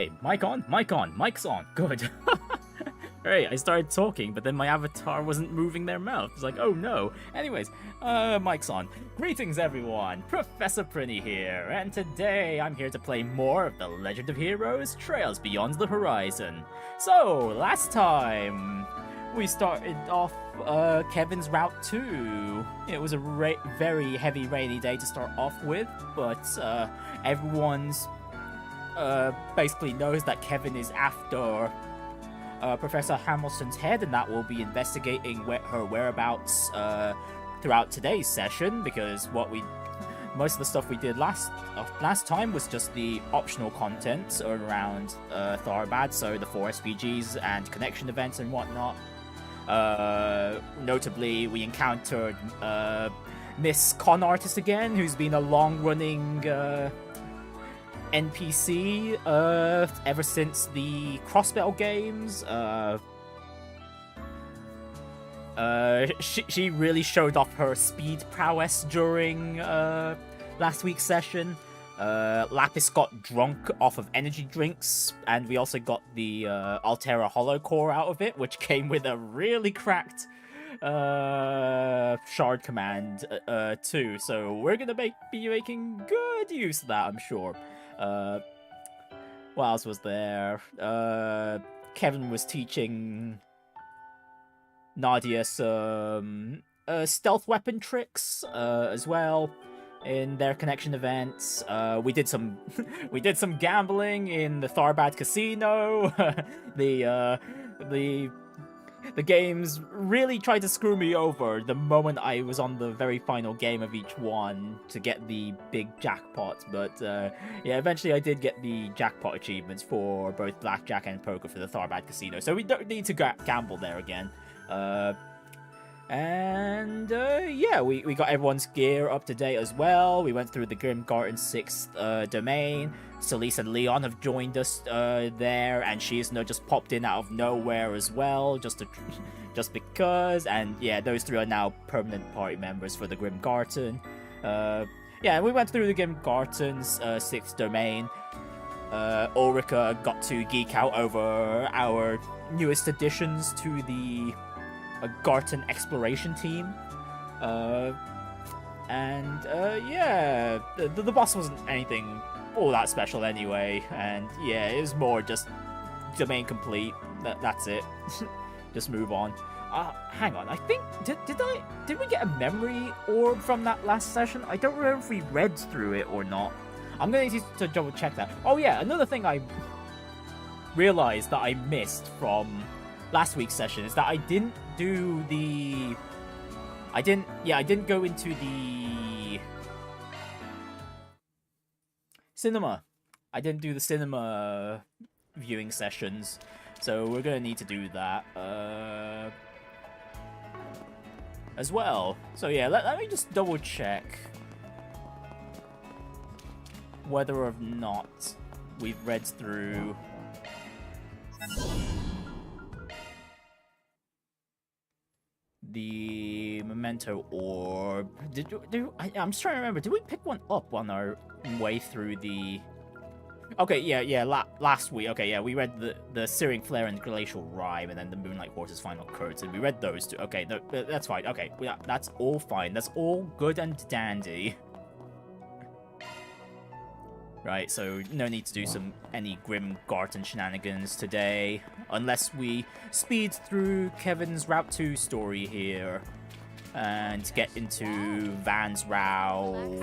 Hey, mic on, mic's on. Good. Right, I started talking, but then my avatar wasn't moving their mouth. It's like, oh no. Anyways, mic's on. Greetings, everyone. Professor Prinny here, and today I'm here to play more of The Legend of Heroes: Trails Beyond the Horizon. So, last time we started off Kevin's Route 2. It was a very heavy rainy day to start off with, but everyone's basically knows that Kevin is after Professor Hamilton's head, and that will be investigating her whereabouts throughout today's session, because most of the stuff we did last time was just the optional content around Tharbad, so the 4 SPGs and connection events and whatnot. Notably, we encountered Miss Con Artist again, who's been a long-running NPC ever since the Crossbell games. She really showed off her speed prowess during last week's session. Lapis got drunk off of energy drinks, and we also got the Altera Hollow Core out of it, which came with a really cracked shard command too. So we're gonna be making good use of that, I'm sure. What else was there? Kevin was teaching Nadia some stealth weapon tricks as well in their connection events. We did some gambling in the Tharbad Casino. The games really tried to screw me over the moment I was on the very final game of each one to get the big jackpot, but yeah, eventually I did get the jackpot achievements for both blackjack and poker for the Tharbad Casino, so we don't need to gamble there again. Yeah, we got everyone's gear up to date as well. We went through the Grimgarten 6th domain. Celise and Leon have joined us there, and Shaheena just popped in out of nowhere as well, just because. And yeah, those three are now permanent party members for the Grimgarten. Yeah, we went through the Grimgarten's 6th domain. Ulrika got to geek out over our newest additions to the Garten exploration team. Yeah, the boss wasn't anything all that special anyway, and yeah, it was more just domain complete. That's it. Just move on. Hang on, I think did we get a memory orb from that last session? I don't remember if we read through it or not. I'm gonna need to double check that. Oh yeah, another thing I realized that I missed from last week's session is that I didn't do the... I didn't go into the cinema. I didn't do the cinema viewing sessions, so we're gonna need to do that as well. So yeah, let me just double check whether or not we've read through the memento orb. I'm just trying to remember. Did we pick one up on our way through the... Okay, yeah, last week. Okay, yeah, we read the Searing Flare and Glacial Rime, and then the Moonlight Horse's Final Curtain. We read those two. Okay, no, that's fine. Okay, that's all fine. That's all good and dandy. Right, so no need to do any Grimgarten shenanigans today, unless we speed through Kevin's Route 2 story here and get into Van's Route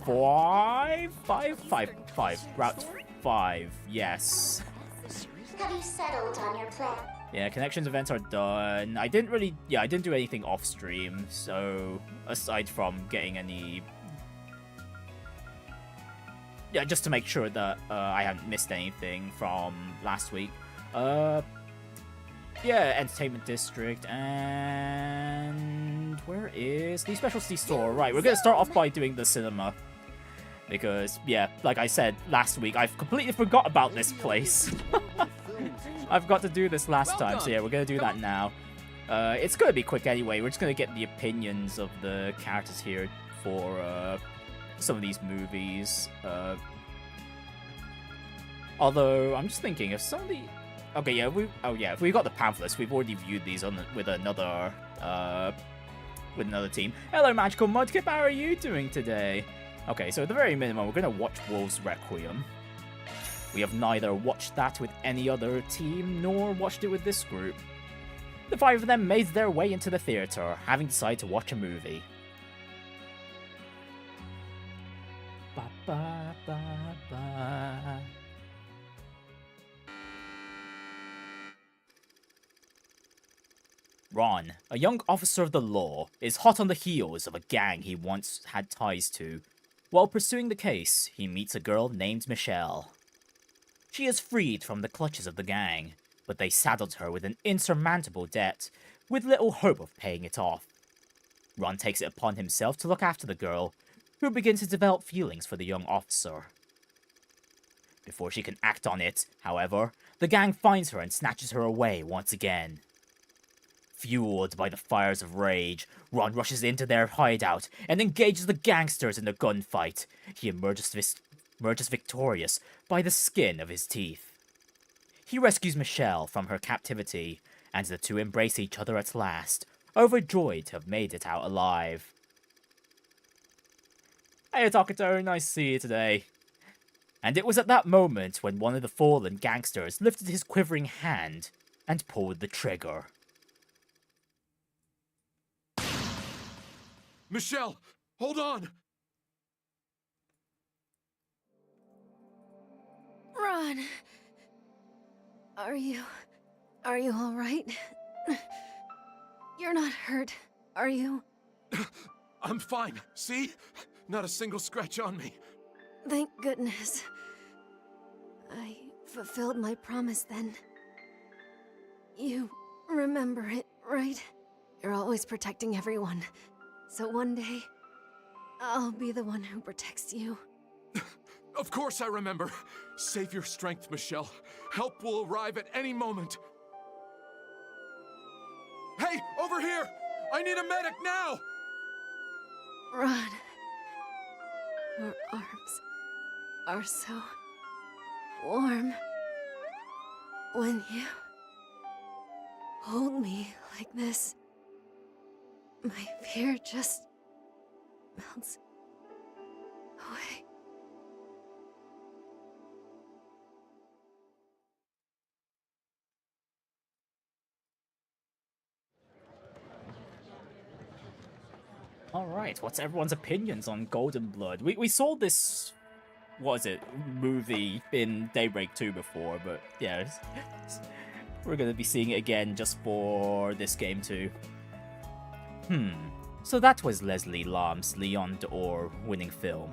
5? Route 5, yes. Have you settled on your plan? Yeah, connections events are done. I didn't do anything off stream, so aside from getting any... Yeah, just to make sure that I hadn't missed anything from last week. Yeah, Entertainment District, and where is the specialty store? Right, we're gonna start off by doing the cinema. Because, yeah, like I said last week, I've completely forgot about this place. I've got to do this last time, so yeah, we're gonna do that now. It's gonna be quick anyway, we're just gonna get the opinions of the characters here for some of these movies. Although, I'm just thinking, if somebody... Okay, yeah, if we got the pamphlets, we've already viewed these with another team. Hello, Magical Mudkip, how are you doing today? Okay, so at the very minimum, we're going to watch Wolf's Requiem. We have neither watched that with any other team, nor watched it with this group. The 5 of them made their way into the theatre, having decided to watch a movie. Ba ba ba ba. Ron, a young officer of the law, is hot on the heels of a gang he once had ties to. While pursuing the case, he meets a girl named Michelle. She is freed from the clutches of the gang, but they saddled her with an insurmountable debt, with little hope of paying it off. Ron takes it upon himself to look after the girl, who begins to develop feelings for the young officer. Before she can act on it, however, the gang finds her and snatches her away once again. Fueled by the fires of rage, Ron rushes into their hideout and engages the gangsters in a gunfight. He emerges victorious by the skin of his teeth. He rescues Michelle from her captivity, and the two embrace each other at last, overjoyed to have made it out alive. Hey Takuto, nice to see you today. And it was at that moment when one of the fallen gangsters lifted his quivering hand and pulled the trigger. Michelle, hold on! Ron! Are you all right? You're not hurt, are you? I'm fine, see? Not a single scratch on me. Thank goodness. I fulfilled my promise then. You remember it, right? You're always protecting everyone. So one day, I'll be the one who protects you. Of course I remember. Save your strength, Michelle. Help will arrive at any moment. Hey, over here! I need a medic now! Ron, your arms are so warm when you hold me like this. My fear just melts away. Alright, what's everyone's opinions on Golden Blood? We saw this, what is it, movie in Daybreak 2 before, but yeah, we're gonna be seeing it again just for this game too. So that was Leslie Lam's Leon d'Or winning film.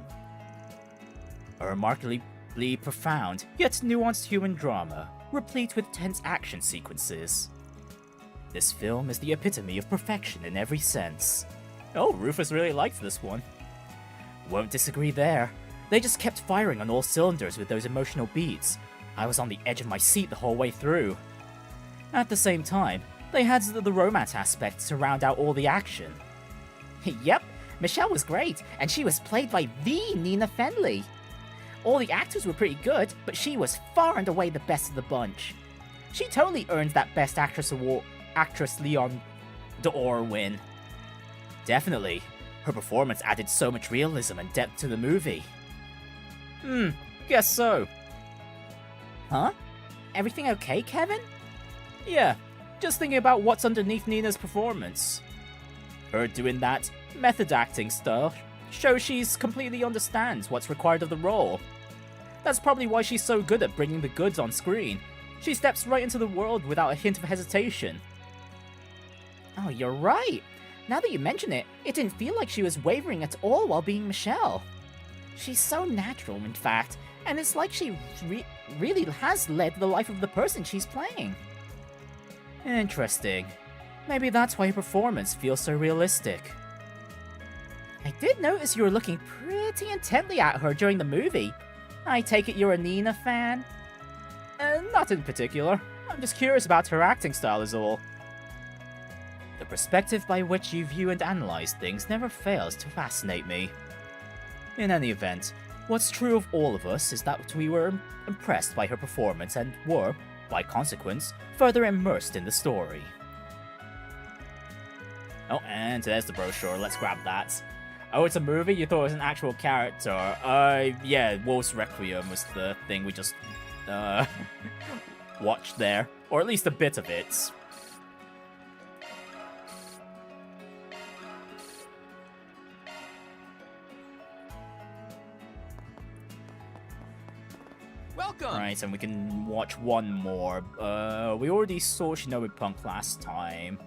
A remarkably profound, yet nuanced human drama, replete with tense action sequences. This film is the epitome of perfection in every sense. Oh, Rufus really liked this one. Won't disagree there. They just kept firing on all cylinders with those emotional beats. I was on the edge of my seat the whole way through. At the same time, they had the romance aspect to round out all the action. Yep, Michelle was great, and she was played by the Nina Fenley. All the actors were pretty good, but she was far and away the best of the bunch. She totally earned that Best Actress Award, Actress Leon d'Or win. Definitely. Her performance added so much realism and depth to the movie. Guess so. Huh? Everything okay, Kevin? Yeah, just thinking about what's underneath Nina's performance. Her doing that method acting stuff shows she's completely understands what's required of the role. That's probably why she's so good at bringing the goods on screen. She steps right into the world without a hint of hesitation. Oh, you're right. Now that you mention it, it didn't feel like she was wavering at all while being Michelle. She's so natural, in fact, and it's like she really has led the life of the person she's playing. Interesting. Maybe that's why her performance feels so realistic. I did notice you were looking pretty intently at her during the movie. I take it you're a Nina fan? Not in particular. I'm just curious about her acting style is all. The perspective by which you view and analyze things never fails to fascinate me. In any event, What's true of all of us is that we were impressed by her performance and were, by consequence, further immersed in the story. Oh, and there's the brochure. Let's grab that. Oh, it's a movie? You thought it was an actual character? Yeah, Wolf's Requiem was the thing we just, watched there. Or at least a bit of it. Welcome! Right, and we can watch one more. We already saw Shinobi Punk last time.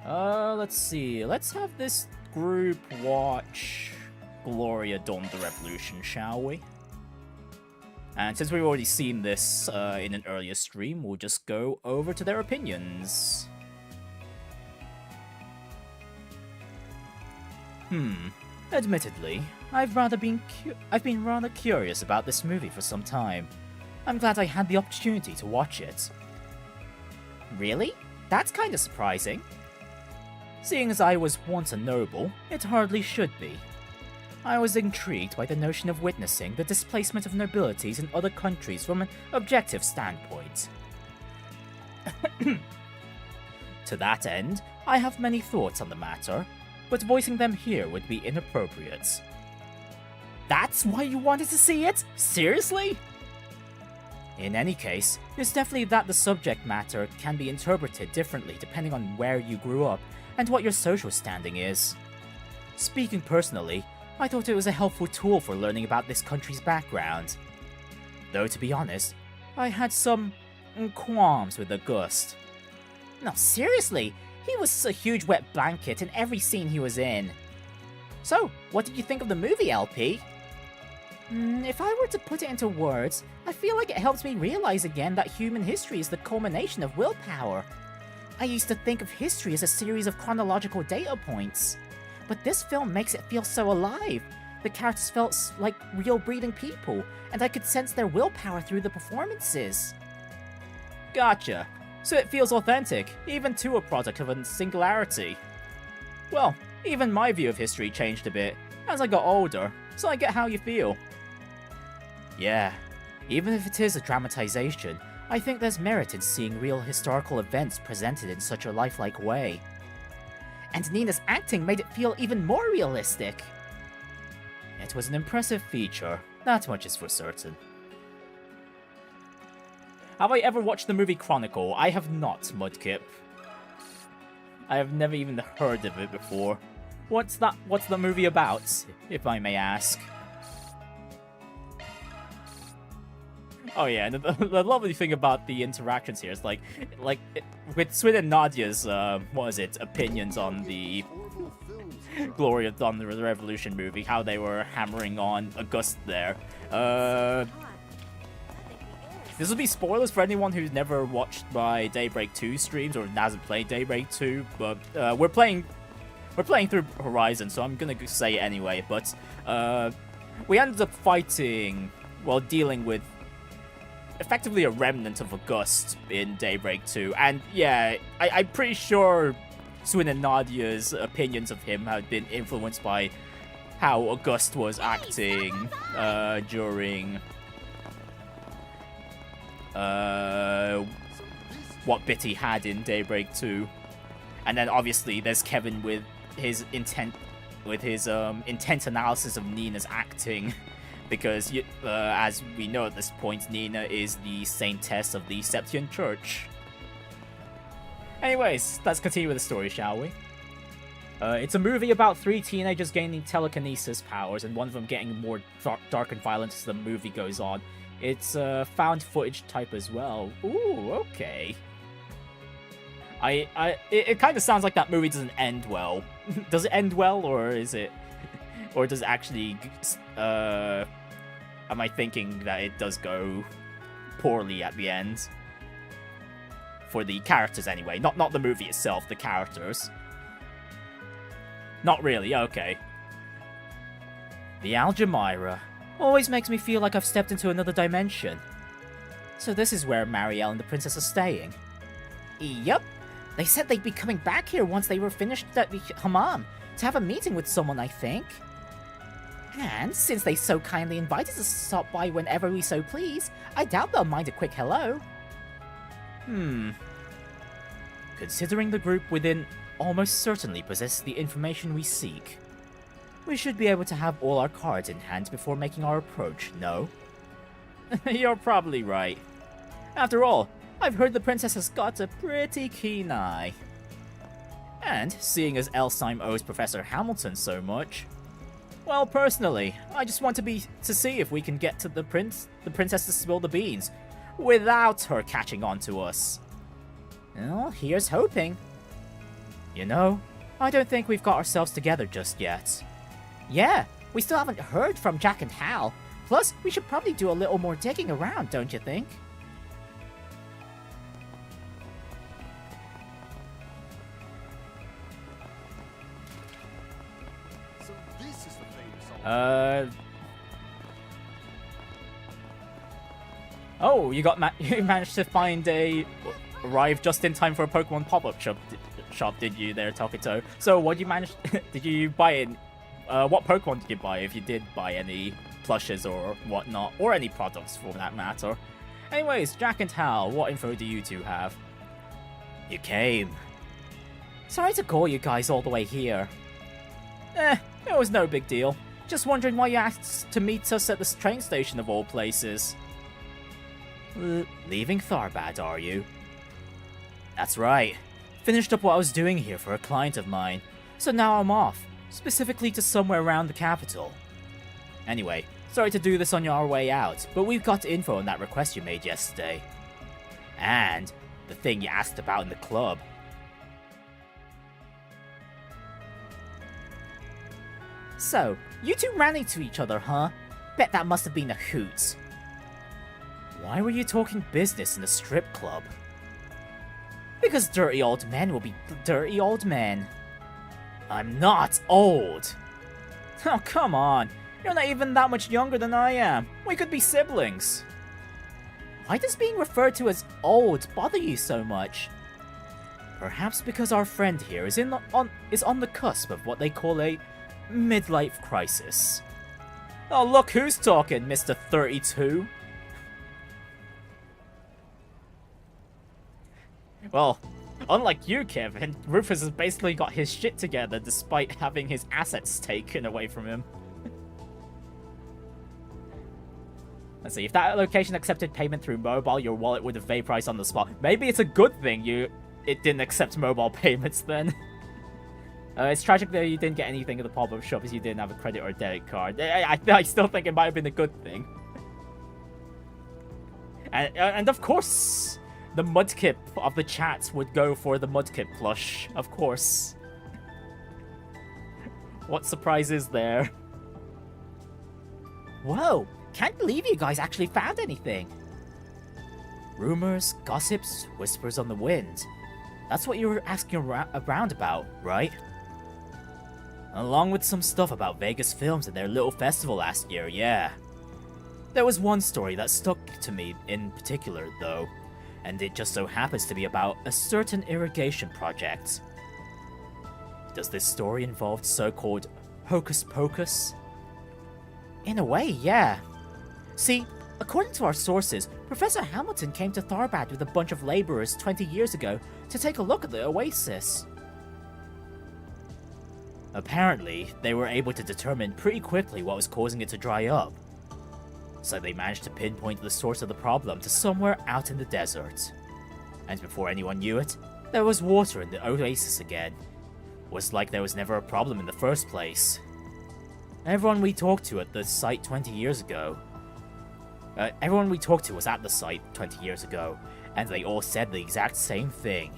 Let's see. Let's have this group watch Gloria Dawn of the Revolution, shall we? And since we've already seen this in an earlier stream, we'll just go over to their opinions. Admittedly, I've been rather curious about this movie for some time. I'm glad I had the opportunity to watch it. Really? That's kind of surprising. Seeing as I was once a noble, it hardly should be. I was intrigued by the notion of witnessing the displacement of nobilities in other countries from an objective standpoint. To that end, I have many thoughts on the matter, but voicing them here would be inappropriate. That's why you wanted to see it? Seriously? In any case, it's definitely that the subject matter can be interpreted differently depending on where you grew up and what your social standing is. Speaking personally, I thought it was a helpful tool for learning about this country's background. Though to be honest, I had some qualms with August. No, seriously, he was a huge wet blanket in every scene he was in. So, what did you think of the movie, LP? If I were to put it into words, I feel like it helps me realize again that human history is the culmination of willpower. I used to think of history as a series of chronological data points, but this film makes it feel so alive. The characters felt like real breathing people, and I could sense their willpower through the performances. Gotcha. So it feels authentic, even to a product of a singularity. Well, even my view of history changed a bit as I got older, so I get how you feel. Yeah, even if it is a dramatization, I think there's merit in seeing real historical events presented in such a lifelike way. And Nina's acting made it feel even more realistic. It was an impressive feature, that much is for certain. Have I ever watched the movie Chronicle? I have not, Mudkip. I have never even heard of it before. What's the movie about, if I may ask? Oh yeah, and the lovely thing about the interactions here is with Swin and Nadia's opinions on the Gloria Dawn of the Revolution movie, how they were hammering on August there. This will be spoilers for anyone who's never watched my Daybreak 2 streams or hasn't played Daybreak 2, but we're playing through Horizon, so I'm gonna say it anyway. But we ended up fighting, dealing with effectively a remnant of August in Daybreak 2, and yeah, I'm pretty sure Swin and Nadia's opinions of him had been influenced by how August was acting during what bit he had in Daybreak 2. And then obviously there's Kevin with his intense analysis of Nina's acting, because as we know at this point, Nina is the saintess of the Septian Church. Anyways, let's continue with the story, shall we? It's a movie about 3 teenagers gaining telekinesis powers, and one of them getting more dark and violent as the movie goes on. It's found footage type as well. Ooh, okay. It kind of sounds like that movie doesn't end well. Does it end well, or does it actually? Am I thinking that it does go poorly at the end? For the characters, anyway. Not the movie itself. The characters. Not really. Okay. The Al-Jumeirah always makes me feel like I've stepped into another dimension. So this is where Marielle and the princess are staying. Yup. They said they'd be coming back here once they were finished at the hammam to have a meeting with someone, I think. And since they so kindly invited us to stop by whenever we so please, I doubt they'll mind a quick hello. Considering the group within almost certainly possesses the information we seek, we should be able to have all our cards in hand before making our approach, no? You're probably right. After all, I've heard the princess has got a pretty keen eye. And seeing as Elsheim owes Professor Hamilton so much, well, personally, I just want to see if we can get to the princess to spill the beans, without her catching on to us. Well, here's hoping. You know, I don't think we've got ourselves together just yet. Yeah, we still haven't heard from Jack and Hal. Plus, we should probably do a little more digging around, don't you think? So this is the famous Oh, you managed to find arrive just in time for a Pokemon pop-up shop, did you there, Tokito? So what did you manage, did you buy in, what Pokemon did you buy, if you did buy any plushes or whatnot, or any products for that matter? Anyways, Jack and Hal, what info do you two have? You came. Sorry to call you guys all the way here. It was no big deal. Just wondering why you asked to meet us at this train station of all places. Leaving Tharbad, are you? That's right. Finished up what I was doing here for a client of mine, so now I'm off, specifically to somewhere around the capital. Anyway, sorry to do this on your way out, but we've got info on that request you made yesterday. And the thing you asked about in the club. So, you two ran into each other, huh? Bet that must have been a hoot. Why were you talking business in a strip club? Because dirty old men will be dirty old men. I'm not old. Oh, come on. You're not even that much younger than I am. We could be siblings. Why does being referred to as old bother you so much? Perhaps because our friend here is on the cusp of what they call a midlife crisis. Oh, look who's talking, Mr. 32. Well, unlike you, Kevin, Rufus has basically got his shit together despite having his assets taken away from him. Let's see, if that location accepted payment through mobile, your wallet would have vaporized on the spot. Maybe it's a good thing it didn't accept mobile payments then. It's tragic that you didn't get anything at the pop-up shop as you didn't have a credit or debit card. I still think it might have been a good thing. And of course, the Mudkip of the chat would go for the Mudkip plush, of course. What surprise is there? Whoa, can't believe you guys actually found anything. Rumors, gossips, whispers on the wind. That's what you were asking around about, right? Along with some stuff about Vegas Films and their little festival last year, yeah. There was one story that stuck to me in particular, though, and it just so happens to be about a certain irrigation project. Does this story involve so-called hocus pocus? In a way, yeah. See, according to our sources, Professor Hamilton came to Tharbad with a bunch of laborers 20 years ago to take a look at the oasis. Apparently, they were able to determine pretty quickly what was causing it to dry up. So they managed to pinpoint the source of the problem to somewhere out in the desert. And before anyone knew it, there was water in the oasis again. Was like there was never a problem in the first place. Everyone we talked to at the site 20 years ago. Everyone we talked to was at the site 20 years ago, and they all said the exact same thing.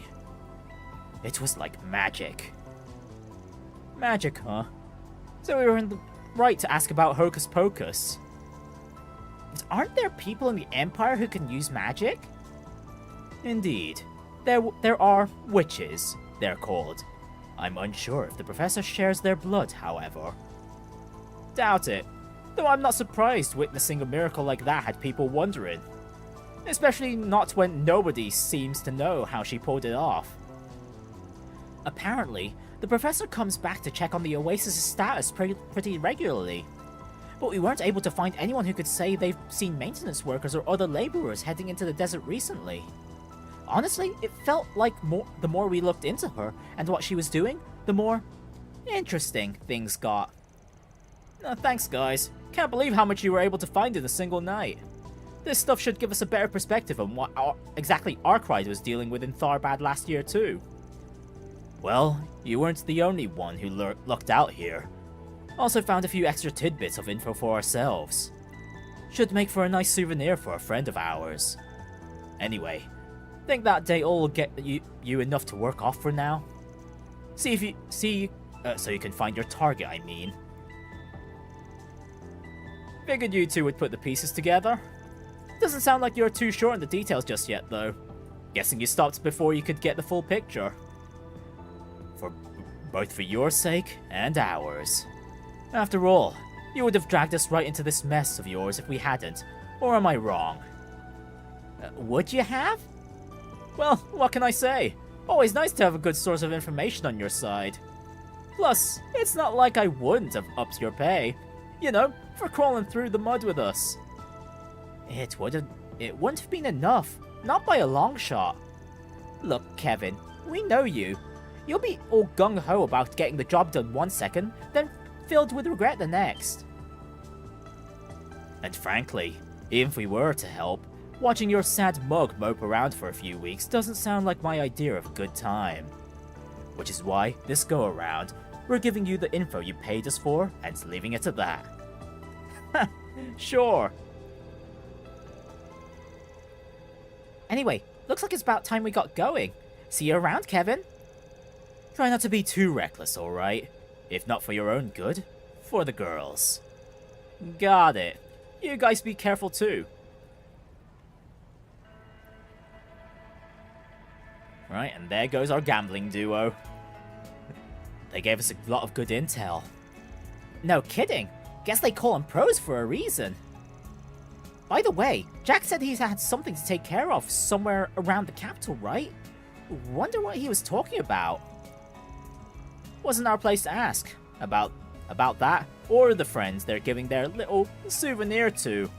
It was like magic. Magic, huh? So we were in the right to ask about Hocus Pocus. But aren't there people in the Empire who can use magic? Indeed. There are witches, they're called. I'm unsure if the professor shares their blood, however. Doubt it. Though I'm not surprised witnessing a miracle like that had people wondering. Especially not when nobody seems to know how she pulled it off. Apparently, the professor comes back to check on the oasis' status pretty regularly. but we weren't able to find anyone who could say they've seen maintenance workers or other laborers heading into the desert recently. Honestly, it felt like the more we looked into her and what she was doing, the more interesting things got. Thanks, guys. Can't believe how much you were able to find in a single night. This stuff should give us a better perspective on what exactly Arkwright was dealing with in Tharbad last year too. Well, you weren't the only one who lucked out here. Also found a few extra tidbits of info for ourselves. Should make for a nice souvenir for a friend of ours. Anyway, think that date will get you enough to work off for now? So you can find your target, I mean. Figured you two would put the pieces together. Doesn't sound like you're too sure on the details just yet, though. Guessing you stopped before you could get the full picture. Both for your sake and ours. After all, you would have dragged us right into this mess of yours if we hadn't, or am I wrong? Would you have? Well, what can I say? Always nice to have a good source of information on your side. Plus, it's not like I wouldn't have upped your pay. You know, for crawling through the mud with us. It wouldn't have been enough, not by a long shot. Look, Kevin, we know you. You'll be all gung-ho about getting the job done one second, then filled with regret the next. And frankly, even if we were to help, watching your sad mug mope around for a few weeks doesn't sound like my idea of a good time. Which is why, this go-around, we're giving you the info you paid us for, and leaving it at that. Sure. Anyway, looks like it's about time we got going. See you around, Kevin. Try not to be too reckless, alright? If not for your own good, for the girls. Got it. You guys be careful too. Right, and there goes our gambling duo. They gave us a lot of good intel. No kidding. Guess they call them pros for a reason. By the way, Jack said he had something to take care of somewhere around the capital, right? Wonder what he was talking about. Wasn't our place to ask about that, or the friends they're giving their little souvenir to.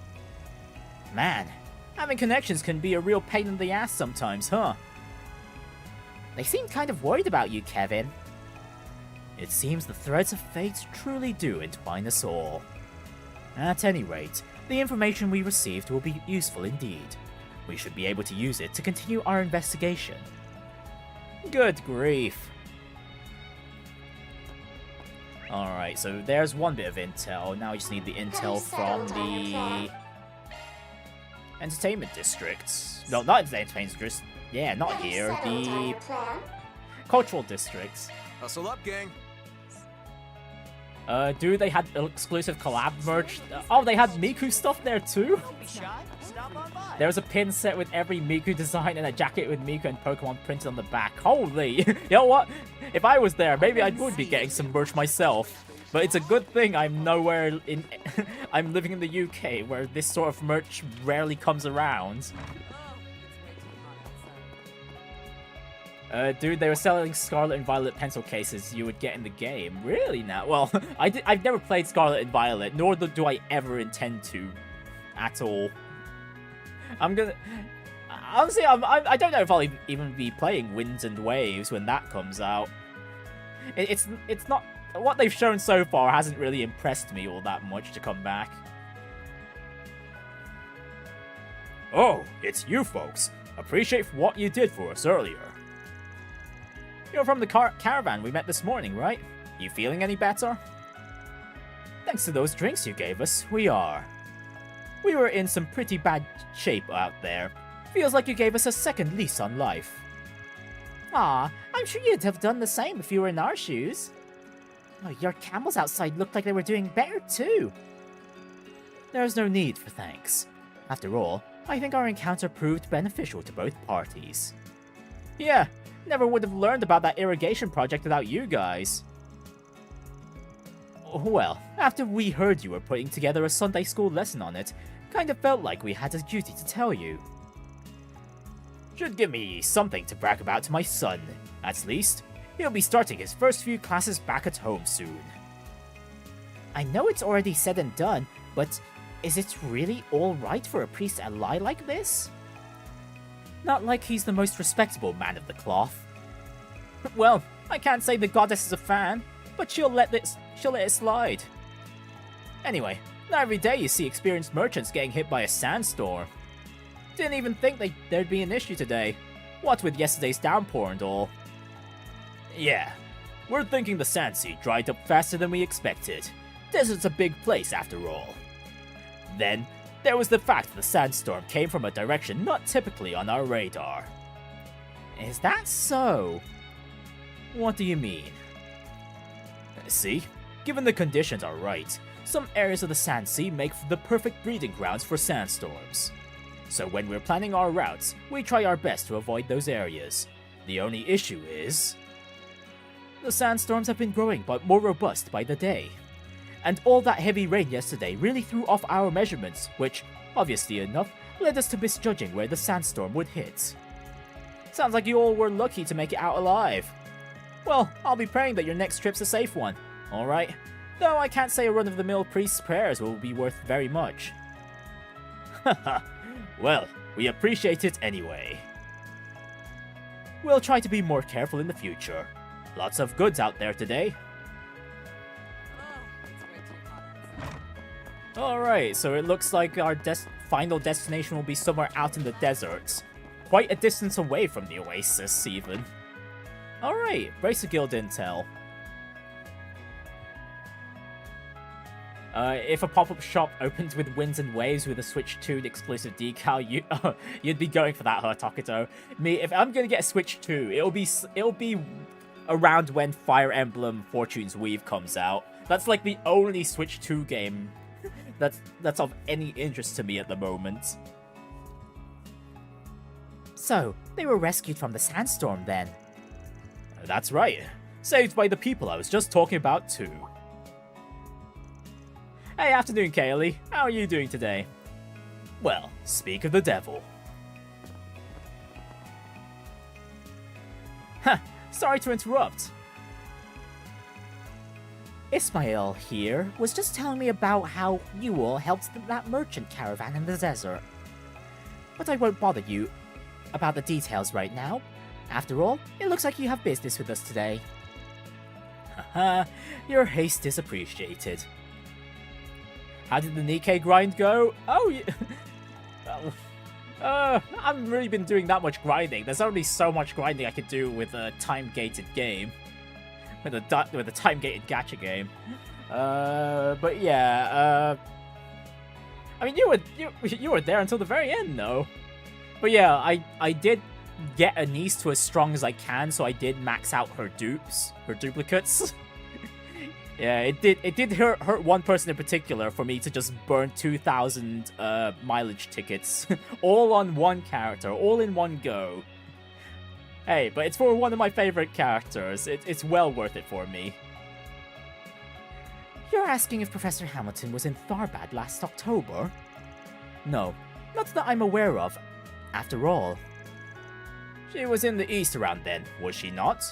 Man, having connections can be a real pain in the ass sometimes, huh? They seem kind of worried about you, Kevin. It seems the threads of fate truly do entwine us all. At any rate, the information we received will be useful indeed. We should be able to use it to continue our investigation. Good grief. Alright, so there's one bit of intel. Now we just need the intel from the entertainment districts. No, not the entertainment districts. Yeah, not here. The cultural districts. Hustle up, gang. Dude, they had exclusive collab merch. Oh, they had Miku stuff there too? There was a pin set with every Miku design and a jacket with Miku and Pokemon printed on the back. Holy! You know what? If I was there, maybe I would be getting some merch myself. But it's a good thing I'm nowhere in... I'm living in the UK, where this sort of merch rarely comes around. Dude, they were selling Scarlet and Violet pencil cases you would get in the game. Really now? Well, I've never played Scarlet and Violet, nor do I ever intend to. At all. Honestly, I don't know if I'll even be playing Winds and Waves when that comes out. It's not... What they've shown so far hasn't really impressed me all that much to come back. Oh, it's you folks. Appreciate what you did for us earlier. You're from the caravan we met this morning, right? You feeling any better? Thanks to those drinks you gave us, we are. We were in some pretty bad shape out there. Feels like you gave us a second lease on life. Ah, I'm sure you'd have done the same if you were in our shoes. Oh, your camels outside looked like they were doing better too. There's no need for thanks. After all, I think our encounter proved beneficial to both parties. Yeah, never would have learned about that irrigation project without you guys. Well, after we heard you were putting together a Sunday school lesson on it, kind of felt like we had a duty to tell you. Should give me something to brag about to my son. At least, he'll be starting his first few classes back at home soon. I know it's already said and done, but is it really alright for a priest to lie like this? Not like he's the most respectable man of the cloth. Well, I can't say the goddess is a fan, but she'll let it slide. Anyway, not every day you see experienced merchants getting hit by a sandstorm. Didn't even think there'd be an issue today. What with yesterday's downpour and all. Yeah, we're thinking the Sandsea dried up faster than we expected. Desert's a big place after all. Then, there was the fact that the sandstorm came from a direction not typically on our radar. Is that so? What do you mean? See, given the conditions are right, some areas of the Sandsea make the perfect breeding grounds for sandstorms. So when we're planning our routes, we try our best to avoid those areas. The only issue is... the sandstorms have been growing but more robust by the day. And all that heavy rain yesterday really threw off our measurements, which, obviously enough, led us to misjudging where the sandstorm would hit. Sounds like you all were lucky to make it out alive. Well, I'll be praying that your next trip's a safe one, alright? Though I can't say a run-of-the-mill priest's prayers will be worth very much. Haha, well, we appreciate it anyway. We'll try to be more careful in the future. Lots of goods out there today. Alright, so it looks like our final destination will be somewhere out in the deserts. Quite a distance away from the oasis, even. Alright, Bracer Guild intel. If a pop-up shop opens with winds and waves with a Switch 2 exclusive decal, you'd be going for that, huh, Takuto? Me, if I'm gonna get a Switch 2, it'll be around when Fire Emblem Fortune's Weave comes out. That's like the only Switch 2 game that's of any interest to me at the moment. So, they were rescued from the sandstorm then? That's right. Saved by the people I was just talking about too. Hey, afternoon, Kaylee. How are you doing today? Well, speak of the devil. Huh, sorry to interrupt. Ismail here was just telling me about how you all helped that merchant caravan in the desert. But I won't bother you about the details right now. After all, it looks like you have business with us today. Haha, your haste is appreciated. How did the Nikkei grind go? Oh, I haven't really been doing that much grinding. There's only so much grinding I could do with a time-gated game. With a time-gated gacha game. But yeah, I mean, you were there until the very end, though. But yeah, I did get a niece to as strong as I can, so I did max out her duplicates. Yeah, it did hurt one person in particular for me to just burn 2,000 mileage tickets, all on one character, all in one go. Hey, but it's for one of my favorite characters. It's well worth it for me. You're asking if Professor Hamilton was in Tharbad last October? No, not that I'm aware of. After all, she was in the east around then, was she not?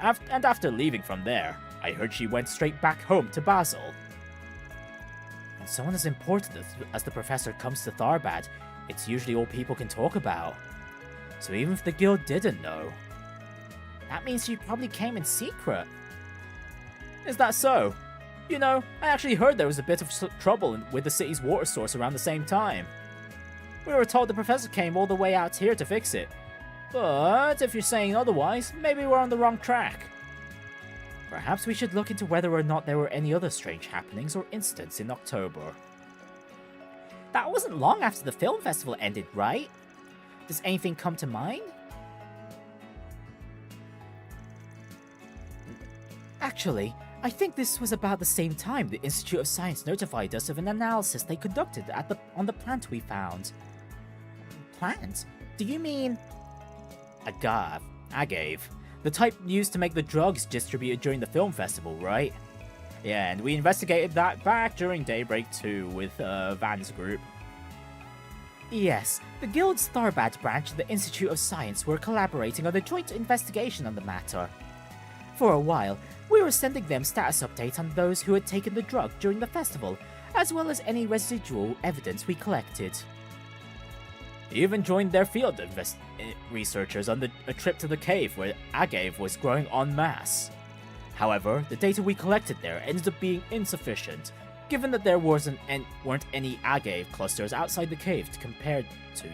And after leaving from there, I heard she went straight back home to Basel. When someone as important as the professor comes to Tharbad, it's usually all people can talk about. So even if the guild didn't know, that means she probably came in secret. Is that so? You know, I actually heard there was a bit of trouble with the city's water source around the same time. We were told the professor came all the way out here to fix it. But if you're saying otherwise, maybe we're on the wrong track. Perhaps we should look into whether or not there were any other strange happenings or incidents in October. That wasn't long after the film festival ended, right? Does anything come to mind? Actually, I think this was about the same time the Institute of Science notified us of an analysis they conducted on the plant we found. Plant? Do you mean... agave. The type used to make the drugs distributed during the film festival, right? Yeah, and we investigated that back during Daybreak 2 with Van's group. Yes, the Guild's Tharbad branch of the Institute of Science were collaborating on a joint investigation on the matter. For a while, we were sending them status updates on those who had taken the drug during the festival, as well as any residual evidence we collected. We even joined their field researchers on a trip to the cave where agave was growing en masse. However, the data we collected there ended up being insufficient, given that there weren't any agave clusters outside the cave to compare to.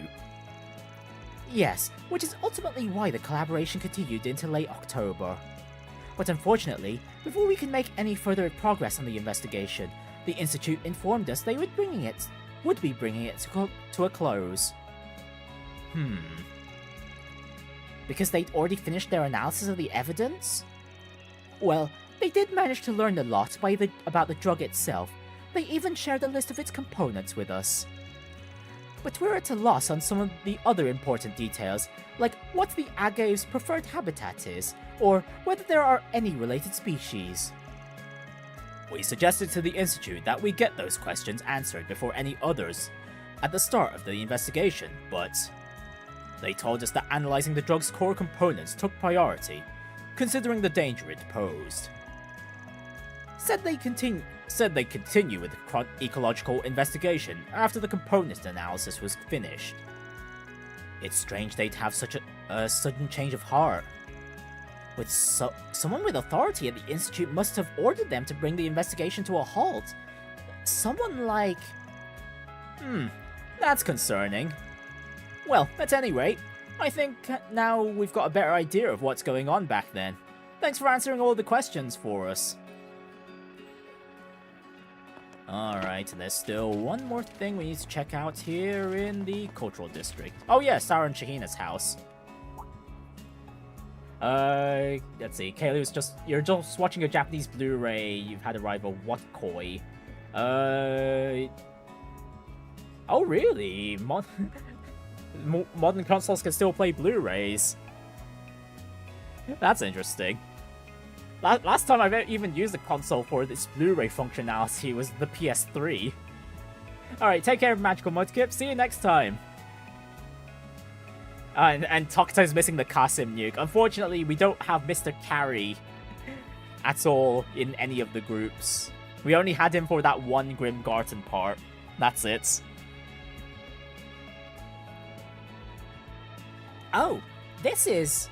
Yes, which is ultimately why the collaboration continued into late October. But unfortunately, before we could make any further progress on the investigation, the Institute informed us they would be bringing it to a close. Because they'd already finished their analysis of the evidence? Well, they did manage to learn a lot about the drug itself. They even shared a list of its components with us. But we're at a loss on some of the other important details, like what the agave's preferred habitat is, or whether there are any related species. We suggested to the Institute that we get those questions answered before any others at the start of the investigation, but they told us that analyzing the drug's core components took priority, considering the danger it posed. Said they'd continue with the ecological investigation after the component analysis was finished. It's strange they'd have such a sudden change of heart. Someone with authority at the Institute must have ordered them to bring the investigation to a halt. Someone like... that's concerning. Well, at any rate, I think now we've got a better idea of what's going on back then. Thanks for answering all the questions for us. Alright, there's still one more thing we need to check out here in the Cultural District. Oh yeah, Saara and Shaheena's house. Let's see, Kaylee you're just watching a Japanese Blu-ray, you've had a rival, what koi? Oh really? Modern consoles can still play Blu-rays. That's interesting. Last time I've even used a console for this Blu-ray functionality was the PS3. Alright, take care of Magical Mudkip, see you next time! And Tokuto's missing the Kasim nuke. Unfortunately, we don't have Mr. Carry at all in any of the groups. We only had him for that one Grim Garten part. That's it. Oh, this is...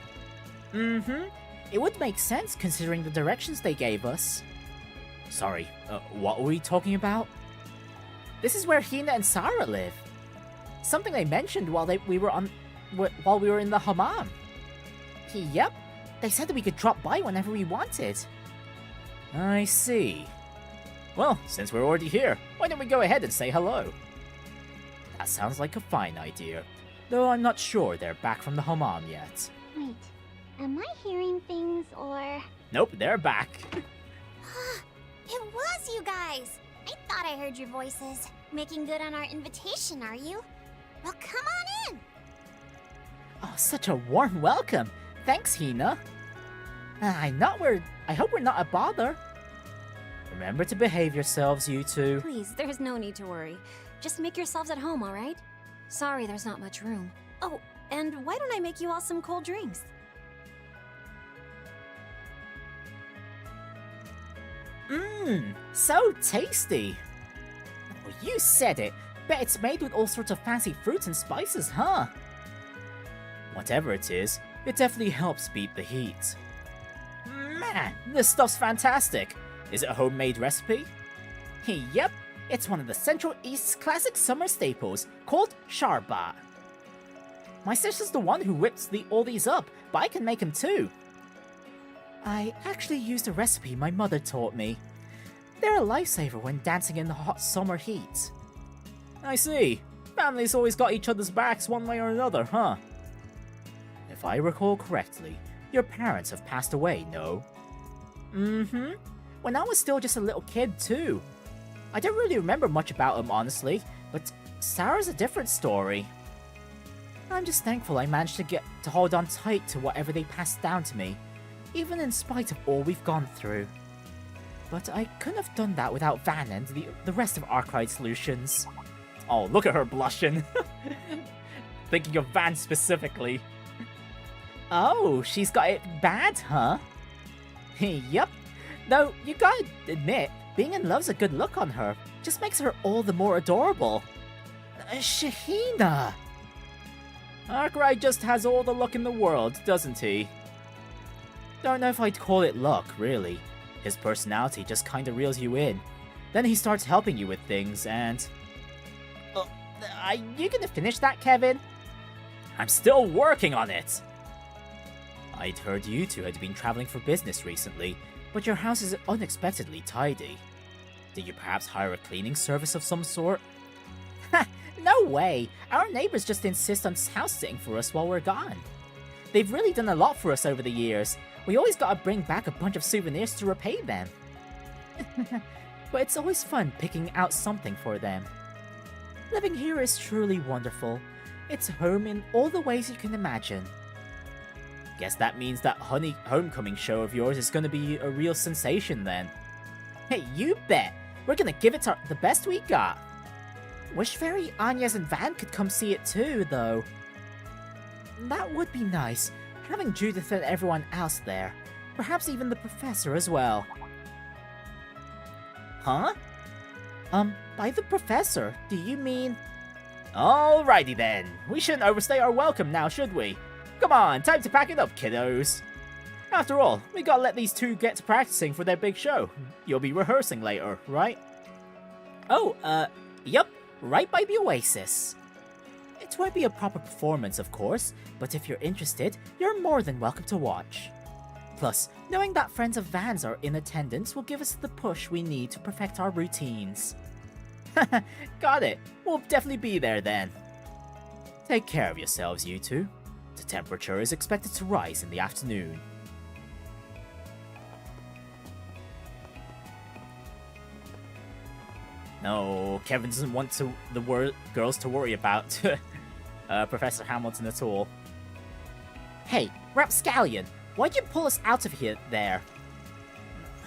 It would make sense considering the directions they gave us. Sorry, what were we talking about? This is where Hina and Saara live. Something they mentioned while we were in the hammam. Yep, they said that we could drop by whenever we wanted. I see. Well, since we're already here, why don't we go ahead and say hello? That sounds like a fine idea, though I'm not sure they're back from the hammam yet. Wait, am I hearing things or... Nope, they're back. It was you guys! I thought I heard your voices. Making good on our invitation, are you? Well, come on in! Oh, such a warm welcome. Thanks, Hina. I hope we're not a bother. Remember to behave yourselves, you two. Please, there's no need to worry. Just make yourselves at home, alright? Sorry there's not much room. Oh, and why don't I make you all some cold drinks? So tasty. Oh, you said it. Bet it's made with all sorts of fancy fruits and spices, huh? Whatever it is, it definitely helps beat the heat. Man, this stuff's fantastic. Is it a homemade recipe? Yep, it's one of the Central East's classic summer staples, called sharbat. My sister's the one who whips all these up, but I can make them too. I actually used a recipe my mother taught me. They're a lifesaver when dancing in the hot summer heat. I see. Families always got each other's backs one way or another, huh? If I recall correctly, your parents have passed away, no? When I was still just a little kid, too. I don't really remember much about them, honestly, but Saara's a different story. I'm just thankful I managed to hold on tight to whatever they passed down to me, even in spite of all we've gone through. But I couldn't have done that without Van and the rest of Irrigation Solutions. Oh, look at her blushing. Thinking of Van specifically. Oh, she's got it bad, huh? Yup. Though, you gotta admit, being in love's a good look on her. Just makes her all the more adorable. Shaheena! Arkwright just has all the luck in the world, doesn't he? Don't know if I'd call it luck, really. His personality just kinda reels you in. Then he starts helping you with things, and... are you gonna finish that, Kevin? I'm still working on it! I'd heard you two had been traveling for business recently, but your house is unexpectedly tidy. Did you perhaps hire a cleaning service of some sort? Ha! No way! Our neighbors just insist on house-sitting for us while we're gone. They've really done a lot for us over the years. We always gotta bring back a bunch of souvenirs to repay them. But it's always fun picking out something for them. Living here is truly wonderful. It's home in all the ways you can imagine. Guess that means that homecoming show of yours is gonna be a real sensation then. Hey, you bet! We're gonna give it the best we got. Wish Fairy, Anya's and Van could come see it too, though. That would be nice, having Judith and everyone else there. Perhaps even the professor as well. Huh? By the professor, do you mean... Alrighty then, we shouldn't overstay our welcome now, should we? Come on, time to pack it up, kiddos. After all, we gotta let these two get to practicing for their big show. You'll be rehearsing later, right? Oh, yup, right by the Oasis. It won't be a proper performance, of course, but if you're interested, you're more than welcome to watch. Plus, knowing that friends of Van's are in attendance will give us the push we need to perfect our routines. Got it. We'll definitely be there then. Take care of yourselves, you two. The temperature is expected to rise in the afternoon. No, Kevin doesn't want the girls to worry about Professor Hamilton at all. Hey, Rapscallion, why'd you pull us out of here there?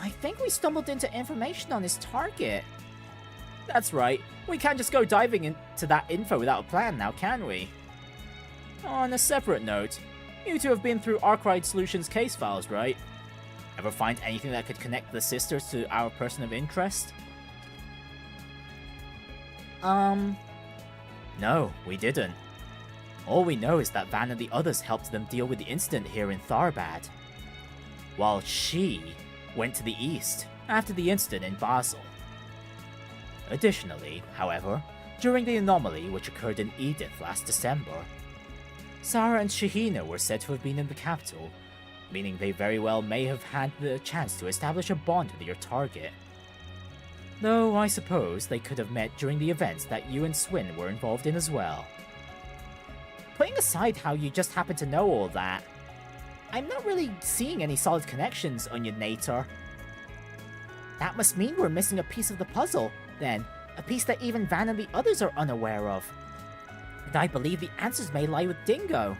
I think we stumbled into information on his target. That's right, we can't just go diving into that info without a plan now, can we? On a separate note, you two have been through Irrigation Solution's case files, right? Ever find anything that could connect the sisters to our person of interest? No, we didn't. All we know is that Van and the others helped them deal with the incident here in Tharbad, while she went to the east after the incident in Basel. Additionally, however, during the anomaly which occurred in Edith last December, Saara and Shaheena were said to have been in the capital, meaning they very well may have had the chance to establish a bond with your target. Though I suppose they could have met during the events that you and Swin were involved in as well. Putting aside how you just happen to know all that, I'm not really seeing any solid connections, Onionator. That must mean we're missing a piece of the puzzle, then. A piece that even Van and the others are unaware of. And I believe the answers may lie with Dingo.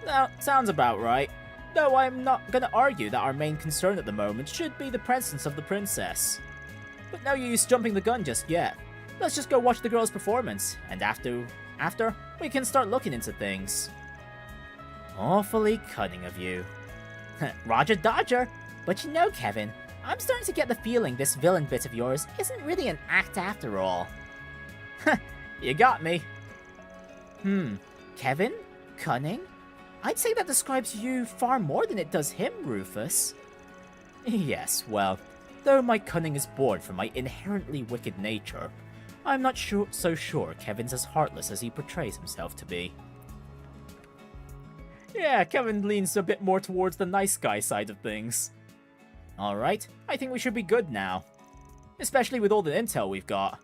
No, sounds about right. Though I'm not gonna argue that our main concern at the moment should be the presence of the princess. But no use jumping the gun just yet. Let's just go watch the girl's performance, and after, we can start looking into things. Awfully cunning of you. Roger Dodger! But you know, Kevin, I'm starting to get the feeling this villain bit of yours isn't really an act after all. You got me. Kevin? Cunning? I'd say that describes you far more than it does him, Rufus. Yes, well, though my cunning is born from my inherently wicked nature, I'm not so sure Kevin's as heartless as he portrays himself to be. Yeah, Kevin leans a bit more towards the nice guy side of things. Alright, I think we should be good now. Especially with all the intel we've got.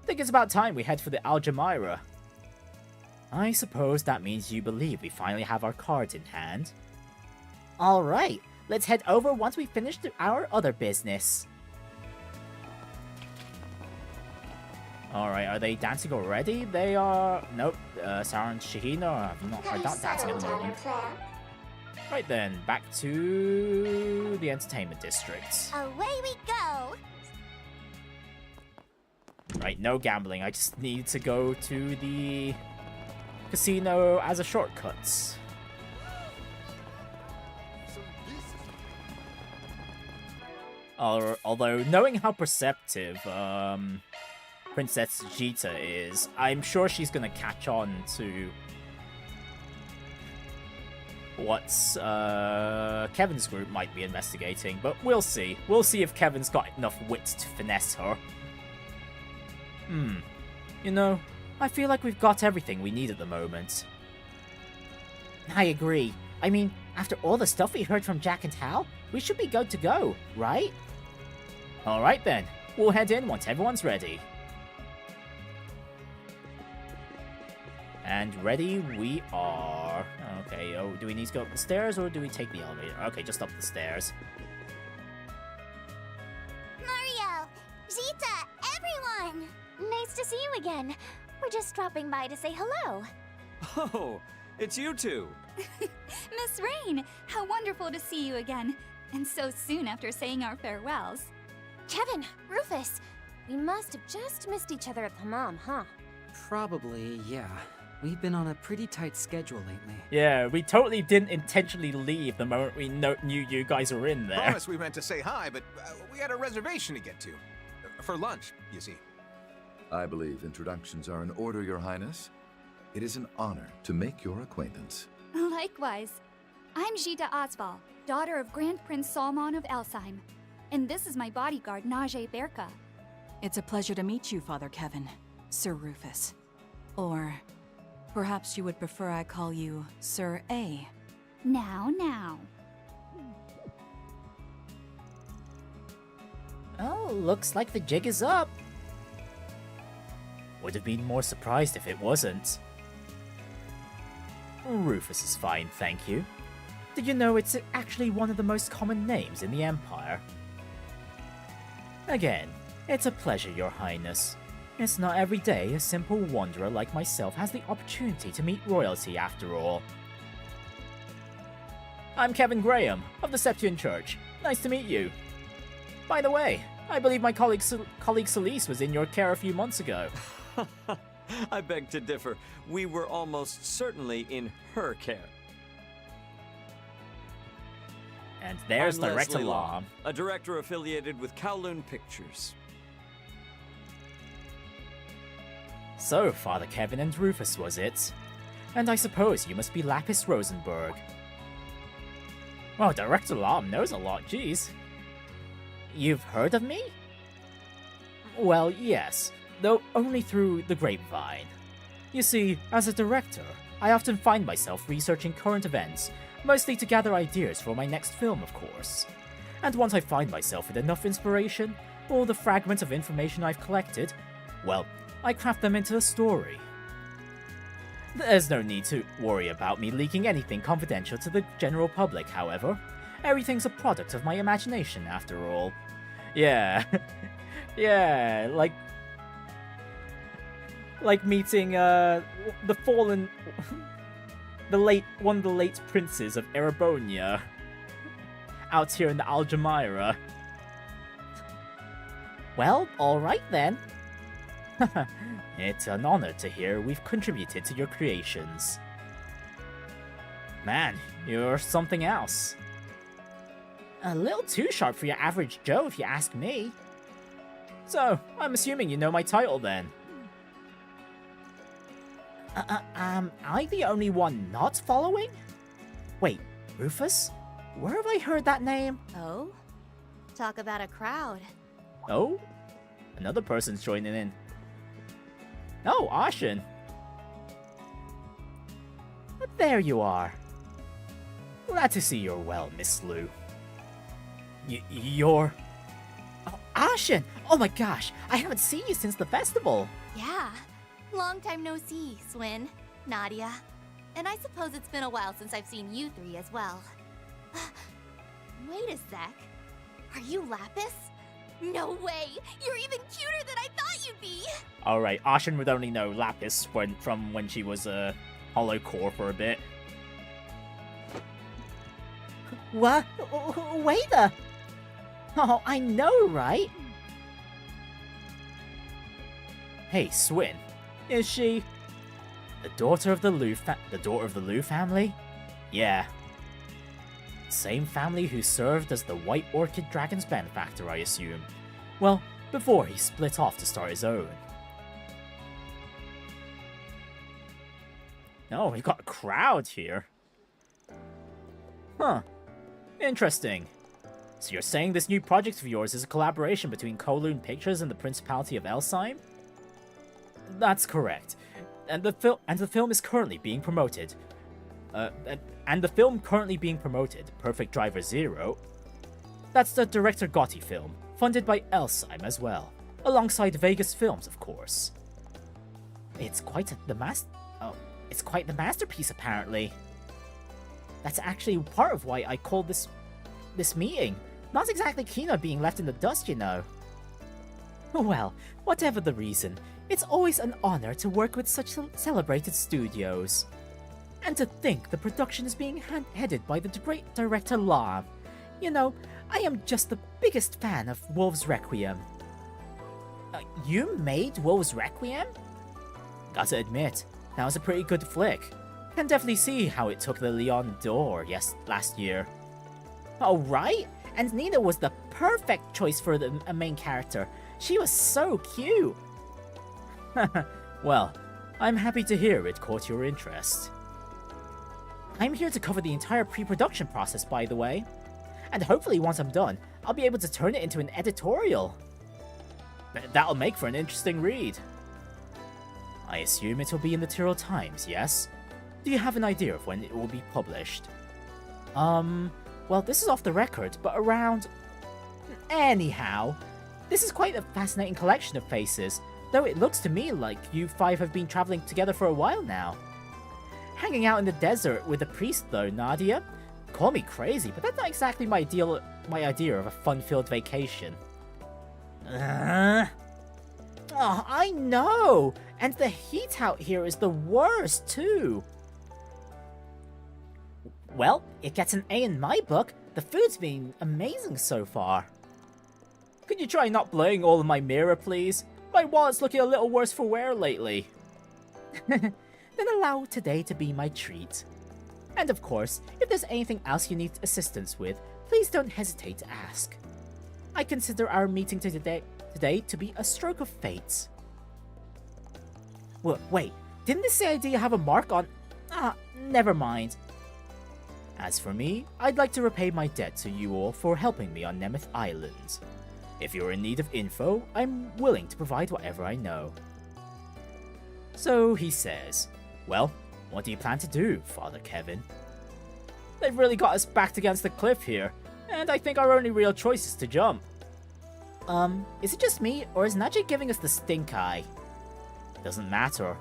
I think it's about time we head for the Al-Jumeirah. I suppose that means you believe we finally have our cards in hand. Alright, let's head over once we finish our other business. Alright, are they dancing already? They are... Nope, Saara and Shaheena are not dancing at the moment. Right then, back to the entertainment district. Away we go! Right, no gambling. I just need to go to the casino as a shortcut. Although, knowing how perceptive Princess Jita is, I'm sure she's gonna catch on to what Kevin's group might be investigating, but we'll see. We'll see if Kevin's got enough wit to finesse her. You know, I feel like we've got everything we need at the moment. I agree. I mean, after all the stuff we heard from Jack and Hal, we should be good to go, right? Alright then, we'll head in once everyone's ready. And ready we are. Okay, oh, do we need to go up the stairs or do we take the elevator? Okay, just up the stairs. Mario! Zita! Everyone! Nice to see you again. We're just dropping by to say hello. Oh, it's you two. Miss Rain, how wonderful to see you again. And so soon after saying our farewells. Kevin, Rufus, we must have just missed each other at the hammam, huh? Probably, yeah. We've been on a pretty tight schedule lately. Yeah, we totally didn't intentionally leave the moment we knew you guys were in there. Promise we meant to say hi, but we had a reservation to get to. For lunch, you see. I believe introductions are in order, Your Highness. It is an honor to make your acquaintance. Likewise. I'm Jita Osval, daughter of Grand Prince Salman of Elsheim. And this is my bodyguard, Najee Berka. It's a pleasure to meet you, Father Kevin, Sir Rufus. Or perhaps you would prefer I call you Sir A. Now. Oh, looks like the jig is up. Would have been more surprised if it wasn't. Rufus is fine, thank you. Did you know it's actually one of the most common names in the Empire? Again, it's a pleasure, Your Highness. It's not every day a simple wanderer like myself has the opportunity to meet royalty after all. I'm Kevin Graham, of the Septian Church. Nice to meet you. By the way, I believe my colleague Celeste was in your care a few months ago. I beg to differ. We were almost certainly in her care. And there's I'm Director Leslie Law, Lam. a director affiliated with Kowloon Pictures. So, Father Kevin and Rufus was it? And I suppose you must be Lapis Rosenberg. Well, Director Lam knows a lot, geez. You've heard of me? Well, yes, though only through the grapevine. You see, as a director, I often find myself researching current events, mostly to gather ideas for my next film, of course. And once I find myself with enough inspiration, or the fragments of information I've collected, well, I craft them into a story. There's no need to worry about me leaking anything confidential to the general public, however. Everything's a product of my imagination, after all. Yeah. Yeah, like meeting, the fallen... one of the late princes of Erebonia. Out here in the Al-Jumeirah. Well, alright then. It's an honor to hear we've contributed to your creations. Man, you're something else. A little too sharp for your average Joe, if you ask me. So, I'm assuming you know my title then. Am I the only one not following? Wait, Rufus? Where have I heard that name? Oh? Talk about a crowd. Oh? Another person's joining in. Oh, Ashen. There you are. Glad to see you're well, Miss Lou. You're... Oh, Ashen! Oh my gosh, I haven't seen you since the festival. Yeah. Long time no see, Swin, Nadia. And I suppose it's been a while since I've seen you three as well. Wait a sec. Are you Lapis? No way! You're even cuter than I thought you'd be! Alright, Ashen would only know Lapis from when she was a hollow core for a bit. What? Wait a... Oh, I know, right? Hey, Swin. Is she... the daughter of the Lou family? Yeah. Same family who served as the White Orchid Dragon's benefactor, I assume. Well, before he split off to start his own. Oh, we got a crowd here. Huh. Interesting. So you're saying this new project of yours is a collaboration between Kowloon Pictures and the Principality of Elsheim? That's correct. And the film is currently being promoted. Perfect Driver Zero. That's the Director Gotti film, funded by Elsheim as well, alongside Vegas Films, of course. It's quite the masterpiece, apparently. That's actually part of why I called this meeting. Not exactly keen on being left in the dust, you know. Well, whatever the reason, it's always an honor to work with such celebrated studios. And to think the production is being headed by the great director Lam. You know, I am just the biggest fan of Wolf's Requiem. You made Wolf's Requiem? Gotta admit, that was a pretty good flick. Can definitely see how it took the Leon d'Or last year. Oh right, and Nina was the perfect choice for a main character. She was so cute. Well, I'm happy to hear it caught your interest. I'm here to cover the entire pre-production process, by the way. And hopefully once I'm done, I'll be able to turn it into an editorial. That'll make for an interesting read. I assume it'll be in the Tyrrell Times, yes? Do you have an idea of when it will be published? Well, this is off the record, but around... Anyhow, this is quite a fascinating collection of faces, though it looks to me like you five have been traveling together for a while now. Hanging out in the desert with a priest, though, Nadia? Call me crazy, but that's not exactly my idea of a fun-filled vacation. Oh, I know! And the heat out here is the worst, too! Well, it gets an A in my book. The food's been amazing so far. Could you try not blowing all in my mirror, please? My wallet's looking a little worse for wear lately. Then allow today to be my treat. And of course, if there's anything else you need assistance with, please don't hesitate to ask. I consider our meeting today to be a stroke of fate. Wait, didn't this idea have a mark on... never mind. As for me, I'd like to repay my debt to you all for helping me on Nemeth Island. If you're in need of info, I'm willing to provide whatever I know. So he says, well, what do you plan to do, Father Kevin? They've really got us backed against the cliff here, and I think our only real choice is to jump. Is it just me, or is Najee giving us the stink eye? Doesn't matter.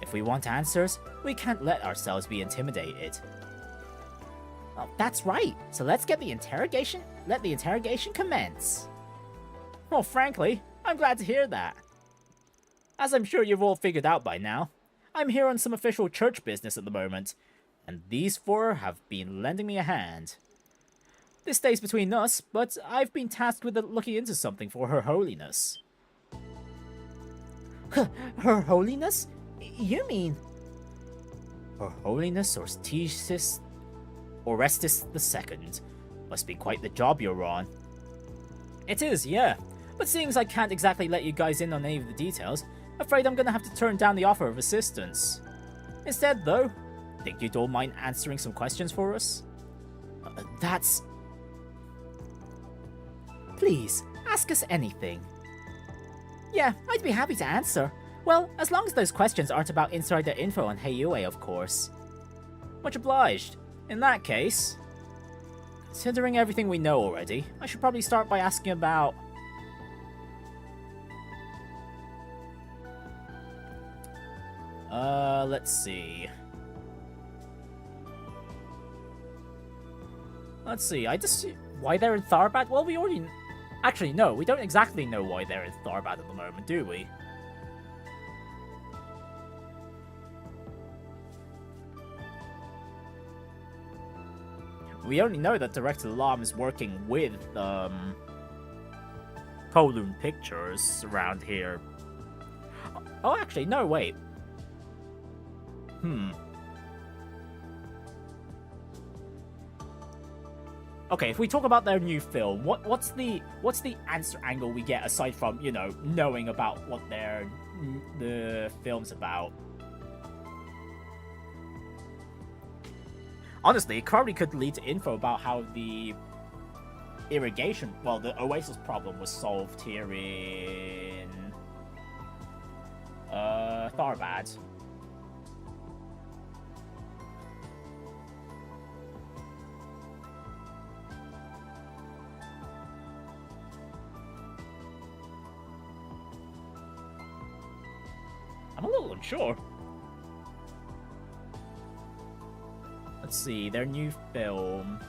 If we want answers, we can't let ourselves be intimidated. Oh, that's right. So let's get the interrogation. Let the interrogation commence. Well, frankly, I'm glad to hear that. As I'm sure you've all figured out by now, I'm here on some official church business at the moment, and these four have been lending me a hand. This stays between us, but I've been tasked with looking into something for Her Holiness. Her Holiness? You mean... Her Holiness Orestes II. Must be quite the job you're on. It is, yeah. But seeing as I can't exactly let you guys in on any of the details, afraid I'm gonna have to turn down the offer of assistance. Instead, though, think you'd all mind answering some questions for us? That's... Please, ask us anything. Yeah, I'd be happy to answer. Well, as long as those questions aren't about insider info on Heiyue, of course. Much obliged. In that case... Considering everything we know already, I should probably start by asking about... let's see. I just... Why they're in Tharbad? Well, we already... Actually, no, we don't exactly know why they're in Tharbad at the moment, do we? We only know that Director Lam is working with, Kowloon Pictures around here. Oh, actually, no, wait. Okay, if we talk about their new film, what's the answer angle we get aside from, you know, knowing about what the film's about? Honestly, it probably could lead to info about how the irrigation, well, the oasis problem was solved here in Tharbad. I'm a little unsure. Let's see, their new film.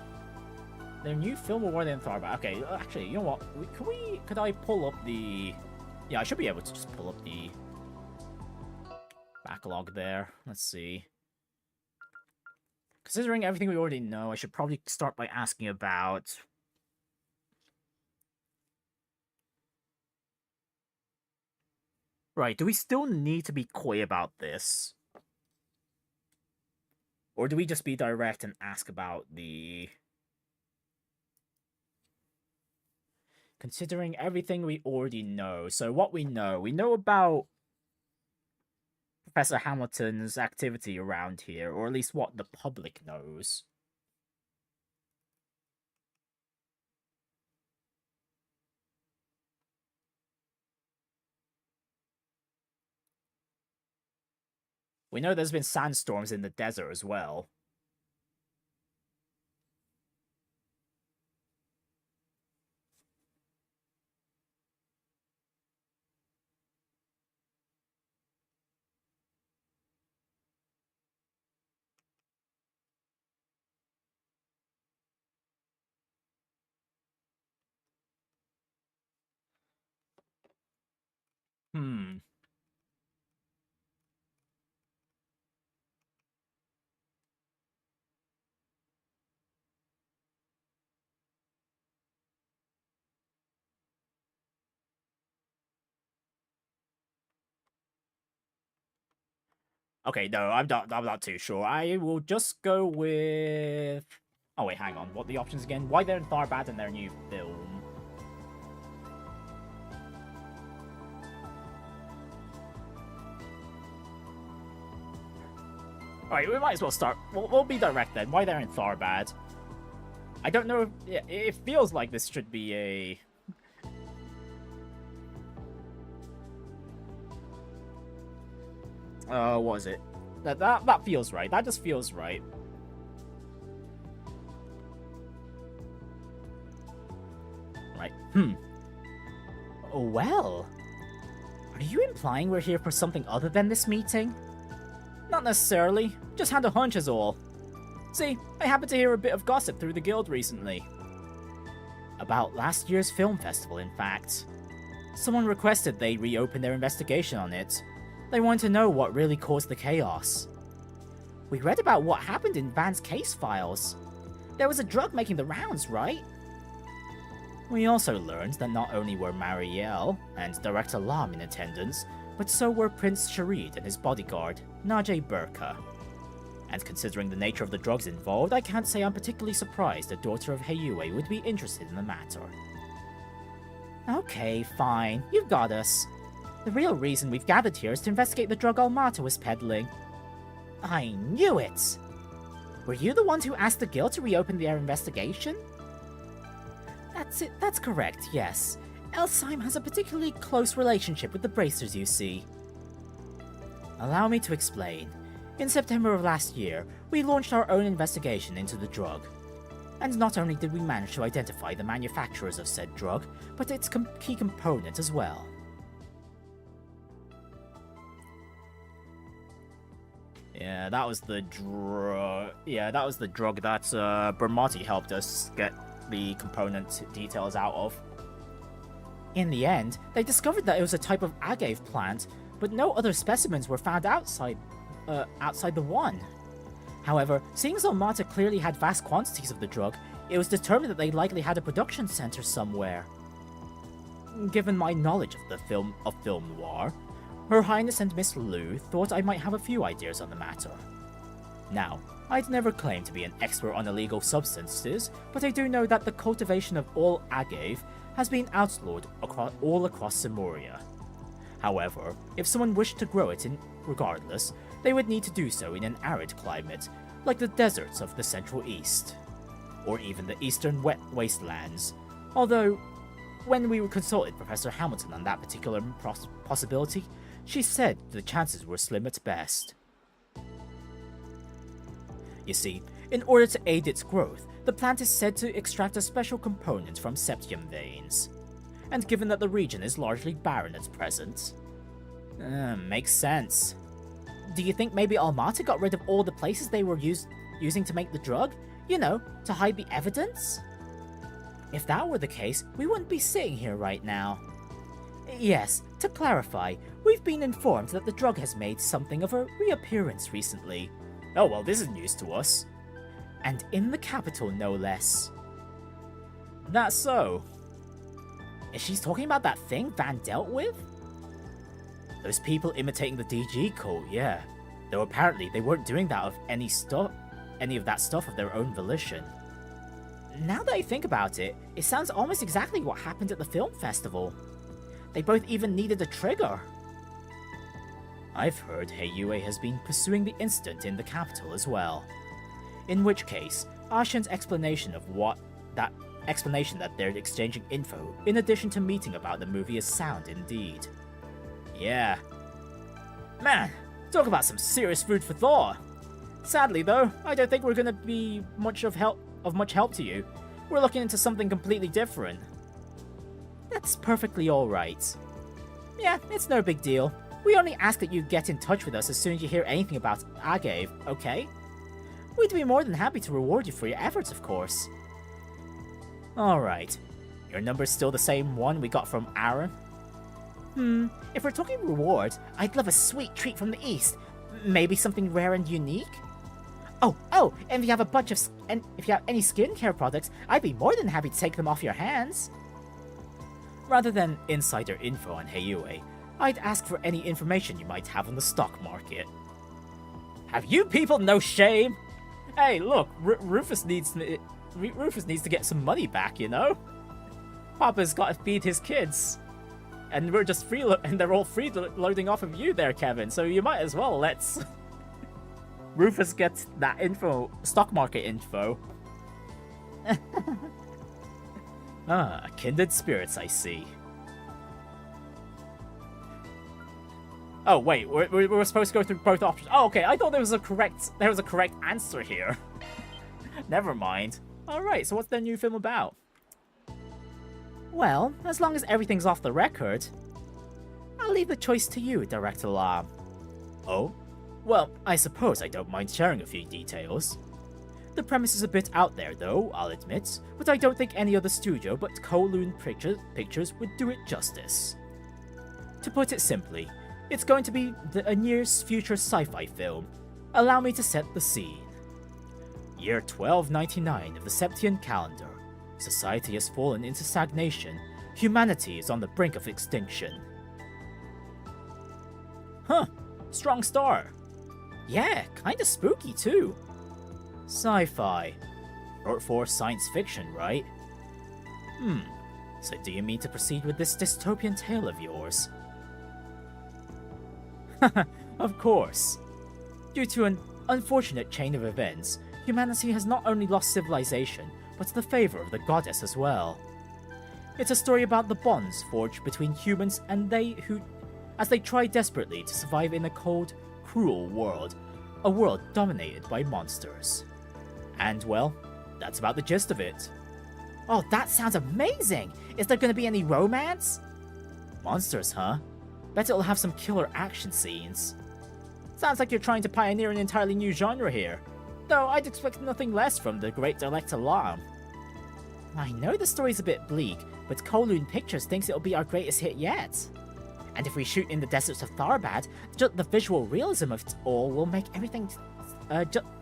Their new film will run in Tharbad. Okay, actually, you know what? Could I pull up the... Yeah, I should be able to just pull up the backlog there. Let's see. Considering everything we already know, I should probably start by asking about... Right, do we still need to be coy about this? Or do we just be direct and ask about the... Considering everything we already know. So what we know about Professor Hamilton's activity around here, or at least what the public knows. We know there's been sandstorms in the desert as well. Okay, no, I'm not too sure. I will just go with... Oh wait, hang on. What are the options again? Why they're in Tharbad in their new film? Alright, we might as well start. We'll be direct then. Why they're in Tharbad? I don't know. It feels like this should be a... what was it? That feels right. That just feels right. Right. Oh, well. Are you implying we're here for something other than this meeting? Not necessarily. Just had a hunch is all. See, I happened to hear a bit of gossip through the guild recently. About last year's film festival, in fact. Someone requested they reopen their investigation on it. They wanted to know what really caused the chaos. We read about what happened in Van's case files. There was a drug making the rounds, right? We also learned that not only were Marielle and Director Lam in attendance, but so were Prince Sharid and his bodyguard, Najee Burka. And considering the nature of the drugs involved, I can't say I'm particularly surprised the daughter of Heiyue would be interested in the matter. Okay, fine. You've got us. The real reason we've gathered here is to investigate the drug Almata was peddling. I knew it! Were you the ones who asked the guild to reopen their investigation? That's it, that's correct, yes. Elsheim has a particularly close relationship with the Bracers, you see. Allow me to explain. In September of last year, we launched our own investigation into the drug. And not only did we manage to identify the manufacturers of said drug, but its key component as well. Yeah, that was the drug. Yeah, that was the drug that Bermati helped us get the component details out of. In the end, they discovered that it was a type of agave plant, but no other specimens were found outside the one. However, seeing as Almata clearly had vast quantities of the drug, it was determined that they likely had a production center somewhere. Given my knowledge of the film noir, Her Highness and Miss Lu thought I might have a few ideas on the matter. Now, I'd never claim to be an expert on illegal substances, but I do know that the cultivation of all agave has been outlawed all across Samoria. However, if someone wished to grow it regardless, they would need to do so in an arid climate, like the deserts of the Central East, or even the eastern wet wastelands. Although, when we consulted Professor Hamilton on that particular possibility, she said the chances were slim at best. You see, in order to aid its growth, the plant is said to extract a special component from septium veins. And given that the region is largely barren at present... makes sense. Do you think maybe Almaty got rid of all the places they were using to make the drug? You know, to hide the evidence? If that were the case, we wouldn't be sitting here right now. Yes, to clarify, we've been informed that the drug has made something of a reappearance recently. Oh well, this is news to us. And in the capital, no less. That's so. Is she talking about that thing Van dealt with? Those people imitating the DG cult, yeah. Though apparently they weren't doing that of any of that stuff of their own volition. Now that I think about it, it sounds almost exactly what happened at the film festival. They both even needed a trigger. I've heard Heiyue has been pursuing the incident in the capital as well. In which case, Ashen's explanation that they're exchanging info, in addition to meeting about the movie, is sound indeed. Yeah. Man, talk about some serious food for thought. Sadly though, I don't think we're gonna be much help to you. We're looking into something completely different. That's perfectly alright. Yeah, it's no big deal. We only ask that you get in touch with us as soon as you hear anything about agave, okay? We'd be more than happy to reward you for your efforts, of course. Alright. Your number's still the same one we got from Aaron? If we're talking rewards, I'd love a sweet treat from the east. Maybe something rare and unique? Oh, and if you have any skincare products, I'd be more than happy to take them off your hands. Rather than insider info on Heiyue, I'd ask for any information you might have on the stock market. Have you people no shame? Hey, look, Rufus needs to get some money back, you know? Papa's got to feed his kids. And we're just and they're all freeloading off of you there, Kevin, so you might as well let's... Rufus gets that info, stock market info. Kindred spirits, I see. Oh wait, we're supposed to go through both options. Oh, okay, I thought there was a correct answer here. Never mind. Alright, so what's their new film about? Well, as long as everything's off the record, I'll leave the choice to you, Director Lam. Oh? Well, I suppose I don't mind sharing a few details. The premise is a bit out there though, I'll admit, but I don't think any other studio but Kowloon Pictures would do it justice. To put it simply, it's going to be a near-future sci-fi film. Allow me to set the scene. Year 1299 of the Septian calendar. Society has fallen into stagnation. Humanity is on the brink of extinction. Huh, strong start. Yeah, kinda spooky too. Sci-fi. Short for science fiction, right? So do you mean to proceed with this dystopian tale of yours? Of course. Due to an unfortunate chain of events, humanity has not only lost civilization, but the favor of the goddess as well. It's a story about the bonds forged between humans and as they try desperately to survive in a cold, cruel world, a world dominated by monsters. And well, that's about the gist of it. Oh, that sounds amazing! Is there gonna be any romance? Monsters, huh? Bet it'll have some killer action scenes. Sounds like you're trying to pioneer an entirely new genre here. Though I'd expect nothing less from the great Director Lam. I know the story's a bit bleak, but Kowloon Pictures thinks it'll be our greatest hit yet. And if we shoot in the deserts of Tharbad, the visual realism of it all will make everything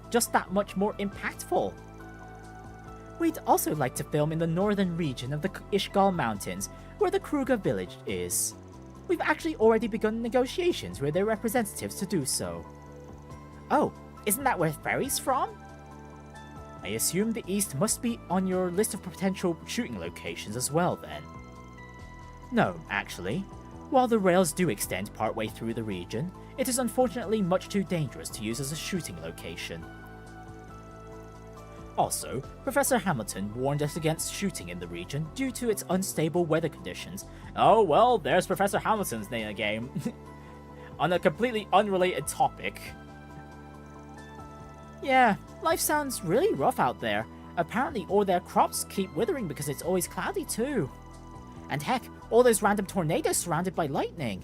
just that much more impactful. We'd also like to film in the northern region of the Ishgal Mountains, where the Kruger village is. We've actually already begun negotiations with their representatives to do so. Oh, isn't that where Ferry's from? I assume the east must be on your list of potential shooting locations as well, then. No, actually. While the rails do extend partway through the region, it is unfortunately much too dangerous to use as a shooting location. Also, Professor Hamilton warned us against shooting in the region due to its unstable weather conditions. Oh well, there's Professor Hamilton's name again. On a completely unrelated topic. Yeah, life sounds really rough out there. Apparently all their crops keep withering because it's always cloudy too. And heck, all those random tornadoes surrounded by lightning.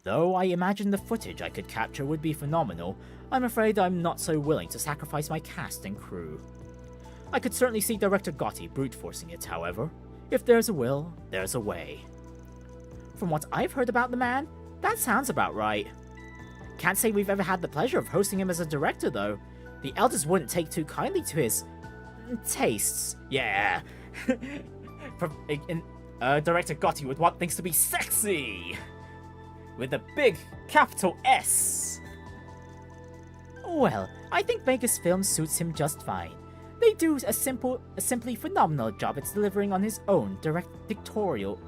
Though I imagine the footage I could capture would be phenomenal, I'm afraid I'm not so willing to sacrifice my cast and crew. I could certainly see Director Gotti brute forcing it, however. If there's a will, there's a way. From what I've heard about the man, that sounds about right. Can't say we've ever had the pleasure of hosting him as a director, though. The elders wouldn't take too kindly to his tastes. Yeah. Director Gotti would want things to be sexy! With a big capital S! Well, I think Vegas Film suits him just fine. They do a simply phenomenal job at delivering on his own directorial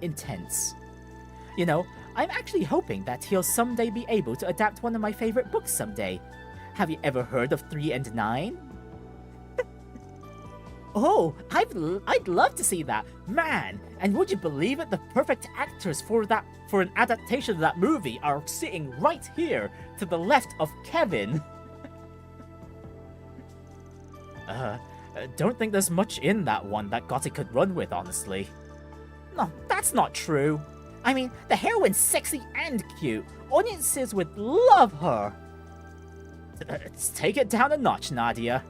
intents. You know, I'm actually hoping that he'll someday be able to adapt one of my favorite books someday. Have you ever heard of 3 and 9? Oh, I'd love to see that, man! And would you believe it? The perfect actors for an adaptation of that movie are sitting right here, to the left of Kevin. Don't think there's much in that one that Gotti could run with, honestly. No, that's not true. I mean, the heroine's sexy and cute. Audiences would love her. Let's take it down a notch, Nadia.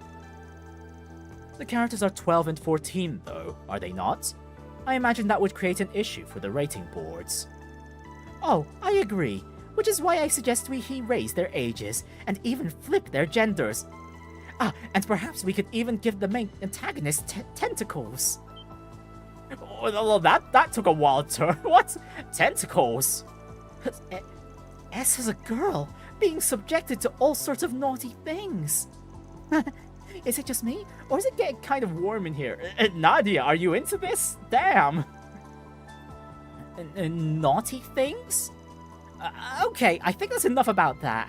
The characters are 12 and 14, though, are they not? I imagine that would create an issue for the rating boards. Oh, I agree, which is why I suggest he raise their ages, and even flip their genders. Ah, and perhaps we could even give the main antagonist tentacles. Oh, that took a wild turn. What? Tentacles? S is a girl, being subjected to all sorts of naughty things. Is it just me, or is it getting kind of warm in here? Nadia, are you into this? Damn! Naughty things? Okay, I think that's enough about that.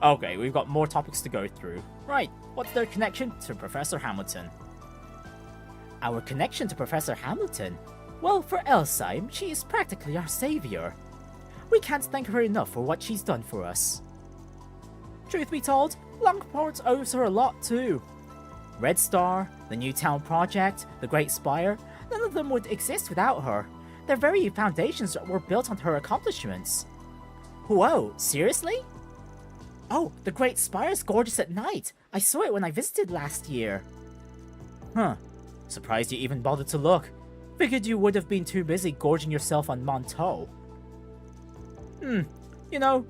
Okay, we've got more topics to go through. Right, what's their connection to Professor Hamilton? Our connection to Professor Hamilton? Well, for Elfsheim, she is practically our savior. We can't thank her enough for what she's done for us. Truth be told, Longport owes her a lot too. Red Star, the New Town Project, the Great Spire, none of them would exist without her. Their very foundations were built on her accomplishments. Whoa, seriously? Oh, the Great Spire's gorgeous at night. I saw it when I visited last year. Huh. Surprised you even bothered to look. Figured you would have been too busy gorging yourself on Monteau. You know,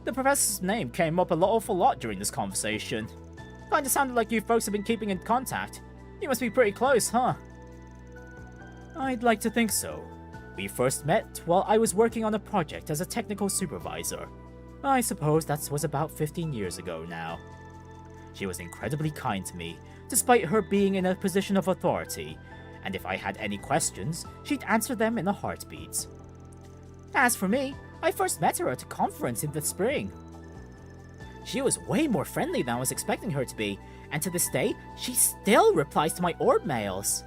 the professor's name came up an awful lot during this conversation. Kinda sounded like you folks have been keeping in contact. You must be pretty close, huh? I'd like to think so. We first met while I was working on a project as a technical supervisor. I suppose that was about 15 years ago now. She was incredibly kind to me, despite her being in a position of authority, and if I had any questions, she'd answer them in a heartbeat. As for me, I first met her at a conference in the spring. She was way more friendly than I was expecting her to be, and to this day, she still replies to my orb mails.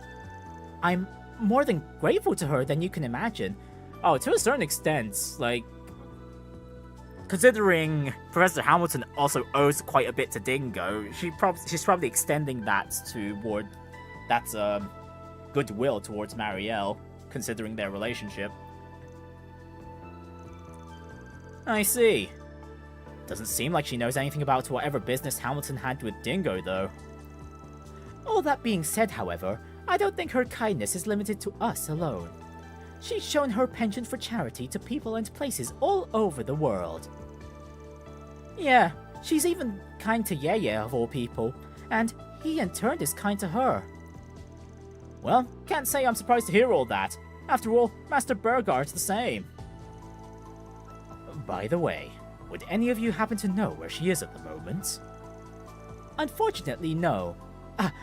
I'm more than grateful to her than you can imagine. Oh, to a certain extent, like, considering Professor Hamilton also owes quite a bit to Dingo, she's probably extending that toward that goodwill towards Marielle, considering their relationship. I see. Doesn't seem like she knows anything about whatever business Hamilton had with Dingo, though. All that being said, however, I don't think her kindness is limited to us alone. She's shown her penchant for charity to people and places all over the world. Yeah, she's even kind to Yeye of all people, and he in turn is kind to her. Well, can't say I'm surprised to hear all that. After all, Master Burgard's the same. By the way, Would any of you happen to know where she is at the moment? Unfortunately, no.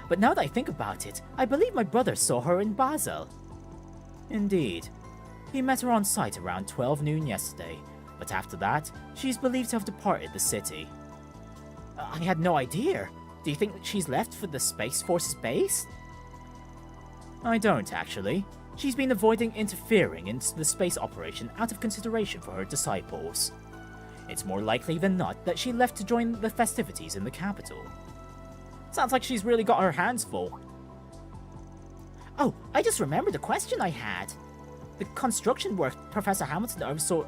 But now that I think about it, I believe my brother saw her in Basel. Indeed. He met her on site around 12 noon yesterday, but after that, she's believed to have departed the city. I had no idea. Do you think that she's left for the Space Force's base? I don't, actually. She's been avoiding interfering into the space operation out of consideration for her disciples. It's more likely than not that she left to join the festivities in the capital. Sounds like she's really got her hands full. Oh, I just remembered a question I had. The construction work Professor Hamilton oversaw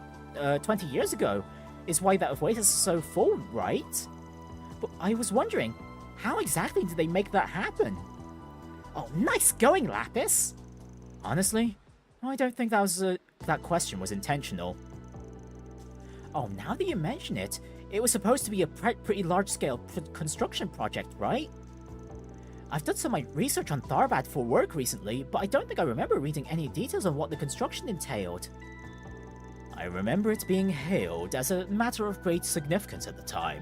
20 years ago is why that oasis is so full, right? But I was wondering, how exactly did they make that happen? Oh, nice going, Lapis! Honestly, I don't think that question was intentional. Oh, now that you mention it, it was supposed to be a pretty large-scale construction project, right? I've done some research on Tharbad for work recently, but I don't think I remember reading any details on what the construction entailed. I remember it being hailed as a matter of great significance at the time,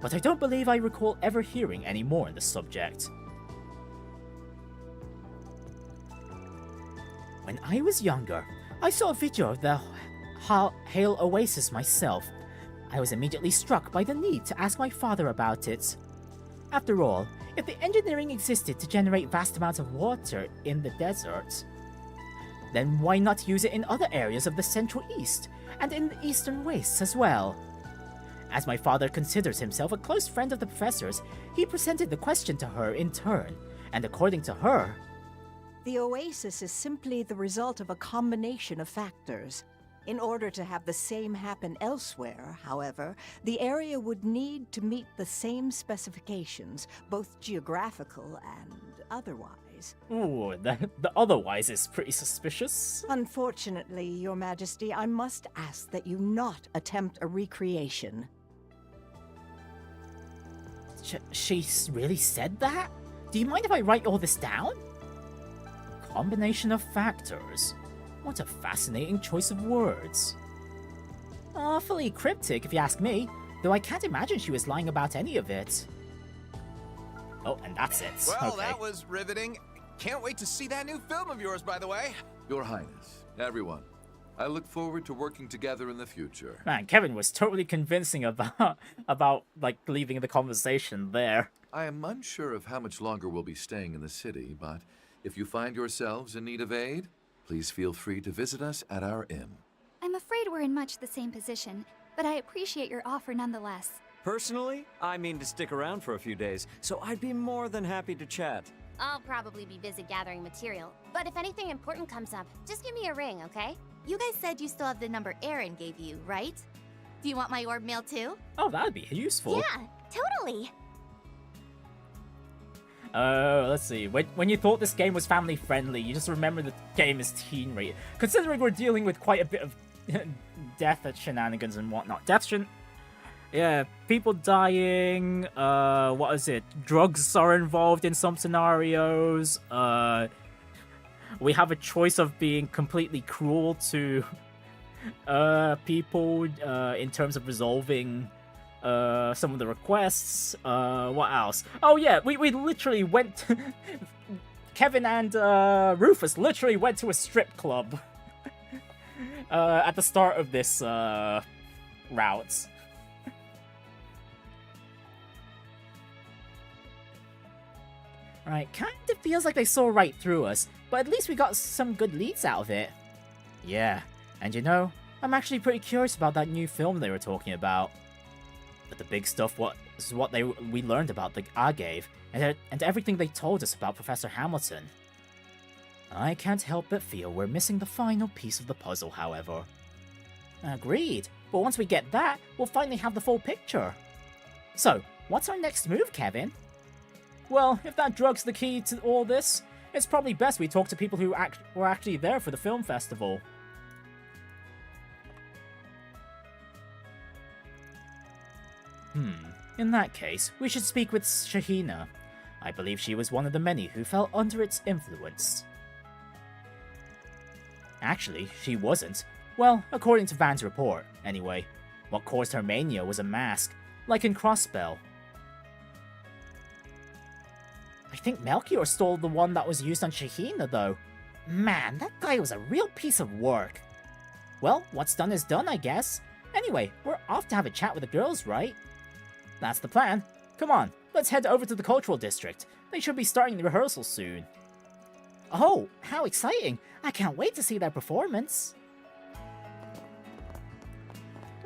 but I don't believe I recall ever hearing any more on the subject. When I was younger, I saw a video of the Hail Oasis myself. I was immediately struck by the need to ask my father about it. After all, if the engineering existed to generate vast amounts of water in the desert, then why not use it in other areas of the Central East, and in the Eastern Wastes as well? As my father considers himself a close friend of the professor's, he presented the question to her in turn, and according to her, the oasis is simply the result of a combination of factors. In order to have the same happen elsewhere, however, the area would need to meet the same specifications, both geographical and otherwise. Ooh, the otherwise is pretty suspicious. Unfortunately, Your Majesty, I must ask that you not attempt a recreation. She really said that? Do you mind if I write all this down? Combination of factors. What a fascinating choice of words. Awfully cryptic if you ask me, though I can't imagine she was lying about any of it. Oh, and that's it. Well, okay. That was riveting. Can't wait to see that new film of yours, by the way. Your Highness, everyone, I look forward to working together in the future. Man, Kevin was totally convincing about like leaving the conversation there. I am unsure of how much longer we'll be staying in the city, but if you find yourselves in need of aid, please feel free to visit us at our inn. I'm afraid we're in much the same position, but I appreciate your offer nonetheless. Personally, I mean to stick around for a few days, so I'd be more than happy to chat. I'll probably be busy gathering material, but if anything important comes up, just give me a ring, okay? You guys said you still have the number Aaron gave you, right? Do you want my orb mail too? Oh, that'd be useful. Yeah, totally. Let's see. When you thought this game was family friendly, you just remember the game is teen rated. Considering we're dealing with quite a bit of death shenanigans and whatnot. Yeah, people dying, what is it? Drugs are involved in some scenarios. We have a choice of being completely cruel to people in terms of resolving some of the requests. What else? Oh yeah, we literally went to Kevin and Rufus literally went to a strip club at the start of this route. Right, kind of feels like they saw right through us, but at least we got some good leads out of it. Yeah, and you know, I'm actually pretty curious about that new film they were talking about. But the big stuff was what we learned about the Agave, and everything they told us about Professor Hamilton. I can't help but feel we're missing the final piece of the puzzle, however. Agreed, but once we get that, we'll finally have the full picture. So, what's our next move, Kevin? Well, if that drug's the key to all this, it's probably best we talk to people who were actually there for the film festival. In that case, we should speak with Shaheena. I believe she was one of the many who fell under its influence. Actually, she wasn't. Well, according to Van's report, anyway. What caused her mania was a mask, like in Crossbell. I think Melchior stole the one that was used on Shaheena, though. Man, that guy was a real piece of work. Well, what's done is done, I guess. Anyway, we're off to have a chat with the girls, right? That's the plan. Come on, let's head over to the cultural district. They should be starting the rehearsal soon. Oh, how exciting! I can't wait to see their performance.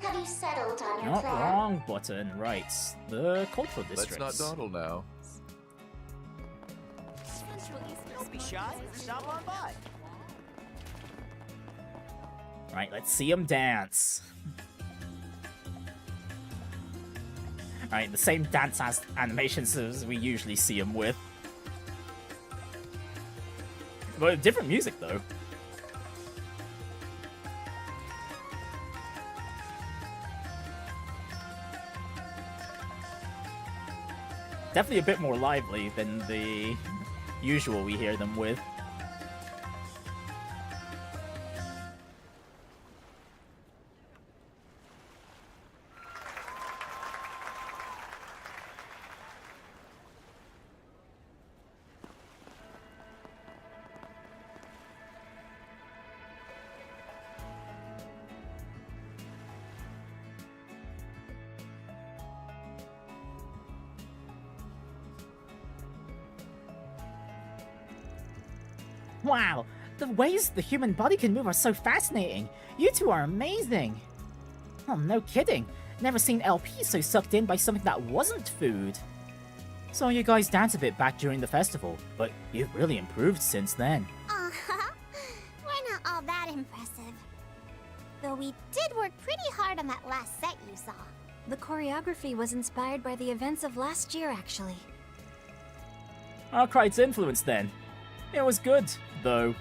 Have you settled on your Not plan? wrong button, right. The cultural district. Let's not dawdle now. Don't be shy. Stop on by. Right, let's see them dance. Alright, the same dance animations as we usually see them with. But different music, though. Definitely a bit more lively than the usual we hear them with. Wow, the ways the human body can move are so fascinating. You two are amazing. Oh, no kidding. Never seen LP so sucked in by something that wasn't food. Saw you guys dance a bit back during the festival, but you've really improved since then. We're not all that impressive. Though we did work pretty hard on that last set you saw. The choreography was inspired by the events of last year, actually. Arkwright's influence then. It was good, though.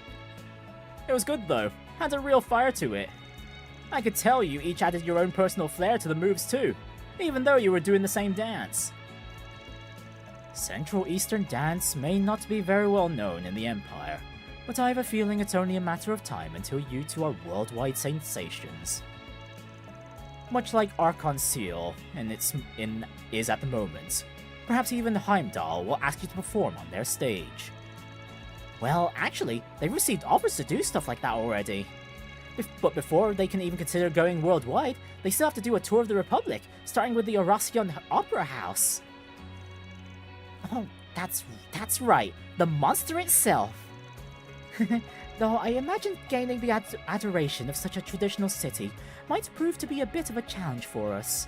Had a real fire to it. I could tell you each added your own personal flair to the moves too, even though you were doing the same dance. Central Eastern dance may not be very well known in the Empire, but I have a feeling it's only a matter of time until you two are worldwide sensations. Much like Archon Seal is at the moment. Perhaps even Heimdall will ask you to perform on their stage. Well, actually, they've received offers to do stuff like that already. But before they can even consider going worldwide, they still have to do a tour of the Republic, starting with the Oracion Opera House. Oh, that's right, the monster itself. Though I imagine gaining the adoration of such a traditional city might prove to be a bit of a challenge for us.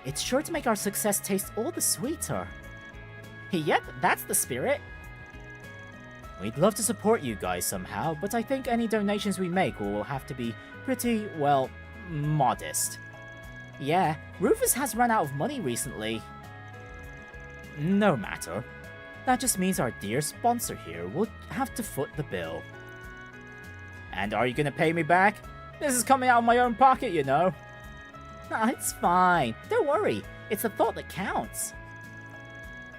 It's sure to make our success taste all the sweeter. Yep, that's the spirit. We'd love to support you guys somehow, but I think any donations we make will have to be pretty, well, modest. Yeah, Rufus has run out of money recently. No matter. That just means our dear sponsor here will have to foot the bill. And are you gonna pay me back? This is coming out of my own pocket, you know. Nah, it's fine. Don't worry. It's the thought that counts.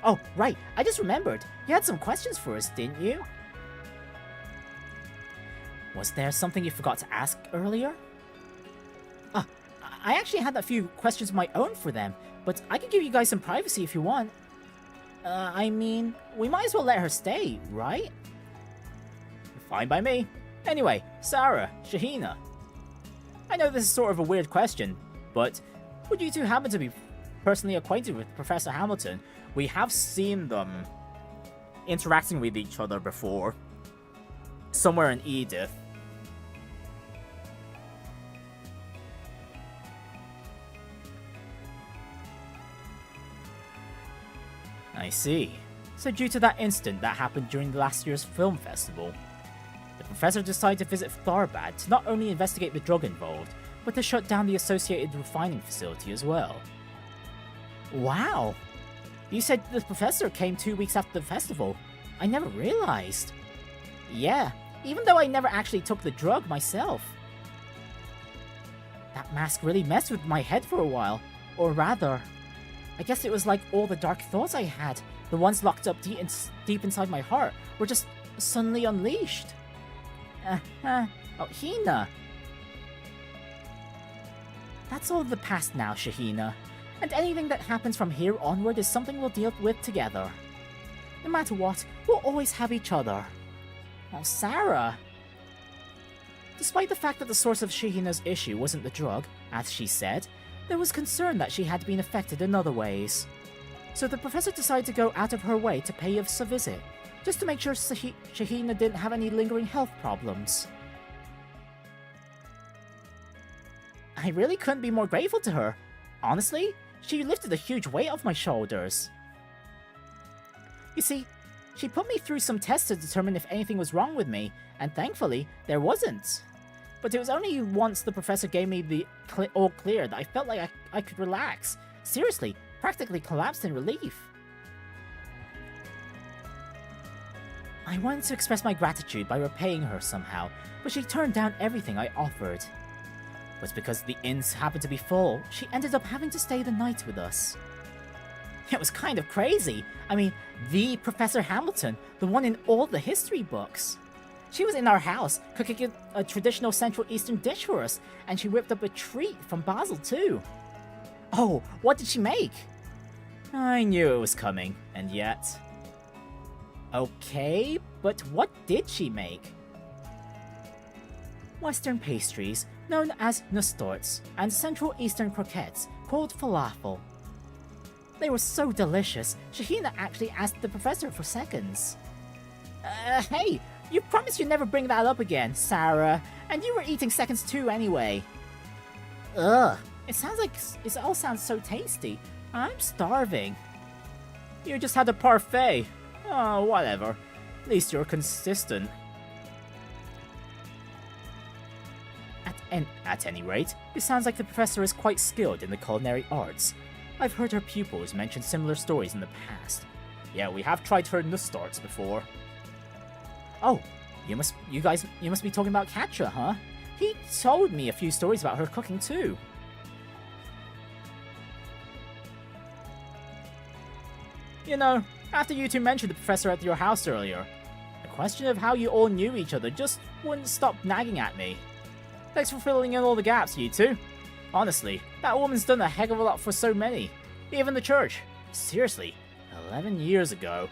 Oh, right. I just remembered. You had some questions for us, didn't you? Was there something you forgot to ask earlier? I actually had a few questions of my own for them, but I can give you guys some privacy if you want. I mean, we might as well let her stay, right? Fine by me. Anyway, Saara, Shaheena. I know this is sort of a weird question, but would you two happen to be personally acquainted with Professor Hamilton? We have seen them interacting with each other before. Somewhere in Edith. I see. So due to that incident that happened during last year's film festival, the professor decided to visit Tharbad to not only investigate the drug involved, but to shut down the associated refining facility as well. Wow! You said the professor came 2 weeks after the festival. I never realized. Yeah, even though I never actually took the drug myself. That mask really messed with my head for a while. Or rather, I guess it was like all the dark thoughts I had, the ones locked up deep inside my heart, were just suddenly unleashed. Oh, Hina! That's all of the past now, Shaheena. And anything that happens from here onward is something we'll deal with together. No matter what, we'll always have each other. Oh, Saara! Despite the fact that the source of Shaheena's issue wasn't the drug, as she said, there was concern that she had been affected in other ways. So the professor decided to go out of her way to pay us a visit, just to make sure Shaheena didn't have any lingering health problems. I really couldn't be more grateful to her. Honestly, she lifted a huge weight off my shoulders. You see, she put me through some tests to determine if anything was wrong with me, and thankfully, there wasn't. But it was only once the professor gave me the all clear that I felt like I could relax. Seriously, practically collapsed in relief. I wanted to express my gratitude by repaying her somehow, but she turned down everything I offered. But because the inns happened to be full, she ended up having to stay the night with us. It was kind of crazy. I mean, the Professor Hamilton, the one in all the history books. She was in our house, cooking a traditional Central Eastern dish for us, and she whipped up a treat from Basel too. Oh, what did she make? I knew it was coming, and yet... Okay, but what did she make? Western pastries, known as nastorts, and Central Eastern croquettes, called falafel. They were so delicious, Shaheena actually asked the professor for seconds. Hey, you promised you'd never bring that up again, Saara, and you were eating seconds too anyway. Ugh, it all sounds so tasty. I'm starving. You just had a parfait. Oh, whatever. At least you're consistent. At any rate, it sounds like the professor is quite skilled in the culinary arts. I've heard her pupils mention similar stories in the past. Yeah, we have tried her nastorts before. Oh, you must be talking about Katra, huh? He told me a few stories about her cooking too. You know, after you two mentioned the professor at your house earlier, the question of how you all knew each other just wouldn't stop nagging at me. Thanks for filling in all the gaps, you two. Honestly, that woman's done a heck of a lot for so many. Even the church. Seriously, 11 years ago.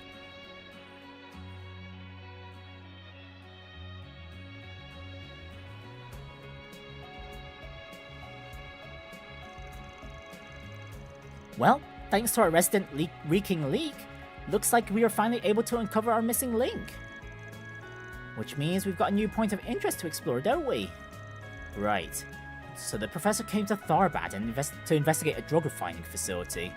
Well, thanks to our resident reeking leak, looks like we are finally able to uncover our missing link. Which means we've got a new point of interest to explore, don't we? Right. So the professor came to Tharbad to investigate a drug refining facility.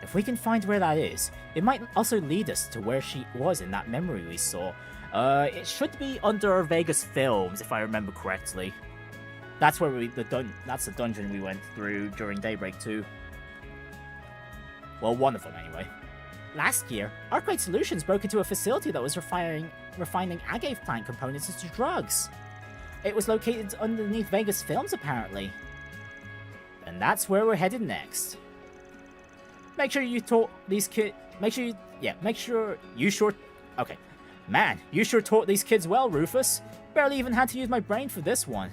If we can find where that is, it might also lead us to where she was in that memory we saw. It should be under Vegas Films, if I remember correctly. That's where that's the dungeon we went through during Daybreak 2. Well, one of them anyway. Last year, Arkwright Solutions broke into a facility that was refining agave plant components into drugs. It was located underneath Vegas Films, apparently. And that's where we're headed next. Make sure you taught these kids... Okay. Man, you sure taught these kids well, Rufus. Barely even had to use my brain for this one.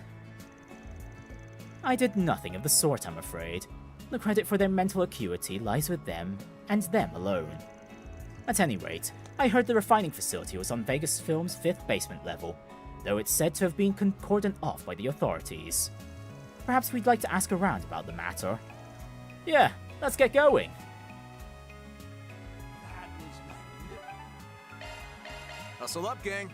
I did nothing of the sort, I'm afraid. The credit for their mental acuity lies with them, and them alone. At any rate, I heard the refining facility was on Vegas Films' 5th basement level, though it's said to have been cordoned off by the authorities. Perhaps we'd like to ask around about the matter. Yeah, let's get going. Hustle up, gang.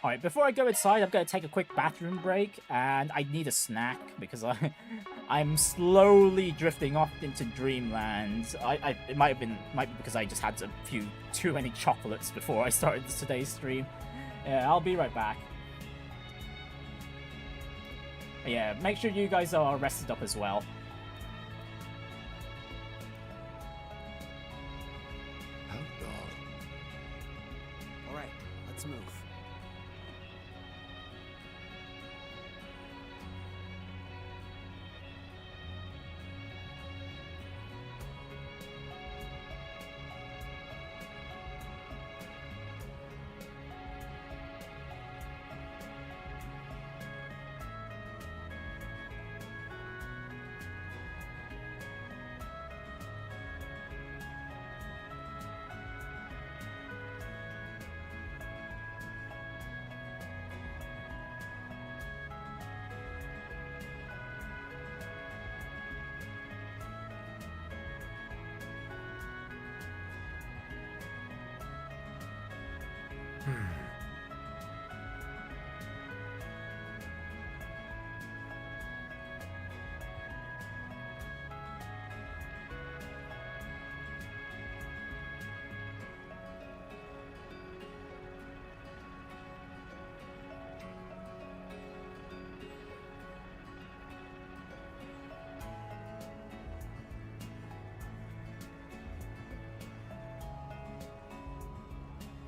Alright, before I go inside, I'm going to take a quick bathroom break, and I need a snack, because I'm slowly drifting off into dreamland. It might be because I just had a few too many chocolates before I started today's stream. Yeah, I'll be right back. Yeah, make sure you guys are rested up as well. Alright, let's move.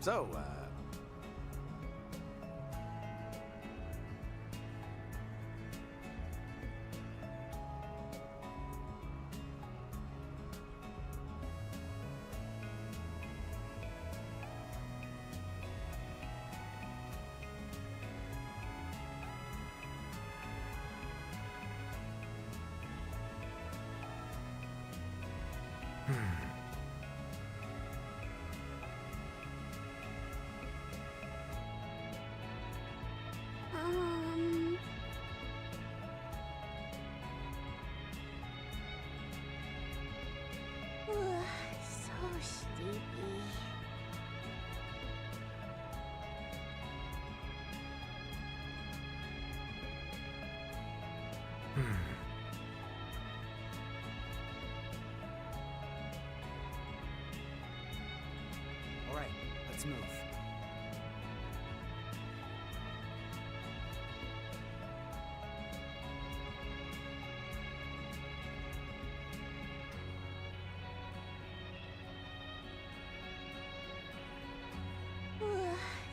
So, so sleepy. All right, let's move.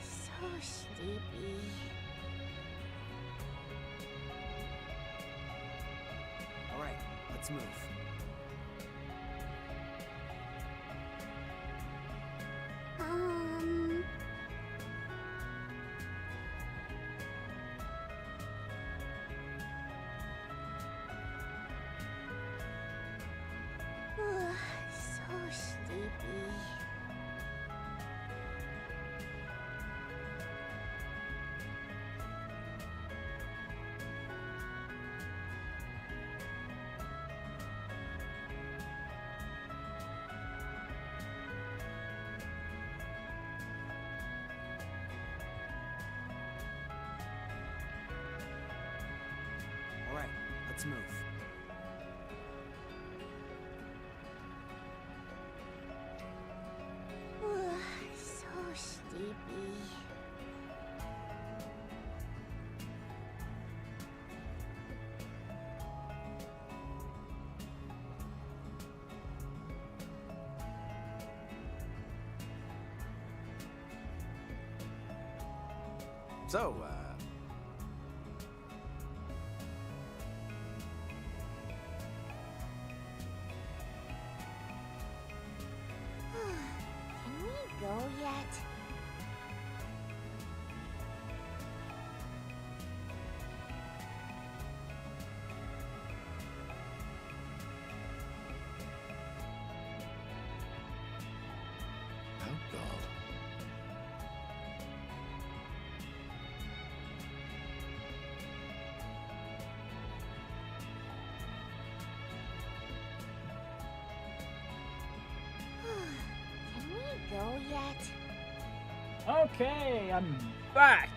So sleepy. All right, let's move. So sleepy. All right, let's move. So sleepy. so, Can we go yet? Outgall. Can we go yet? Okay, I'm back.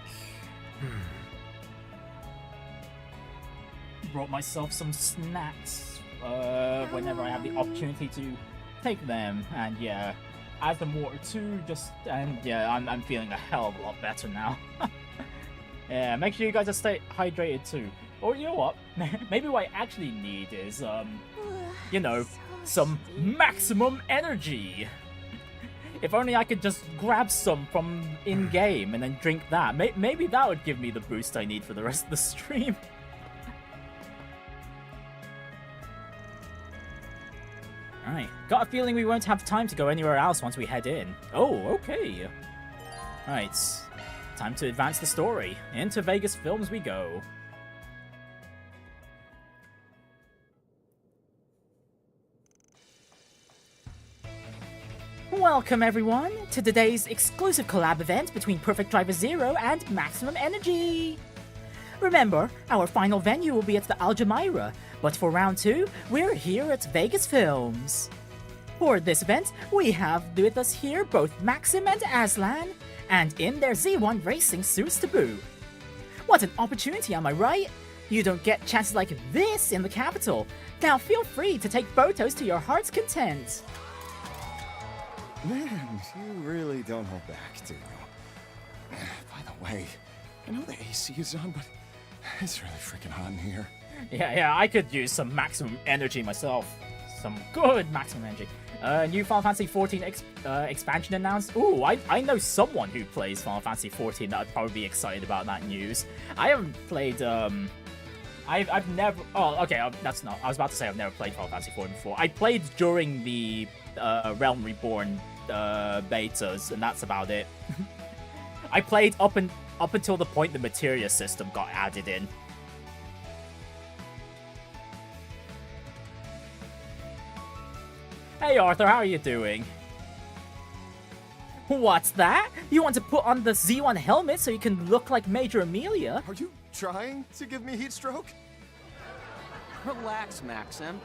Brought myself some snacks whenever I have the opportunity to take them, and yeah, add some water too. I'm feeling a hell of a lot better now. Yeah, make sure you guys stay hydrated too. Or you know what? Maybe what I actually need is some maximum energy. If only I could just grab some from in-game and then drink that. Maybe that would give me the boost I need for the rest of the stream. Alright, got a feeling we won't have time to go anywhere else once we head in. Oh, okay. Alright, time to advance the story. Into Vegas Films we go. Welcome everyone to today's exclusive collab event between Perfect Driver Zero and Maximum Energy! Remember, our final venue will be at the Al-Jumeirah, but for round 2, we're here at Vegas Films. For this event, we have with us here both Maxim and Aslan, and in their Z1 racing suits to boot. What an opportunity, am I right? You don't get chances like this in the capital. Now feel free to take photos to your heart's content. Man, you really don't hold back, do you? By the way, I know the AC is on, but it's really freaking hot in here. Yeah, I could use some maximum energy myself. Some good maximum energy. New Final Fantasy 14 expansion announced. Ooh, I know someone who plays Final Fantasy 14 that would probably be excited about that news. I haven't played, I've never... Oh, okay, that's not... I was about to say I've never played Final Fantasy 14 before. I played during the Realm Reborn betas, and that's about it. I played up until the point the materia system got added in. Hey Arthur, how are you doing? What's that? You want to put on the Z1 helmet so you can look like Major Amelia? Are you trying to give me heat stroke? Relax, Maxim.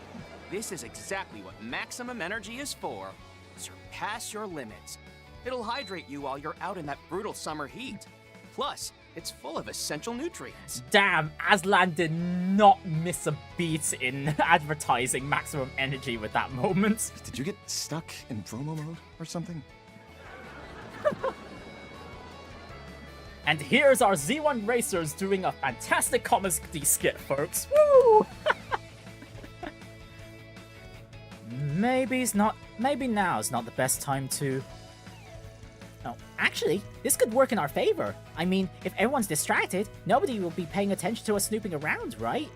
This is exactly what maximum energy is for. Surpass your limits. It'll hydrate you while you're out in that brutal summer heat. Plus, it's full of essential nutrients. Damn, Aslan did not miss a beat in advertising maximum energy with that moment. Did you get stuck in promo mode or something? And here's our Z1 racers doing a fantastic comedy skit, folks. Woo! Maybe now's not the best time to... Oh, actually, this could work in our favor. I mean, if everyone's distracted, nobody will be paying attention to us snooping around, right?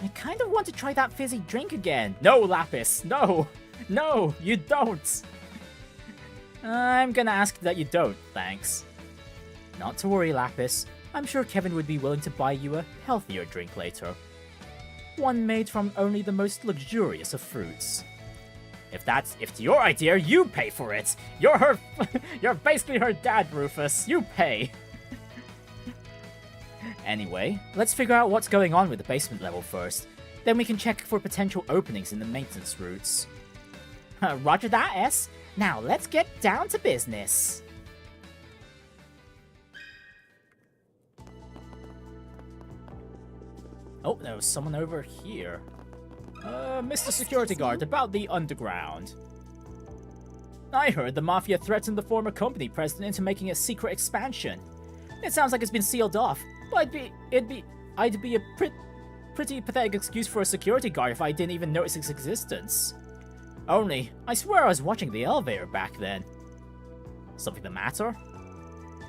I kind of want to try that fizzy drink again. No, Lapis, no! No, you don't! I'm gonna ask that you don't, thanks. Not to worry, Lapis. I'm sure Kevin would be willing to buy you a healthier drink later. One made from only the most luxurious of fruits. If it's your idea, you pay for it. You're basically her dad, Rufus. You pay. Anyway, let's figure out what's going on with the basement level first. Then we can check for potential openings in the maintenance routes. Roger that, S. Now let's get down to business. Oh, there was someone over here. Mr. Security Guard, about the underground. I heard the Mafia threatened the former company president into making a secret expansion. It sounds like it's been sealed off, but I'd be a pretty pathetic excuse for a security guard if I didn't even notice its existence. Only, I swear I was watching the elevator back then. Something the matter?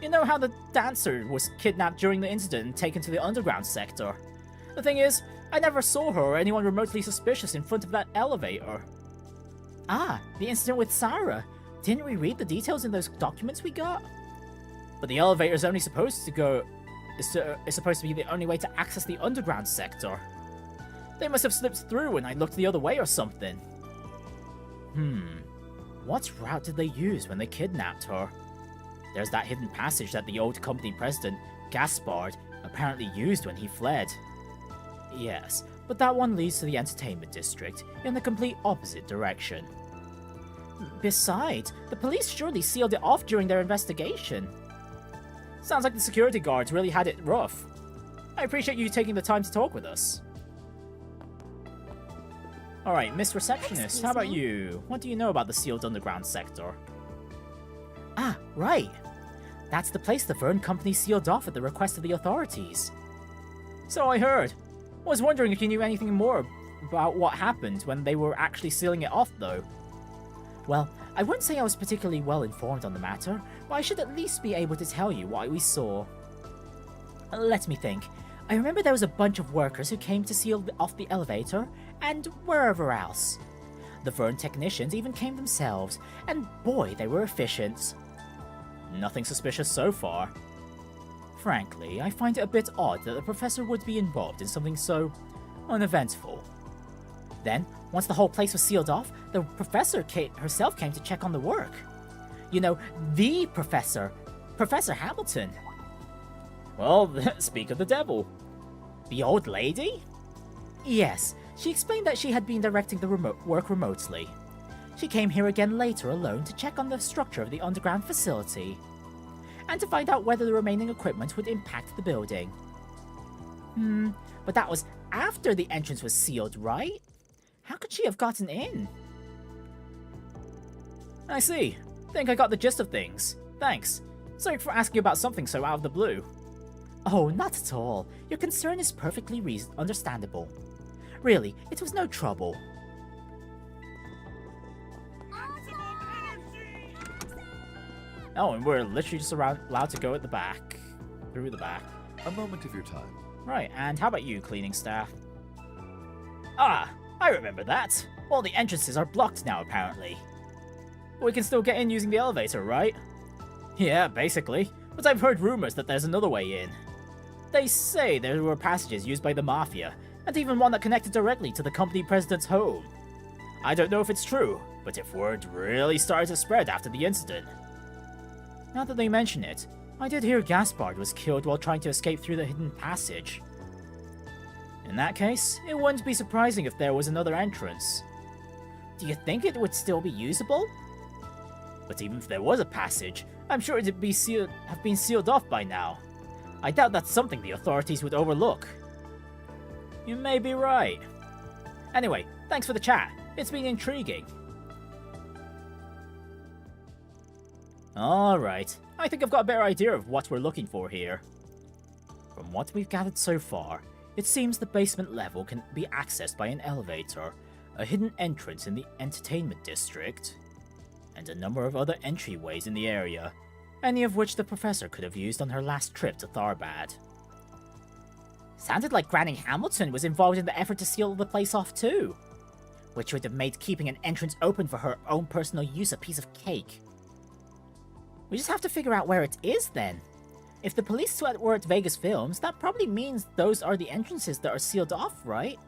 You know how the dancer was kidnapped during the incident and taken to the underground sector? The thing is, I never saw her or anyone remotely suspicious in front of that elevator. Ah, the incident with Saara. Didn't we read the details in those documents we got? But the elevator is only supposed to go... It's supposed to be the only way to access the underground sector. They must have slipped through and I looked the other way or something. What route did they use when they kidnapped her? There's that hidden passage that the old company president, Gaspard, apparently used when he fled. Yes, but that one leads to the entertainment district, in the complete opposite direction. Besides, the police surely sealed it off during their investigation. Sounds like the security guards really had it rough. I appreciate you taking the time to talk with us. Alright, Miss Receptionist, how about you? What do you know about the sealed underground sector? Ah, right! That's the place the Verne Company sealed off at the request of the authorities. So I heard. Was wondering if you knew anything more about what happened when they were actually sealing it off, though. Well, I wouldn't say I was particularly well informed on the matter, but I should at least be able to tell you what we saw. Let me think. I remember there was a bunch of workers who came to seal off the elevator, and wherever else. The Verne technicians even came themselves, and boy, they were efficient. Nothing suspicious so far. Frankly, I find it a bit odd that the professor would be involved in something so uneventful. Then, once the whole place was sealed off, the professor herself came to check on the work. You know, the professor, Professor Hamilton. Well, speak of the devil. The old lady? Yes, she explained that she had been directing the work remotely. she came here again later alone to check on the structure of the underground facility, and to find out whether the remaining equipment would impact the building. But that was after the entrance was sealed, right? How could she have gotten in? I see. Think I got the gist of things. Thanks. Sorry for asking about something so out of the blue. Oh, not at all. Your concern is perfectly understandable. Really, it was no trouble. Oh, and we're literally just allowed to go at the back. Through the back. A moment of your time. Right, and how about you, cleaning staff? Ah, I remember that. All the entrances are blocked now, apparently. But we can still get in using the elevator, right? Yeah, basically. But I've heard rumors that there's another way in. They say there were passages used by the Mafia, and even one that connected directly to the company president's home. I don't know if it's true, but if word really started to spread after the incident. Now that they mention it, I did hear Gaspard was killed while trying to escape through the hidden passage. In that case, it wouldn't be surprising if there was another entrance. Do you think it would still be usable? But even if there was a passage, I'm sure it'd have been sealed off by now. I doubt that's something the authorities would overlook. You may be right. Anyway, thanks for the chat. It's been intriguing. Alright, I think I've got a better idea of what we're looking for here. From what we've gathered so far, it seems the basement level can be accessed by an elevator, a hidden entrance in the entertainment district, and a number of other entryways in the area, any of which the professor could have used on her last trip to Tharbad. Sounded like Granny Hamilton was involved in the effort to seal the place off too, which would have made keeping an entrance open for her own personal use a piece of cake. We just have to figure out where it is then. If the police were at Vegas Films, that probably means those are the entrances that are sealed off, right?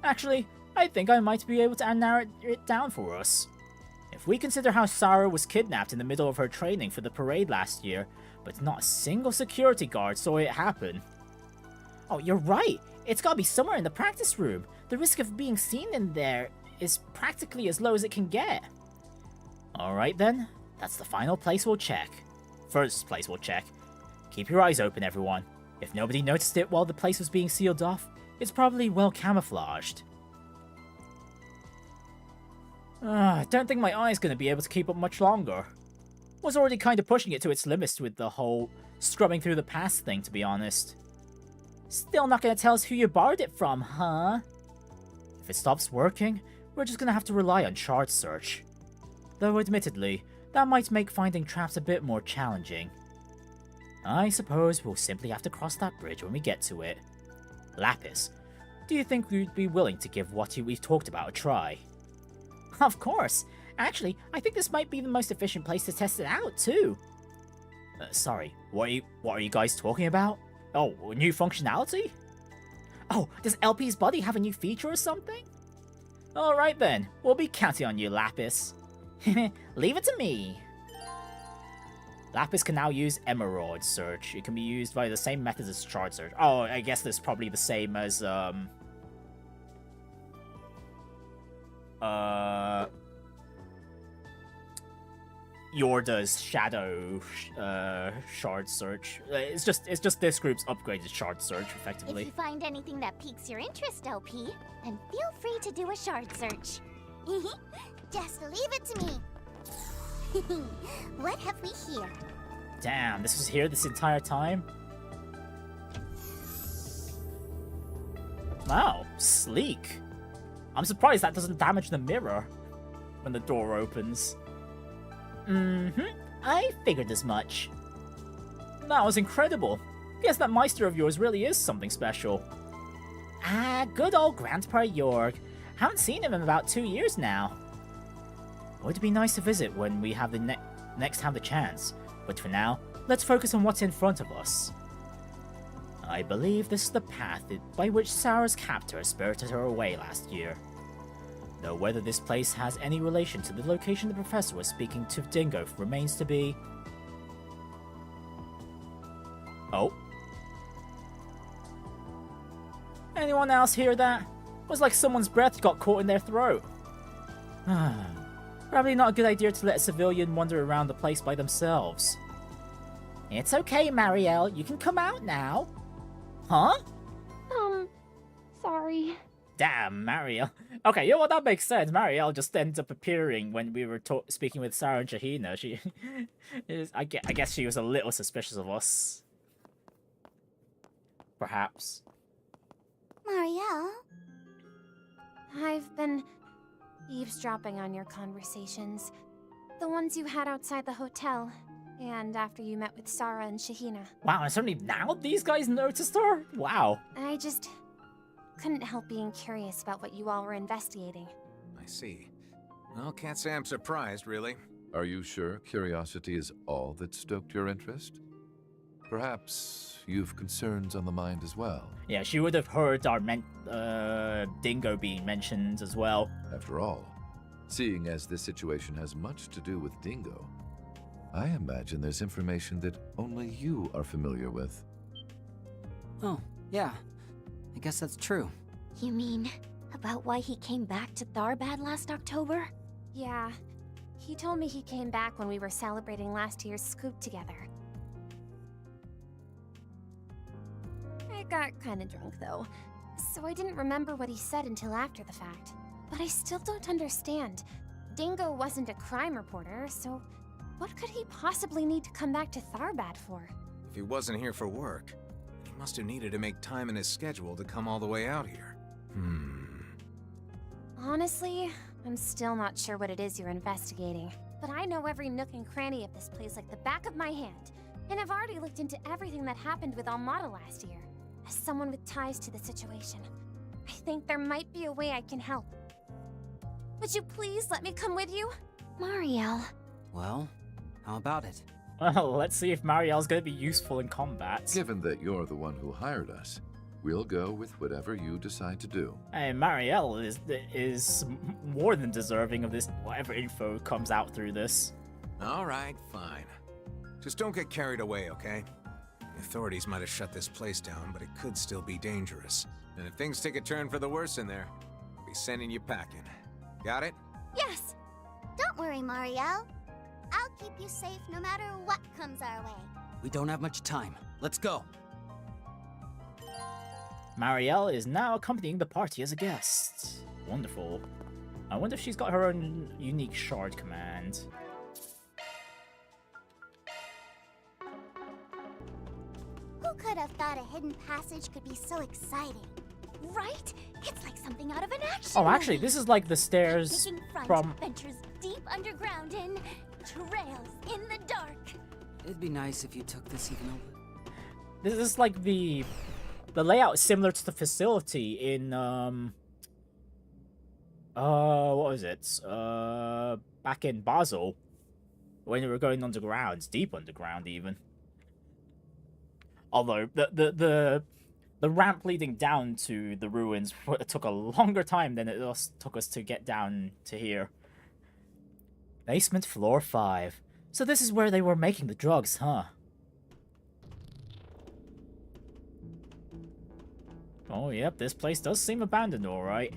Actually, I think I might be able to narrow it down for us. If we consider how Saara was kidnapped in the middle of her training for the parade last year, but not a single security guard saw it happen. Oh, you're right! It's gotta be somewhere in the practice room. The risk of being seen in there is practically as low as it can get. Alright then, that's the final place we'll check. First place we'll check. Keep your eyes open, everyone. If nobody noticed it while the place was being sealed off, it's probably well camouflaged. I don't think my eye's going to be able to keep up much longer. Was already kind of pushing it to its limits with the whole scrubbing through the past thing, to be honest. Still not going to tell us who you borrowed it from, huh? If it stops working, we're just going to have to rely on shard search. Though admittedly, that might make finding traps a bit more challenging. I suppose we'll simply have to cross that bridge when we get to it. Lapis, do you think you'd be willing to give what we've talked about a try? Of course! Actually, I think this might be the most efficient place to test it out, too. Sorry, what are you guys talking about? Oh, new functionality? Oh, does LP's body have a new feature or something? Alright then, we'll be counting on you, Lapis. Leave it to me. Lapis can now use Emerald Search. It can be used via the same methods as Shard Search. Oh, I guess that's probably the same as, Yorda's Shadow Shard Search. It's just this group's upgraded Shard Search, effectively. If you find anything that piques your interest, LP, then feel free to do a shard search. Just leave it to me. What have we here? Damn, this was here this entire time? Wow, sleek. I'm surprised that doesn't damage the mirror when the door opens. I figured as much. That was incredible. Guess that Meister of yours really is something special. Ah, good old Grandpa Jorg. Haven't seen him in about 2 years now. Would be nice to visit when we have the next have the chance, but for now, let's focus on what's in front of us. I believe this is the path by which Saara's captor spirited her away last year. Though whether this place has any relation to the location the professor was speaking to Dingo remains to be... Oh. Anyone else hear that? It was like someone's breath got caught in their throat. Probably not a good idea to let a civilian wander around the place by themselves. It's okay, Marielle. You can come out now. Huh? Sorry. Damn, Marielle. Okay, you know what? That makes sense. Marielle just ends up appearing when we were speaking with Saara and Shaheena. She I guess she was a little suspicious of us. Perhaps. Marielle? I've been eavesdropping on your conversations. The ones you had outside the hotel, and after you met with Saara and Shaheena. Wow, and suddenly now these guys noticed her? Wow. I just couldn't help being curious about what you all were investigating. I see. Well, can't say I'm surprised, really. Are you sure curiosity is all that stoked your interest? Perhaps you've concerns on the mind as well. Yeah, she would have heard our dingo being mentioned as well. After all, seeing as this situation has much to do with Dingo, I imagine there's information that only you are familiar with. Oh, yeah. I guess that's true. You mean about why he came back to Tharbad last October? Yeah. He told me he came back when we were celebrating last year's scoop together. I got kinda drunk, though, so I didn't remember what he said until after the fact. But I still don't understand. Dingo wasn't a crime reporter, so what could he possibly need to come back to Tharbad for? If he wasn't here for work, he must have needed to make time in his schedule to come all the way out here. Honestly, I'm still not sure what it is you're investigating. But I know every nook and cranny of this place like the back of my hand. And I've already looked into everything that happened with Almada last year. As someone with ties to the situation, I think there might be a way I can help. Would you please let me come with you? Marielle. Well, how about it? Well, let's see if Marielle's going to be useful in combat. Given that you're the one who hired us, we'll go with whatever you decide to do. Hey, Marielle is more than deserving of this, whatever info comes out through this. All right, fine. Just don't get carried away, okay? The authorities might have shut this place down, but it could still be dangerous. And if things take a turn for the worse in there, I'll be sending you packing. Got it? Yes! Don't worry, Marielle. I'll keep you safe no matter what comes our way. We don't have much time. Let's go. Marielle is now accompanying the party as a guest. Wonderful. I wonder if she's got her own unique shard command. Who could have thought a hidden passage could be so exciting? Right? It's like something out of an action Oh, actually, movie. this is like the stairs Taking front from... ventures deep underground in trails in the dark. It'd be nice if you took this even over. This is like the layout is similar to the facility in what was it? Back in Basel, when we were going underground, deep underground even. Although the ramp leading down to the ruins took a longer time than it took us to get down to here. Basement floor 5. So this is where they were making the drugs, huh? Oh, yep, this place does seem abandoned, alright.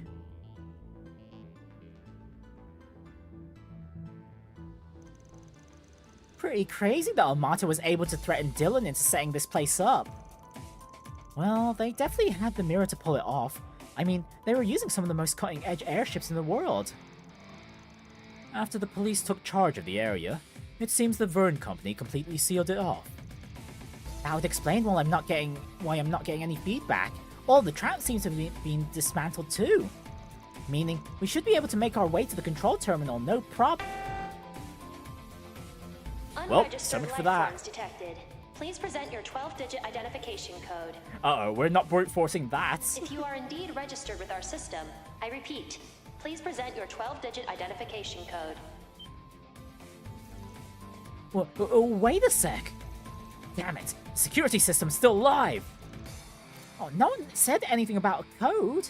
Pretty crazy that Almada was able to threaten Dylan into setting this place up. Well, they definitely had the mirror to pull it off. I mean, they were using some of the most cutting-edge airships in the world. After the police took charge of the area, it seems the Verne Company completely sealed it off. That would explain why I'm not getting any feedback. All the traps seem to have been dismantled too. Meaning, we should be able to make our way to the control terminal, no problem. Well, so much for that. Detected. Please present your 12-digit identification code. Uh-oh, we're not brute forcing that. If you are indeed registered with our system, I repeat, please present your 12-digit identification code. Wait a sec. Damn it, security system's still live. Oh, no one said anything about a code.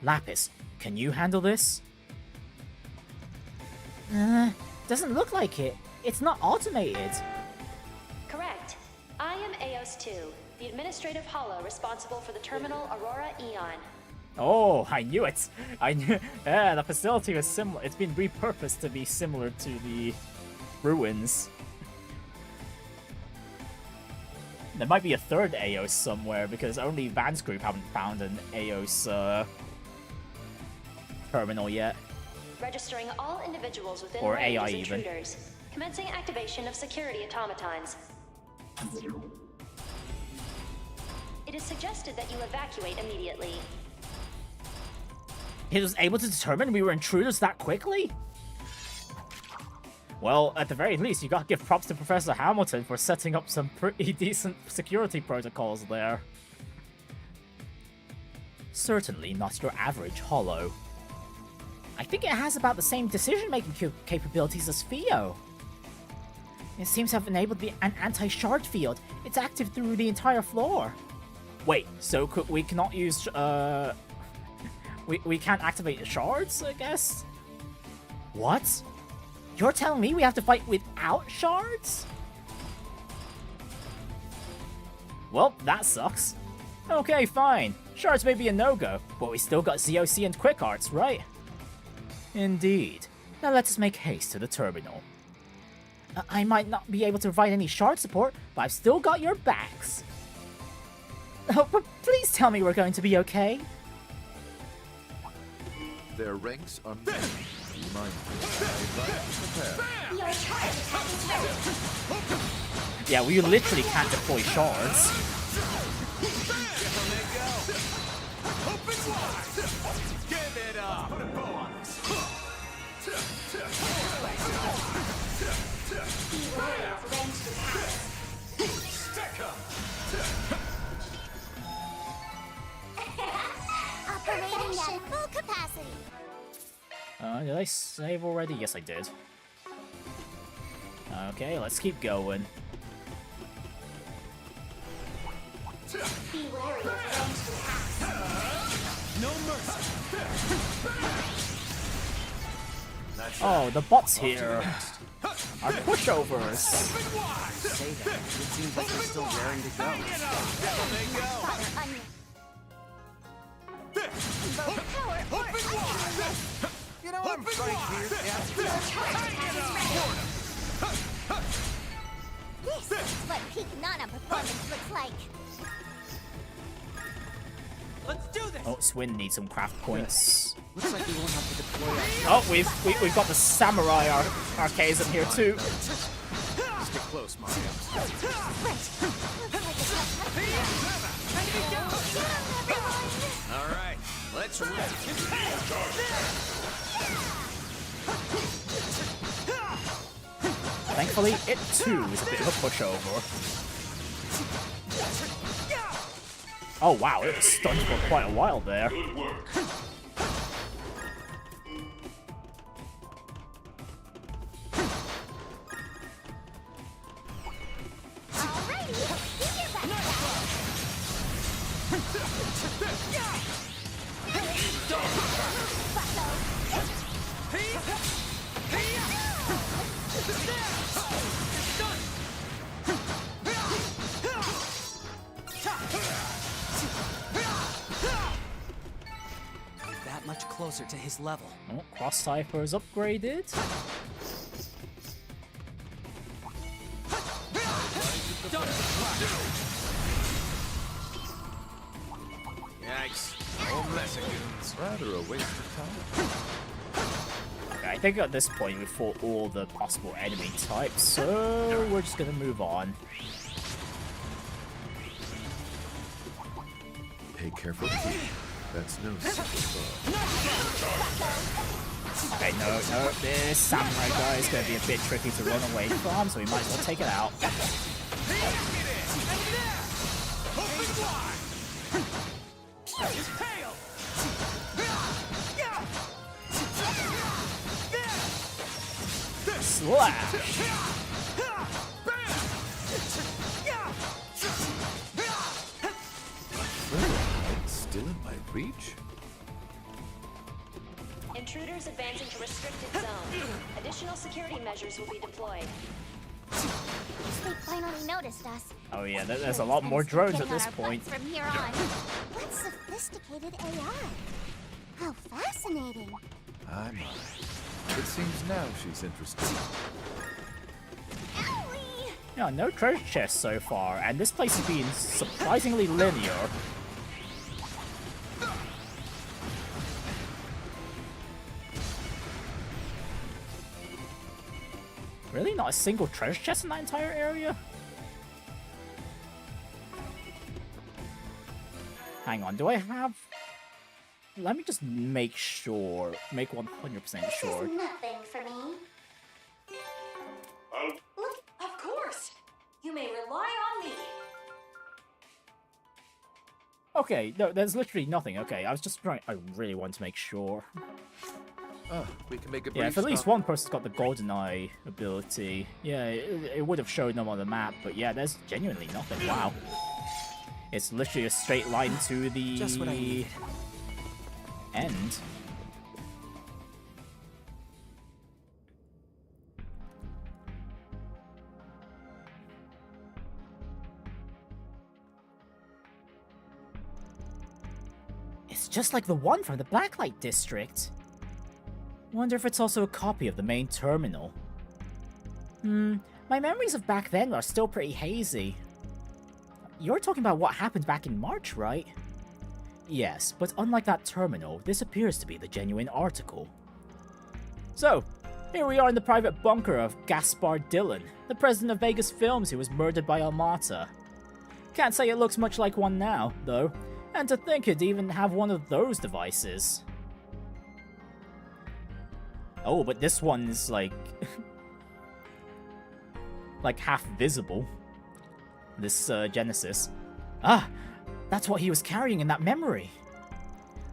Lapis, can you handle this? Doesn't look like it. It's not automated. Correct. I am Eos 2, the administrative hollow responsible for the terminal Aurora Eon. Oh, I knew it. I knew. Yeah, the facility was similar. It's been repurposed to be similar to the ruins. There might be a third Eos somewhere because only Van's group haven't found an Eos terminal yet. Registering all individuals within Or range AI as even. intruders. Commencing activation of security automatons. It is suggested that you evacuate immediately. He was able to determine we were intruders that quickly? Well, at the very least, you gotta give props to Professor Hamilton for setting up some pretty decent security protocols there. Certainly not your average Hollow. I think it has about the same decision-making capabilities as Theo. It seems to have enabled an anti-shard field. It's active through the entire floor. Wait, so we cannot use, we can't activate the shards, I guess? What? You're telling me we have to fight without shards? Well, that sucks. Okay, fine. Shards may be a no-go, but we still got ZOC and Quick Arts, right? Indeed. Now let us make haste to the terminal. I might not be able to provide any shard support, but I've still got your backs. Oh, but please tell me we're going to be okay. Their ranks are many. Be mindful. Prepare. Your charge attack is ready. Yeah, we literally can't deploy shards. Give it up! Put a bow on this. Beware of ranged attacks. Stick 'em! Operating at full capacity. Did I save already? Yes, I did. Okay, let's keep going. Be wary of ranged attacks. No mercy. Oh, the bots here are pushovers. Say that. It seems like they're still raring to go. Father Onion. Invoke power or onion. You know I'm right here, Captain. Your charge attack is ready. This is what peak Nana performance looks like. Let's do this! Oh, Swin needs some craft points. Looks like we won't have to deploy our... Oh, we've got the samurai archaism here too. Stick close, Mario. Right. Looks like it's not everyone. All right, let's rip. Thankfully, it too is a bit of a pushover. Oh wow, it was stunned for quite a while there. Alrighty, do your That much closer to his level. Oh, Cross Cipher is upgraded. Yikes. Oh, mess of goons. Rather a waste of time. Okay, I think at this point we fought all the possible enemy types, so we're just gonna move on. Pay careful heed. That's no secret. Okay, no, this samurai guy is gonna be a bit tricky to run away from, so we might as well take it out. Slash! Still in my reach? Intruders advancing to restricted zone. Additional security measures will be deployed. They finally noticed us. Oh yeah, there's a lot more drones at this point. From here on. What's the sophisticated AI. How fascinating. My. It seems now she's interested. Yeah, no treasure chests so far, and this place is being surprisingly linear. Really? Not a single treasure chest in that entire area? Hang on, do I have... Let me just make sure. Make 100% sure. This is nothing for me. Look, of course. You may rely on me. Okay, no, there's literally nothing. Okay, I was just trying... I really want to make sure. We can make a brief Yeah, if at least stop. one person's got the golden eye ability, yeah, it would have showed them on the map, but yeah, there's genuinely nothing. Wow. It's literally a straight line to the Just what I needed. End. It's just like the one from the Blacklight District. Wonder if it's also a copy of the main terminal. My memories of back then are still pretty hazy. You're talking about what happened back in March, right? Yes, but unlike that terminal, this appears to be the genuine article. So, here we are in the private bunker of Gaspar Dillon, the president of Vegas Films who was murdered by Almata. Can't say it looks much like one now, though, and to think it'd even have one of those devices. Oh, but this one's like... like half visible. This Genesis. Ah! That's what he was carrying in that memory.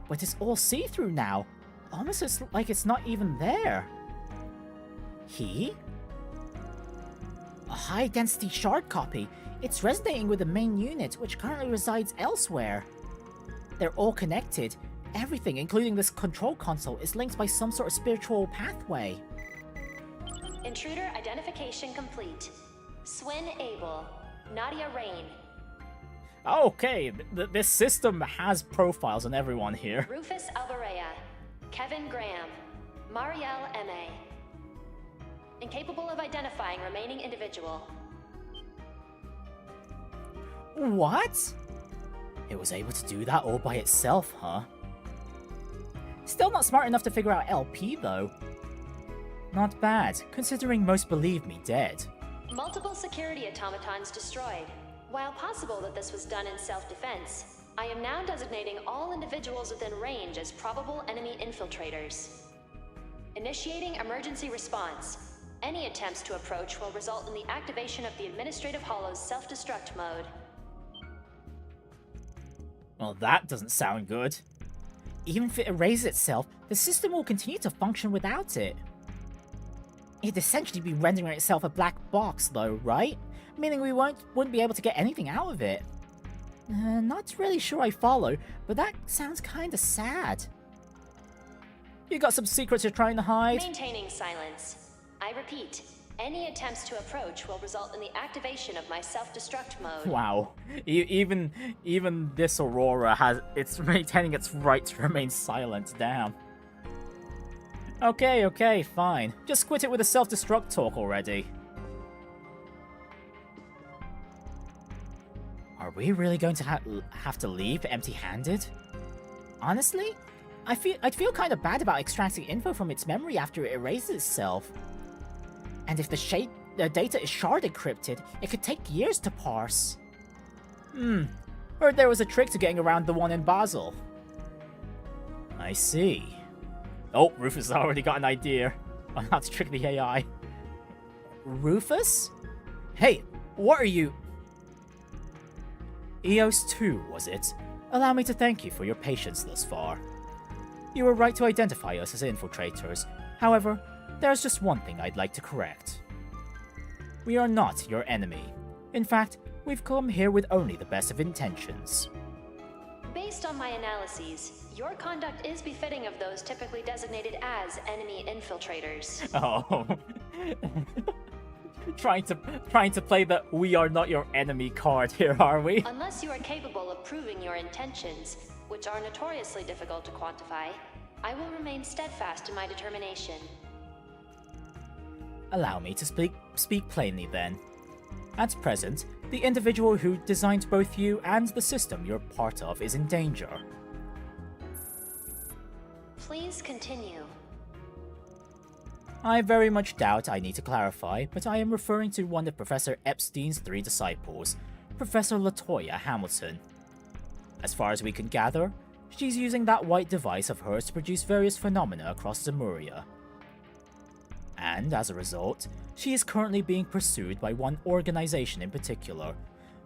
But it's all see-through now. Almost like it's not even there. He? A high-density shard copy. It's resonating with the main unit, which currently resides elsewhere. They're all connected. Everything, including this control console, is linked by some sort of spiritual pathway. Intruder identification complete. Swin Abel. Nadia Rain. Okay, this system has profiles on everyone here. Rufus Alvarez. Kevin Graham. Marielle M.A. Incapable of identifying remaining individual. What? It was able to do that all by itself, huh? Still not smart enough to figure out LP, though. Not bad, considering most believe me dead. Multiple security automatons destroyed. While possible that this was done in self-defense, I am now designating all individuals within range as probable enemy infiltrators. Initiating emergency response. Any attempts to approach will result in the activation of the Administrative Hollow's self-destruct mode. Well, that doesn't sound good. Even if it erases itself, the system will continue to function without it. It'd essentially be rendering itself a black box, though, right? Meaning we wouldn't be able to get anything out of it. Not really sure I follow, but that sounds kinda sad. You got some secrets you're trying to hide? Maintaining silence. I repeat, any attempts to approach will result in the activation of my self-destruct mode. Wow. Even this Aurora it's maintaining its right to remain silent. Damn. Okay, fine. Just quit it with the self-destruct talk already. Are we really going to have to leave empty-handed? Honestly, I'd feel kind of bad about extracting info from its memory after it erases itself. And if the data is shard encrypted, it could take years to parse. Heard there was a trick to getting around the one in Basel. I see. Oh, Rufus has already got an idea on how to trick the AI. Rufus? Hey, what are you... EOS 2, was it? Allow me to thank you for your patience thus far. You were right to identify us as infiltrators. However, there's just one thing I'd like to correct. We are not your enemy. In fact, we've come here with only the best of intentions. Based on my analyses, your conduct is befitting of those typically designated as enemy infiltrators. Oh. trying to play the "we are not your enemy" card here, are we? Unless you are capable of proving your intentions, which are notoriously difficult to quantify, I will remain steadfast in my determination. Allow me to speak plainly then. At present, the individual who designed both you and the system you're part of is in danger. Please continue. I very much doubt I need to clarify, but I am referring to one of Professor Epstein's 3 disciples, Professor Latoya Hamilton. As far as we can gather, she's using that white device of hers to produce various phenomena across Zemuria. And as a result, she is currently being pursued by one organization in particular,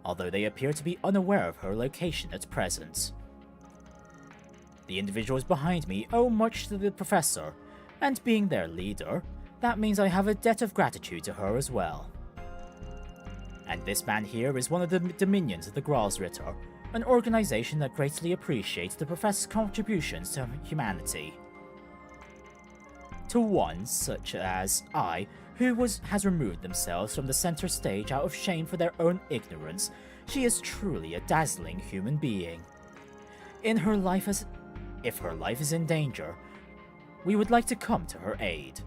although they appear to be unaware of her location at present. The individuals behind me owe much to the Professor, and being their leader, that means I have a debt of gratitude to her as well. And this man here is one of the Dominions of the Gralsritter, an organization that greatly appreciates the Professor's contributions to humanity. To one, such as I, who has removed themselves from the center stage out of shame for their own ignorance, she is truly a dazzling human being. If her life is in danger, we would like to come to her aid.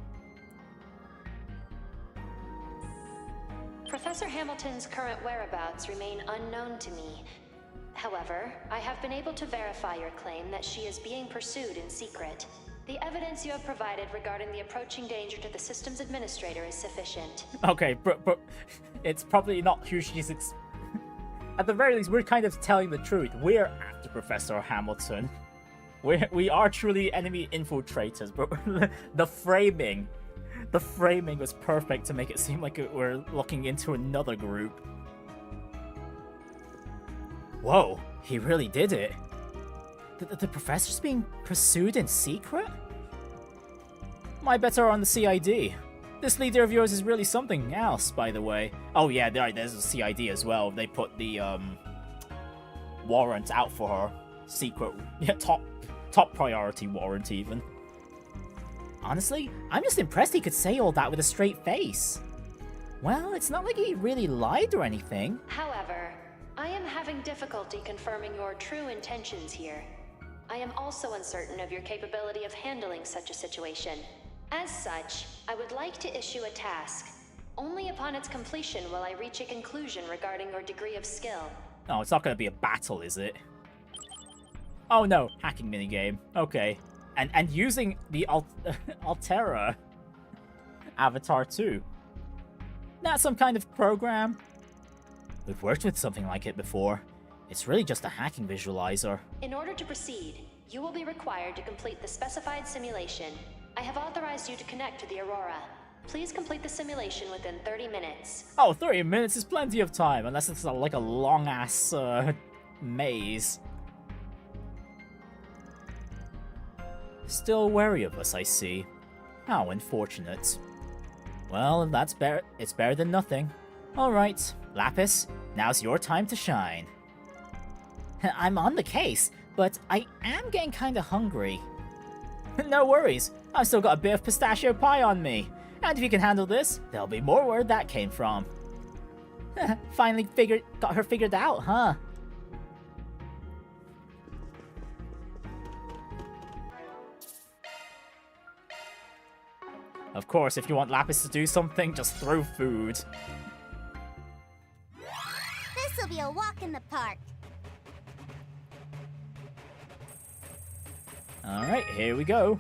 Professor Hamilton's current whereabouts remain unknown to me. However, I have been able to verify your claim that she is being pursued in secret. The evidence you have provided regarding the approaching danger to the system's administrator is sufficient. Okay, but it's probably not who she's at the very least, we're kind of telling the truth. We're after Professor Hamilton. We are truly enemy infiltrators, but the framing was perfect to make it seem like we're looking into another group. Whoa, he really did it. The Professor's being pursued in secret? My bets are on the CID. This leader of yours is really something else, by the way. Oh yeah, there's a CID as well. They put the warrant out for her. Secret, yeah, top priority warrant even. Honestly, I'm just impressed he could say all that with a straight face. Well, it's not like he really lied or anything. However, I am having difficulty confirming your true intentions here. I am also uncertain of your capability of handling such a situation. As such, I would like to issue a task. Only upon its completion will I reach a conclusion regarding your degree of skill. Oh, it's not going to be a battle, is it? Oh no, hacking minigame. Okay. And using the Altera avatar too. Not some kind of program. We've worked with something like it before. It's really just a hacking visualizer. In order to proceed, you will be required to complete the specified simulation. I have authorized you to connect to the Aurora. Please complete the simulation within 30 minutes. Oh, 30 minutes is plenty of time, unless it's like a long-ass maze. Still wary of us, I see. How unfortunate. Well, that's better. It's better than nothing. Alright, Lapis, now's your time to shine. I'm on the case, but I am getting kinda hungry. No worries, I've still got a bit of pistachio pie on me. And if you can handle this, there'll be more where that came from. Finally got her figured out, huh? Of course, if you want Lapis to do something, just throw food. This'll be a walk in the park. Alright, here we go.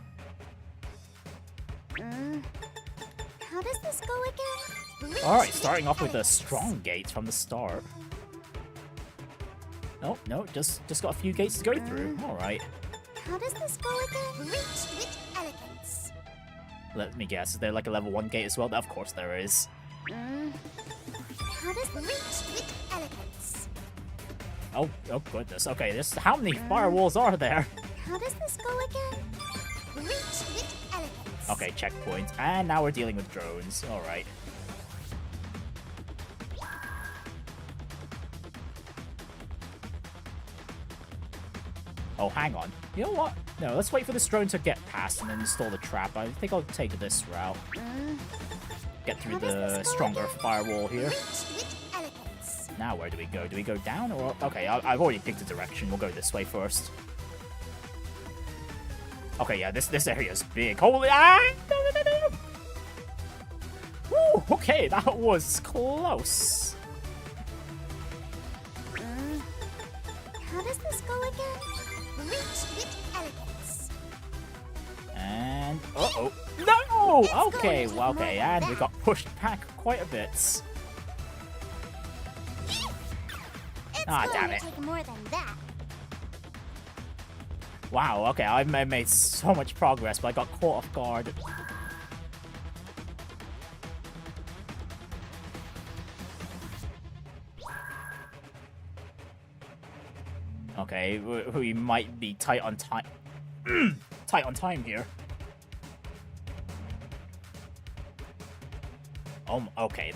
How does this go again? Alright, starting off with a strong gate from the start. Oh, no, just got a few gates to go through. Alright. How does this go again? Reached with elegance. Let me guess, is there like a level 1 gate as well? Of course there is. How does reached with elegance? Oh goodness. Okay, how many firewalls are there? How does this go again? Reached with elegance. Okay, checkpoint. And now we're dealing with drones. Alright. Oh, hang on. You know what? No, let's wait for this drone to get past and then install the trap. I think I'll take this route. get through the stronger firewall here. Now where do we go? Do we go down or... Okay, I've already picked a direction. We'll go this way first. Okay, yeah, this area is big. Holy... Ah! No. Woo! Okay, that was close. How does this go again? Reach with elegance. And... Uh-oh. No! Okay, well, okay, and we got pushed back quite a bit. Damn it. Take more than that. Wow, okay, I've made so much progress, but I got caught off guard. Okay, we might be tight on time. Tight on time here. Okay,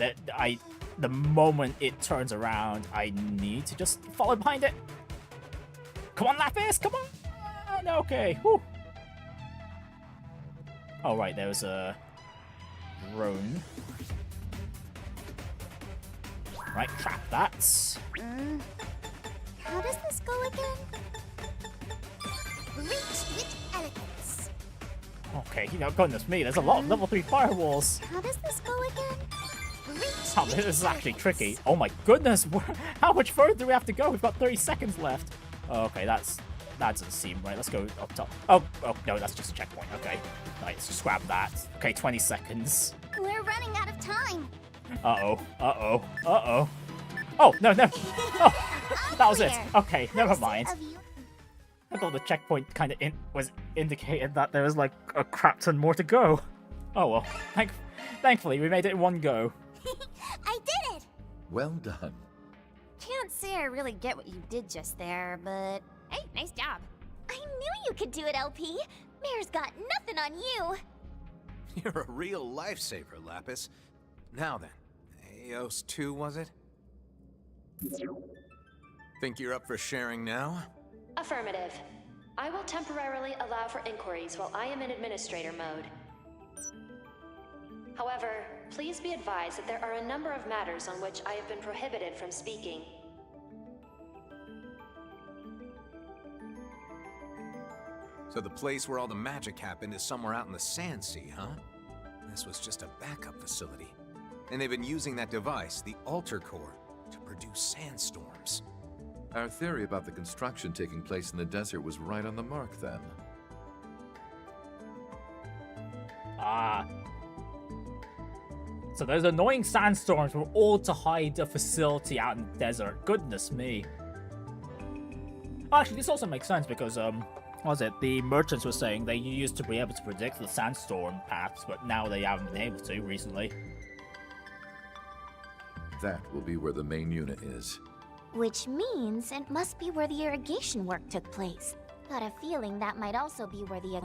the moment it turns around, I need to just follow behind it. Come on, Lapis, come on! Okay, whew. Oh, right, there was a drone. Right, trap that. How does this go again? Reach with elegance. Okay, goodness me, there's a lot of level 3 firewalls. How does this go again? Oh, this is actually tricky. Oh my goodness, how much further do we have to go? We've got 30 seconds left. Okay, that doesn't seem right. Let's go up top. Oh, no, that's just a checkpoint. Okay, right, let's just grab that. Okay, 20 seconds. We're running out of time. Uh-oh. Oh, no. Oh, that was it. Okay, never mind. I thought the checkpoint kind of was indicated that there was like a crap ton more to go. Oh well, thankfully we made it in one go. I did it! Well done. Can't say I really get what you did just there, but hey, nice job. I knew you could do it, LP. Mayor's got nothing on you. You're a real lifesaver, Lapis. Now then, Eos 2, was it? Think you're up for sharing now? Affirmative. I will temporarily allow for inquiries while I am in administrator mode. However, please be advised that there are a number of matters on which I have been prohibited from speaking. So the place where all the magic happened is somewhere out in the Sandsea, huh? This was just a backup facility. And they've been using that device, the Alter Core, to produce sandstorms. Our theory about the construction taking place in the desert was right on the mark then. So those annoying sandstorms were all to hide a facility out in the desert. Goodness me. Actually, this also makes sense because, what was it? The merchants were saying they used to be able to predict the sandstorm paths, but now they haven't been able to recently. That will be where the main unit is. Which means it must be where the irrigation work took place. Got a feeling that might also be where the...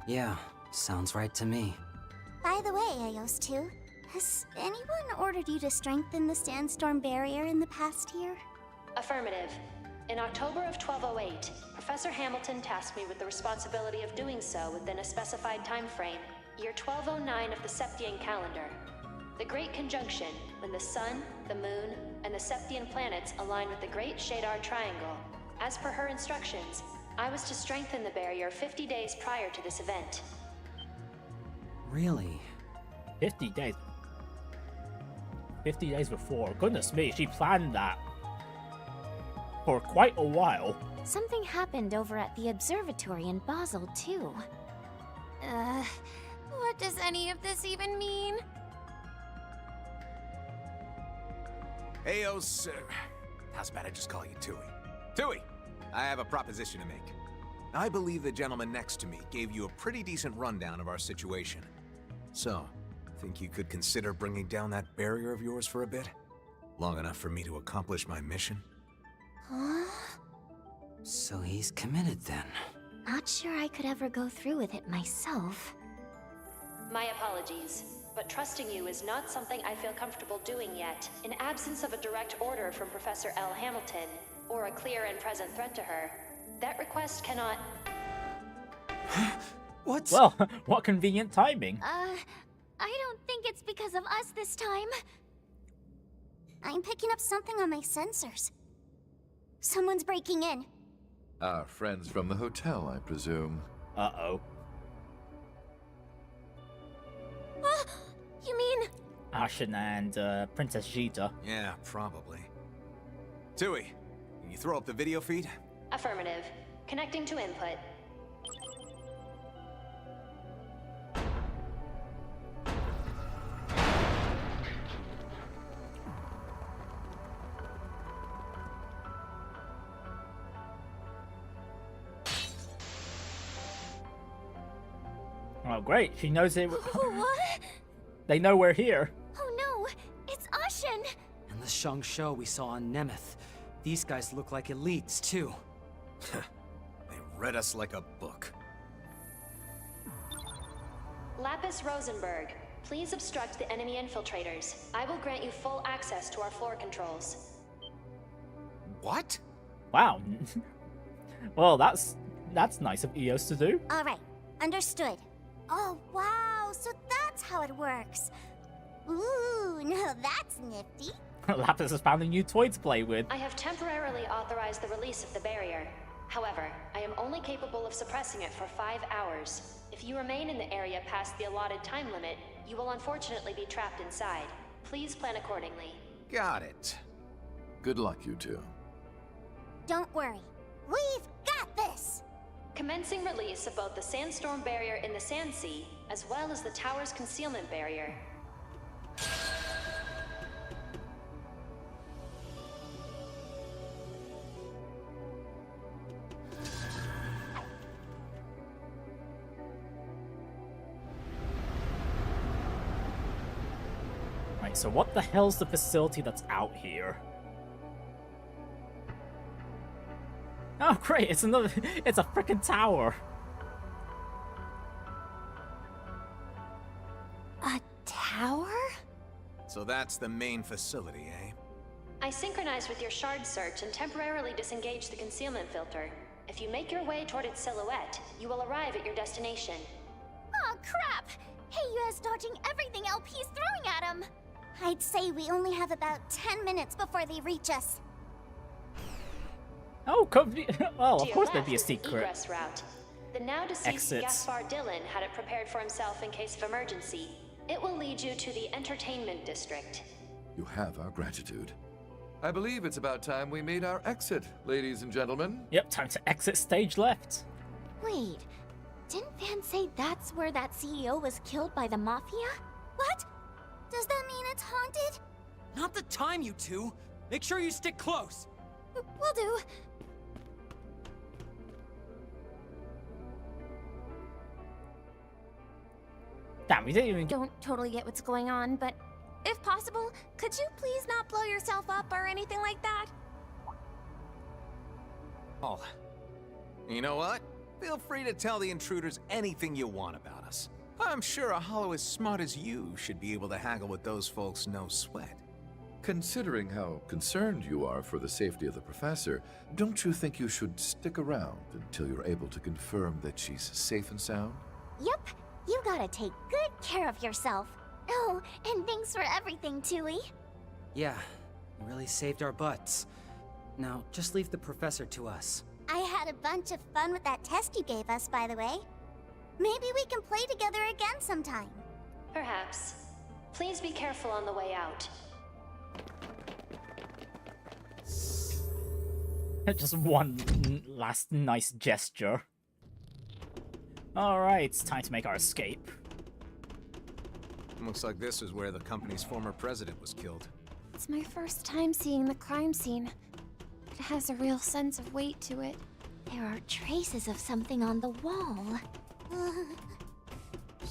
Yeah, sounds right to me. By the way, Eos 2, has anyone ordered you to strengthen the sandstorm barrier in the past year? Affirmative. In October of 1208, Professor Hamilton tasked me with the responsibility of doing so within a specified time frame, year 1209 of the Septian calendar. The Great Conjunction, when the Sun, the Moon, and the Septian planets align with the Great Shadar Triangle. As per her instructions, I was to strengthen the barrier 50 days prior to this event. Really? 50 days? 50 days before. Goodness me, she planned that for quite a while. Something happened over at the observatory in Basel, too. What does any of this even mean? Eos, how's about I just call you Tui? Tui, I have a proposition to make. I believe the gentleman next to me gave you a pretty decent rundown of our situation. So, think you could consider bringing down that barrier of yours for a bit? Long enough for me to accomplish my mission? Huh? So he's committed then. Not sure I could ever go through with it myself. My apologies, but trusting you is not something I feel comfortable doing yet, in absence of a direct order from Professor L. Hamilton, or a clear and present threat to her. That request cannot... What? Well, what convenient timing. I don't think it's because of us this time. I'm picking up something on my sensors. Someone's breaking in. Our friends from the hotel, I presume. Uh-oh. You mean... Ashen and Princess Jita. Yeah, probably. Tui, can you throw up the video feed? Affirmative. Connecting to input. Oh, great. She knows it. What? They know we're here. Oh no, it's Ashen! And the Shang Shou we saw on Nemeth. These guys look like elites, too. They read us like a book. Lapis Rosenberg, please obstruct the enemy infiltrators. I will grant you full access to our floor controls. What? Wow. Well, that's nice of EOS to do. Alright, understood. Oh wow, so that's how it works. Ooh, no, that's nifty. Lapis has found a new toy to play with. I have temporarily authorized the release of the barrier. However, I am only capable of suppressing it for 5 hours. If you remain in the area past the allotted time limit, you will unfortunately be trapped inside. Please plan accordingly. Got it. Good luck, you two. Don't worry, we've got this! Commencing release of both the Sandstorm barrier in the Sandsea, as well as the tower's concealment barrier. Right, so what the hell's the facility that's out here? Oh, great, it's another. It's a freaking tower. A tower? So that's the main facility, eh? I synchronized with your shard search and temporarily disengaged the concealment filter. If you make your way toward its silhouette, you will arrive at your destination. Aw, crap! Heiyua's dodging everything LP's throwing at him! I'd say we only have about 10 minutes before they reach us. Oh, could be. Well, of To course your there'd be a left is the secret. egress route. The now deceased Exits. Gaspar Dillon had it prepared for himself in case of emergency. It will lead you to the entertainment district. You have our gratitude. I believe it's about time we made our exit, ladies and gentlemen. Yep, time to exit stage left. Wait, didn't Van say that's where that CEO was killed by the Mafia? What? Does that mean it's haunted? Not the time, you two! Make sure you stick close! Will do. Damn, we didn't even. Don't totally get what's going on, but if possible, could you please not blow yourself up or anything like that? Oh. You know what? Feel free to tell the intruders anything you want about us. I'm sure a hollow as smart as you should be able to haggle with those folks no sweat. Considering how concerned you are for the safety of the professor, don't you think you should stick around until you're able to confirm that she's safe and sound? Yep, you gotta take good care of yourself. Oh, and thanks for everything, Tui. Yeah, you really saved our butts. Now, just leave the professor to us. I had a bunch of fun with that test you gave us, by the way. Maybe we can play together again sometime. Perhaps. Please be careful on the way out. Just one last nice gesture. Alright, it's time to make our escape. Looks like this is where the company's former president was killed. It's my first time seeing the crime scene. It has a real sense of weight to it. There are traces of something on the wall.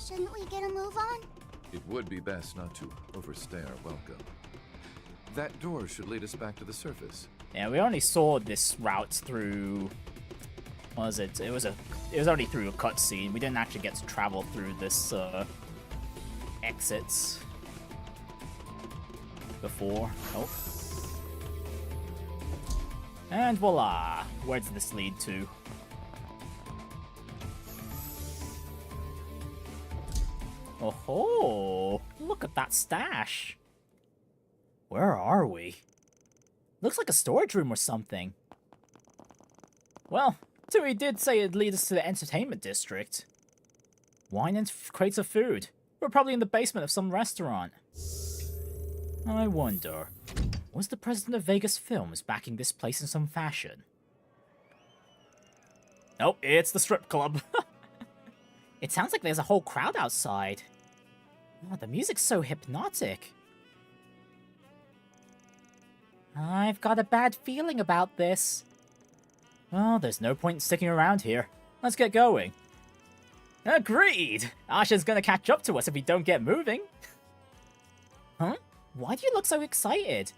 Shouldn't we get a move on? It would be best not to overstay our welcome. That door should lead us back to the surface. Yeah, we only saw this route through. What was it? It was only through a cutscene. We didn't actually get to travel through this exits before. Oh. And voila! Where does this lead to? Oh, look at that stash. Where are we? Looks like a storage room or something. Well, Tui did say it'd lead us to the entertainment district. Wine and crates of food. We're probably in the basement of some restaurant. I wonder, was the president of Vegas Films backing this place in some fashion? Nope, it's the strip club. It sounds like there's a whole crowd outside. Oh, the music's so hypnotic. I've got a bad feeling about this. Well, there's no point in sticking around here. Let's get going. Agreed! Asha's gonna catch up to us if we don't get moving. Huh? Why do you look so excited?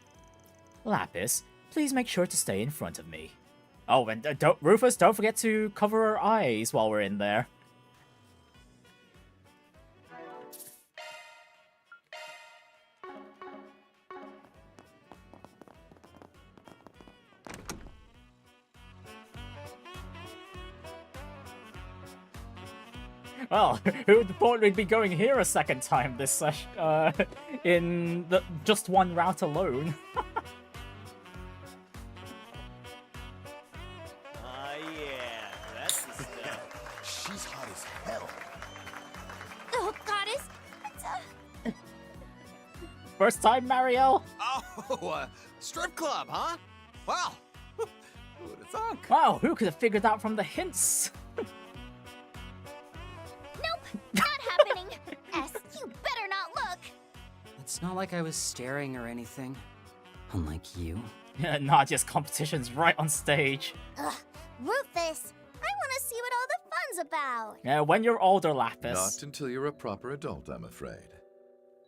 Lapis, please make sure to stay in front of me. Oh, and Rufus, don't forget to cover our eyes while we're in there. Well, who would have thought we'd be going here a second time this session, in just one route alone? Yeah, that's the stuff. She's hot as hell. Oh, goddess! First time, Marielle? Oh, strip club, huh? Wow. Who would have thunk? Wow, who could have figured out from the hints? Not happening. S, you better not look. It's not like I was staring or anything. Unlike you. Yeah, Nadia's competition's right on stage. Ugh, Rufus, I want to see what all the fun's about. Yeah, when you're older, Lapis. Not until you're a proper adult, I'm afraid.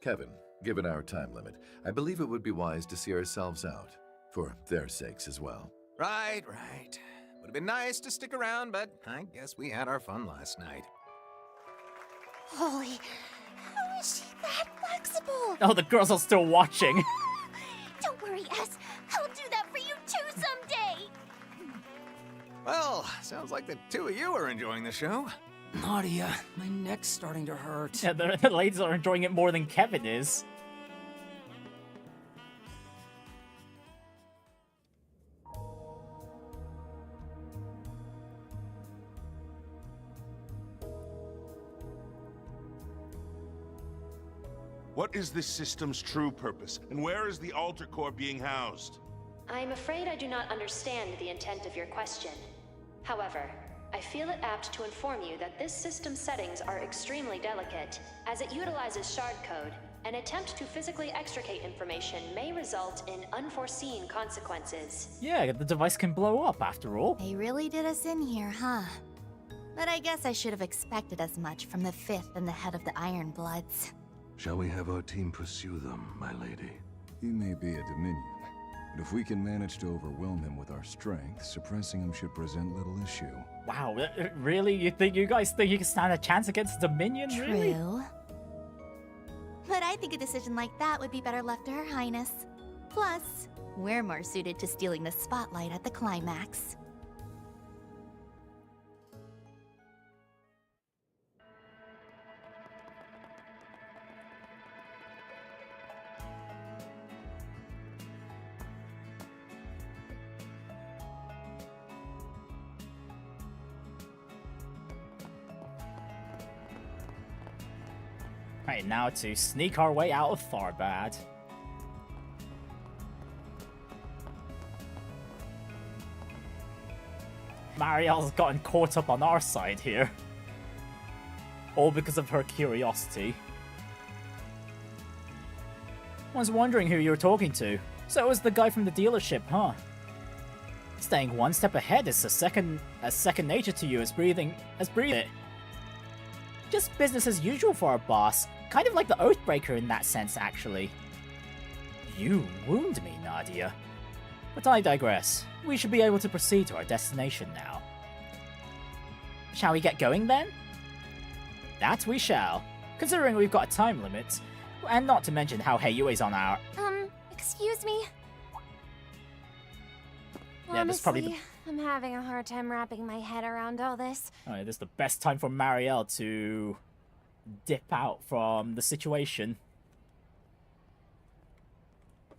Kevin, given our time limit, I believe it would be wise to see ourselves out. For their sakes as well. Right. Would have been nice to stick around, but I guess we had our fun last night. Holy, how is she that flexible? Oh, the girls are still watching. Don't worry, S. I'll do that for you too someday. Well, sounds like the two of you are enjoying the show. Nadia, my neck's starting to hurt. Yeah, the ladies are enjoying it more than Kevin is. What is this system's true purpose, and where is the altar core being housed? I'm afraid I do not understand the intent of your question. However, I feel it apt to inform you that this system's settings are extremely delicate. As it utilizes shard code, an attempt to physically extricate information may result in unforeseen consequences. Yeah, the device can blow up after all. They really did us in here, huh? But I guess I should have expected as much from the fifth and the head of the Iron Bloods. Shall we have our team pursue them, my lady? He may be a Dominion, but if we can manage to overwhelm him with our strength, suppressing him should present little issue. Wow, really? You guys think you can stand a chance against Dominion? True. Really? But I think a decision like that would be better left to Her Highness. Plus, we're more suited to stealing the spotlight at the climax. Right, now to sneak our way out of Tharbad. Marielle's gotten caught up on our side here. All because of her curiosity. I was wondering who you were talking to. So it was the guy from the dealership, huh? Staying one step ahead is a second nature to you as breathing it. Just business as usual for our boss. Kind of like the Oathbreaker in that sense, actually. You wound me, Nadia. But I digress. We should be able to proceed to our destination now. Shall we get going then? That we shall. Considering we've got a time limit. And not to mention how Heiyue's on our... Excuse me? Yeah, this is probably Honestly, I'm having a hard time wrapping my head around all this. Oh, yeah, this is the best time for Marielle to dip out from the situation.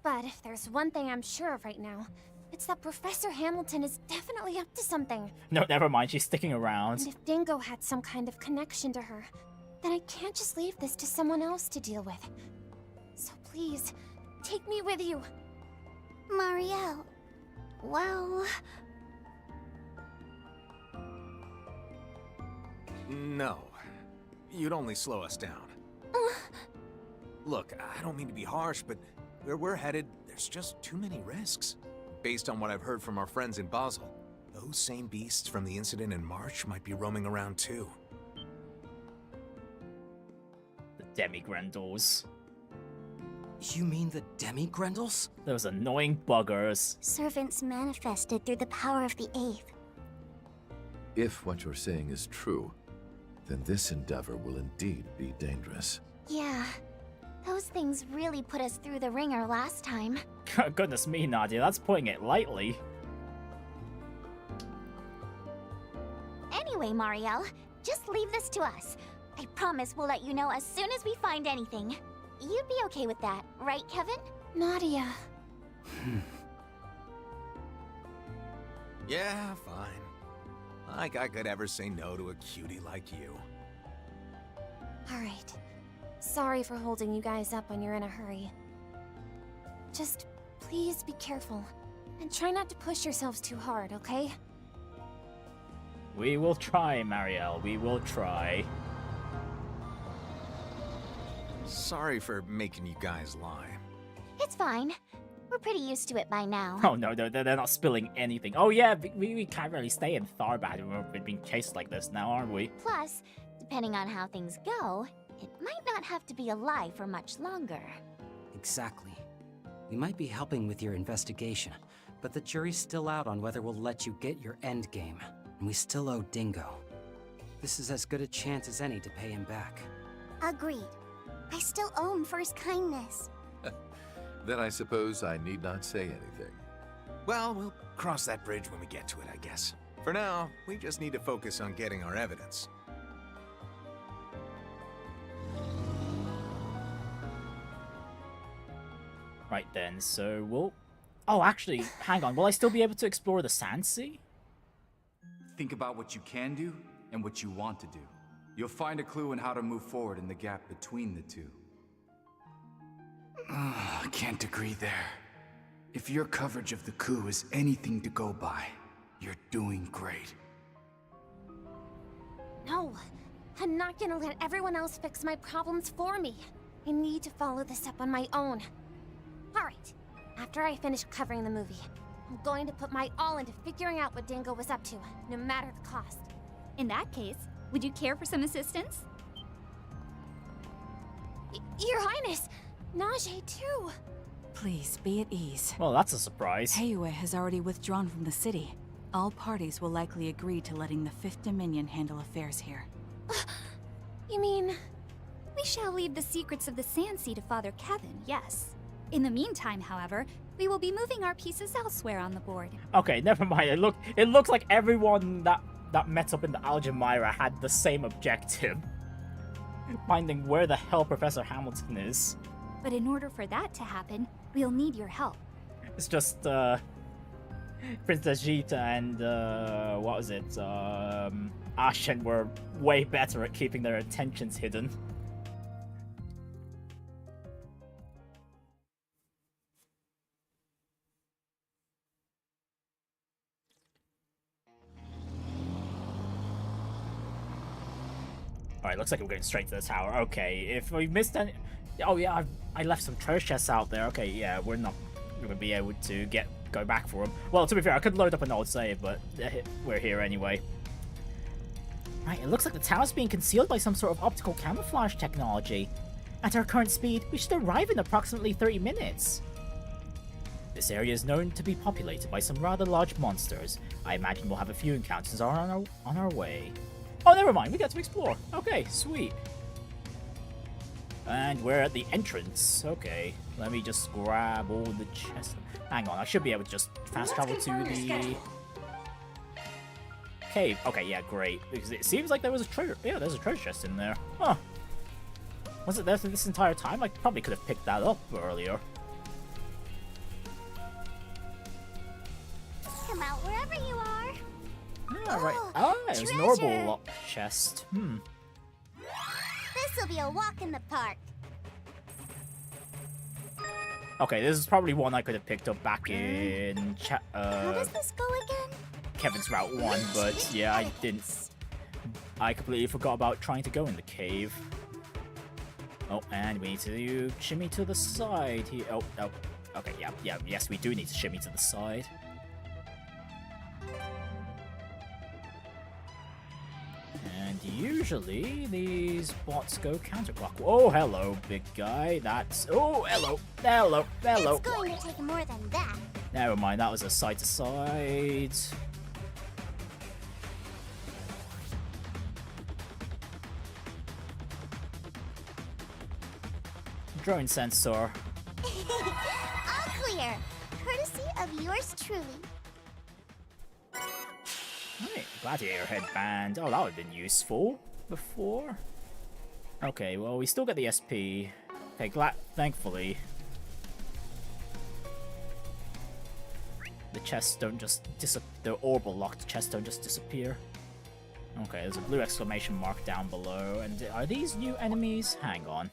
But if there's one thing I'm sure of right now, it's that Professor Hamilton is definitely up to something. No, never mind. She's sticking around. And if Dingo had some kind of connection to her, then I can't just leave this to someone else to deal with. So please, take me with you. Marielle, well... No. You'd only slow us down. Look, I don't mean to be harsh, but where we're headed, there's just too many risks. Based on what I've heard from our friends in Basel, those same beasts from the incident in March might be roaming around too. The Demigrendels. You mean the Demigrendels? Those annoying buggers. Servants manifested through the power of the Eighth. If what you're saying is true, then this endeavor will indeed be dangerous. Yeah, those things really put us through the ringer last time. Goodness me, Nadia, that's putting it lightly. Anyway, Marielle, just leave this to us. I promise we'll let you know as soon as we find anything. You'd be okay with that, right, Kevin? Nadia. Yeah, fine. Like I could ever say no to a cutie like you. Alright. Sorry for holding you guys up when you're in a hurry. Just please be careful. And try not to push yourselves too hard, okay? We will try, Marielle. We will try. Sorry for making you guys lie. It's fine. We're pretty used to it by now. Oh no, they're not spilling anything. Oh yeah, we can't really stay in Tharbad when we're being chased like this now, aren't we? Plus, depending on how things go, it might not have to be a lie for much longer. Exactly. We might be helping with your investigation, but the jury's still out on whether we'll let you get your endgame, and we still owe Dingo. This is as good a chance as any to pay him back. Agreed. I still owe him for his kindness. Then I suppose I need not say anything. Well, we'll cross that bridge when we get to it, I guess. For now, we just need to focus on getting our evidence. Right then, so we'll... Oh, actually, hang on. Will I still be able to explore the Sandsea? Think about what you can do and what you want to do. You'll find a clue in how to move forward in the gap between the two. I can't agree there. If your coverage of the coup is anything to go by, you're doing great. No, I'm not gonna let everyone else fix my problems for me. I need to follow this up on my own. Alright, after I finish covering the movie, I'm going to put my all into figuring out what Dingo was up to, no matter the cost. In that case, would you care for some assistance? Your Highness! Najee, too! Please, be at ease. Well, that's a surprise. Heiue has already withdrawn from the city. All parties will likely agree to letting the Fifth Dominion handle affairs here. You mean... We shall leave the secrets of the Sandsea to Father Kevin, yes. In the meantime, however, we will be moving our pieces elsewhere on the board. Okay, never mind. It looks like everyone that met up in the Al-Jumeirah had the same objective. Finding where the hell Professor Hamilton is. But in order for that to happen, we'll need your help. It's just, Princess Gita and, what was it, Ashen were way better at keeping their intentions hidden. Alright, looks like we're going straight to the tower. Okay, if we missed any... Oh yeah, I left some treasure chests out there. Okay, yeah, we're not going to be able to go back for them. Well, to be fair, I could load up an old save, but we're here anyway. Right, it looks like the tower's being concealed by some sort of optical camouflage technology. At our current speed, we should arrive in approximately 30 minutes. This area is known to be populated by some rather large monsters. I imagine we'll have a few encounters on our way. Oh, never mind, we get to explore. Okay, sweet. And we're at the entrance. Okay, let me just grab all the chests. Hang on, I should be able to just fast travel to the cave. Okay, yeah, great. Because it seems like there was a treasure. Yeah, there's a treasure chest in there. Huh. Was it there for this entire time? I probably could have picked that up earlier. Come out wherever you are. Yeah, right. Ah, it was an orbital lock chest. This'll be a walk in the park. Okay, this is probably one I could have picked up back in How does this go again? Kevin's Route 1, but yeah, I didn't. I completely forgot about trying to go in the cave. Oh, and we need to shimmy to the side here. Oh, oh. Okay, yes, we do need to shimmy to the side. And usually these bots go counterclockwise. Oh, hello, big guy. That's... Oh, hello. Hello. Hello. It's going to take more than that. Never mind, that was a side to side. Drone sensor. All clear. Courtesy of yours truly. Right, gladiator headband. Oh, that would have been useful before. Okay, well, we still get the SP. Okay, thankfully. The chests don't just the orbital locked chests don't just disappear. Okay, there's a blue exclamation mark down below. And are these new enemies? Hang on.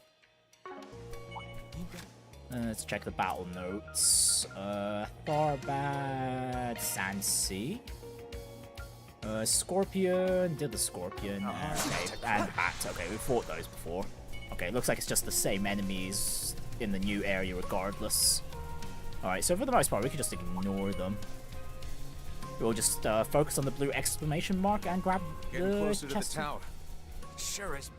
Let's check the battle notes. Tharbad, Sandsea. Scorpion, did the Scorpion, okay, and Bat. Okay, we fought those before. Okay, looks like it's just the same enemies in the new area regardless. Alright, so for the most part, we can just ignore them. We'll just focus on the blue exclamation mark and grab Getting closer the to the tower. Sure is.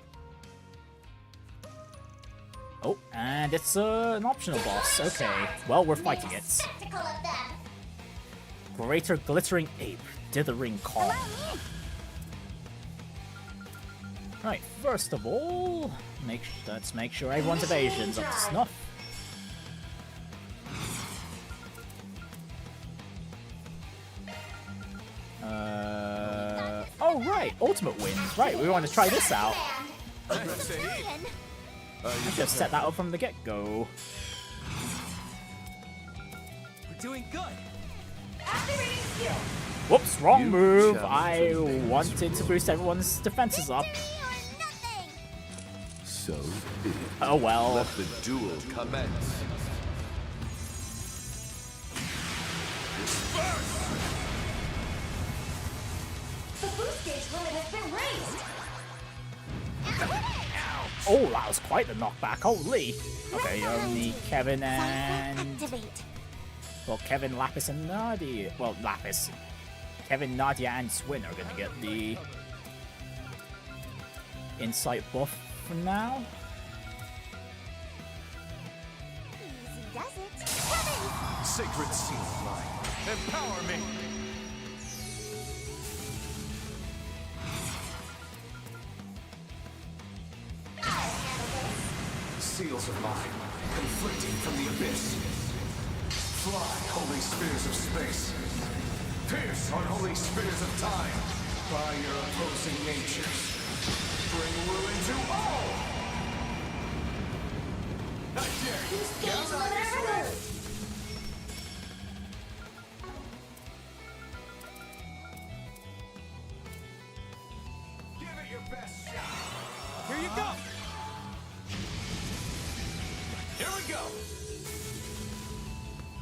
Oh, and it's an optional boss. Okay, well, we're fighting it. Greater Glittering Ape, Dithering Calm. Right, first of all, let's make sure everyone's evasion's up to snuff. Oh right, ultimate wins. Right, we want to try this out. I should have set that up from the get-go. We're doing good. Whoops, wrong move. I wanted to boost everyone's defenses up. So be it. Oh well. Let the duel commence. The boost gauge limit has been raised. Oh, that was quite the knockback. Holy. Okay, only Kevin and... Activate. Well, Kevin, Lapis, and Nadia. Well, Lapis. Kevin, Nadia, and Swin are gonna get the insight buff for now. Easy does it. Kevin! Sacred seal of mine. Empower me! Seals of mine, conflicting from the abyss. Fly, holy spears of space. Pierce, unholy spears of time. By your opposing natures. Bring ruin to all! I dare you! Gauge limit removed. Give it your best shot! Here you go! Here we go!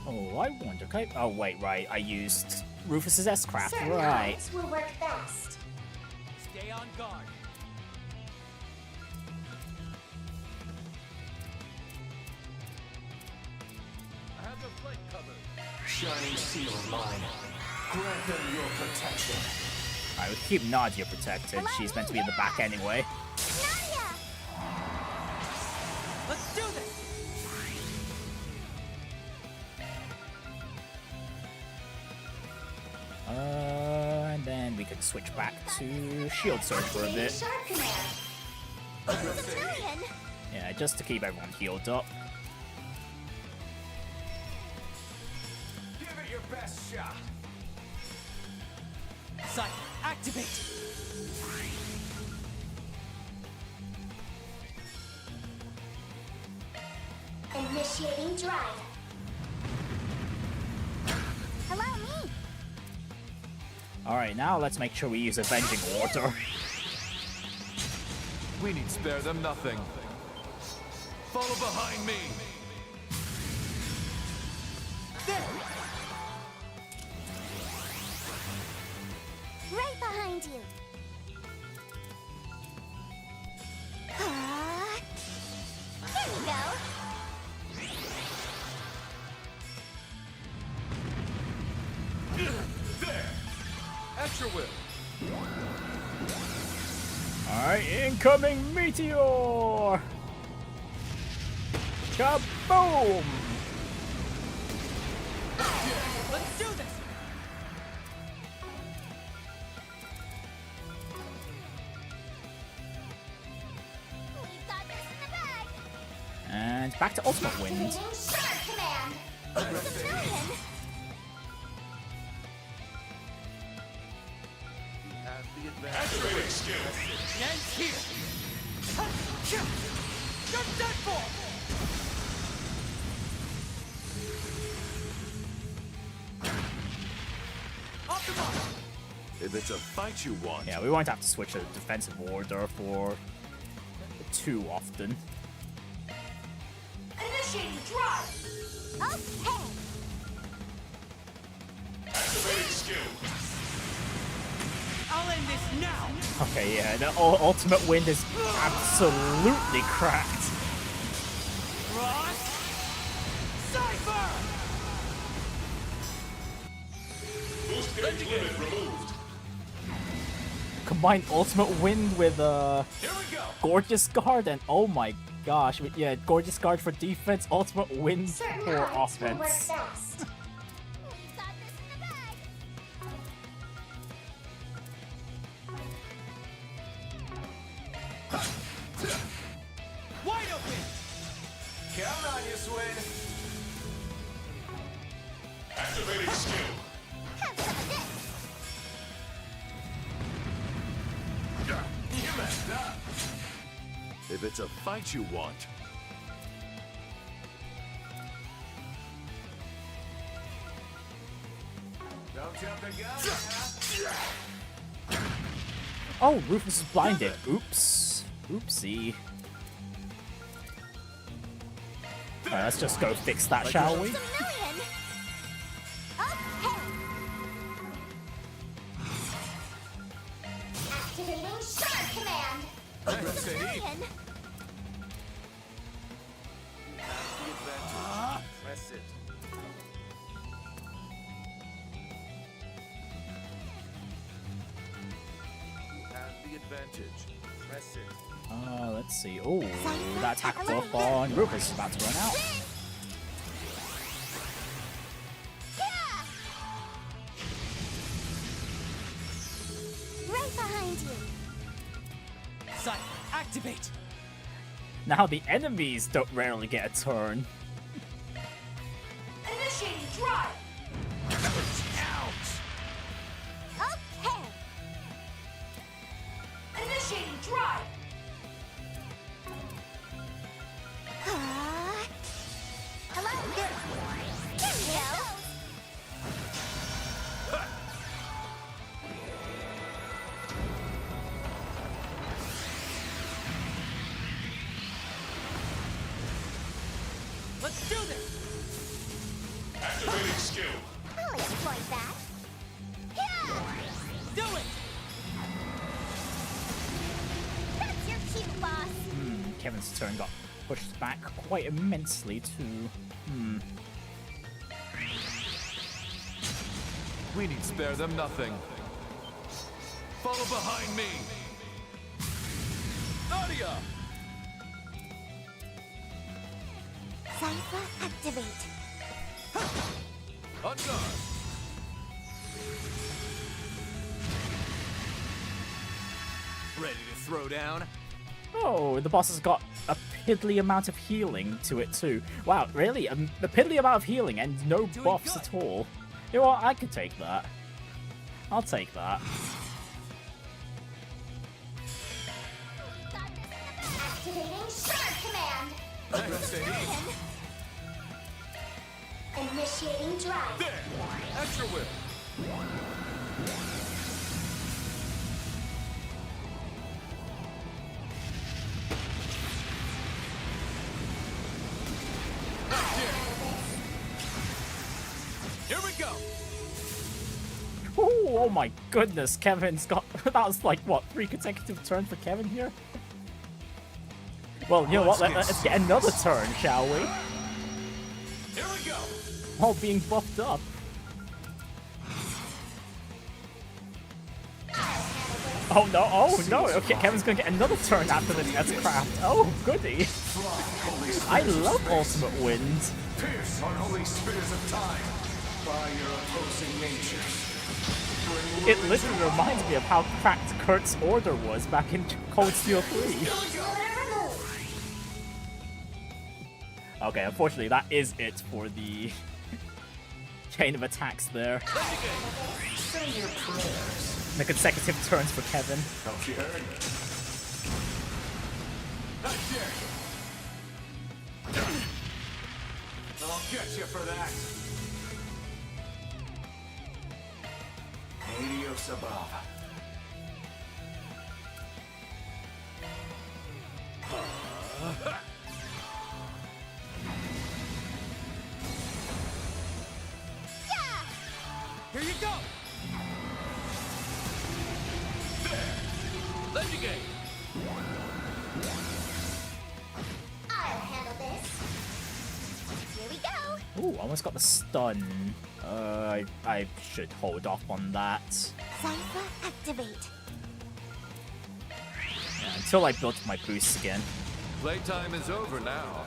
Oh, I wonder. Can I... Oh, wait, right. I used Rufus's S-Craft. Certain Right. codes will work best. Stay on guard. I have the flank covered. Shining seal of mine. Grant them your protection. I would keep Nadia protected. She's meant to be in the back anyway. Nadia! Let's do this! And then we could switch back to Shield Surge for a bit. Sharp command. Yeah, just to keep everyone healed up. Give it your best shot. Sight, activate! Initiating drive. Allow me. Alright, now let's make sure we use Avenging Order. We need spare them nothing. Follow behind me. Right behind you. Here we go. There. At your will. Alright, incoming meteor! Kaboom! Let's do this! We've got this in the bag. And back to Ultimate Wind. Shark command. It's a million. Activating skill. And here! You're done for! Off the mark! If it's a fight you want. Yeah, we won't have to switch to defensive order for too often. Initiating drive. Okay. Activating skill. I'll end this now! Okay, yeah, the Ultimate Wind is absolutely cracked. Ross! Cypher! Boost gauge limit removed. Combine Ultimate Wind with Here we go. Gorgeous Guard and oh my gosh, yeah, Gorgeous Guard for defense, Ultimate Wind Certain for cards will work offense. best. We've got this in the bag. Wide open! Count on you, Swin. Activating skill. Have some of this. You messed up. If it's a fight you want. Don't jump the gun. Oh, Rufus is blinded. Oops. Oopsie. Alright, let's just go fix that, shall we? It's a million. Okay. Activating shark command. It's a million. Press it. You have the advantage. Press it. Let's see. Oh, that attack buff on Rufus is about to run out. Yeah. Right behind you. Cypher, activate! Now the enemies don't rarely get a turn. Initiating drive. Okay. Initiating drive. Hello. There we go. Let's do this! Activating skill. I'll exploit that. Yeah. Do it! That's your cue, boss. Kevin's turn got pushed back quite immensely too. We need spare them nothing. Follow behind me. Nadia! Cypher activate. On guard. Ready to throw down? Oh, the boss has got a piddly amount of healing to it too. Wow, really? A piddly amount of healing and no buffs at all. You know what? I could take that. I'll take that. Activating shark command. Press it. Initiating drive. There! At your will. Here we go. Ooh, oh my goodness, Kevin's got... that was like, what, 3 consecutive turns for Kevin here? Well, you know what, let's get another turn, shall we? Here we go. All being buffed up. Oh no, okay, Kevin's gonna get another turn after this S-Craft. Oh, goody. I love Ultimate Wind. Pierce unholy spears of time by your opposing natures. It literally reminds me of how cracked Kurt's order was back in Cold Steel 3. Okay, unfortunately that is it for the chain of attacks there. Say your prayers. The consecutive turns for Kevin. Don't you heard? I'll get you for that. Adios above. Here you go! Legendary. I'll handle this. Here we go. Ooh, almost got the stun. I should hold off on that. Cypher activate. Yeah, until I build my boosts again. Playtime is over now.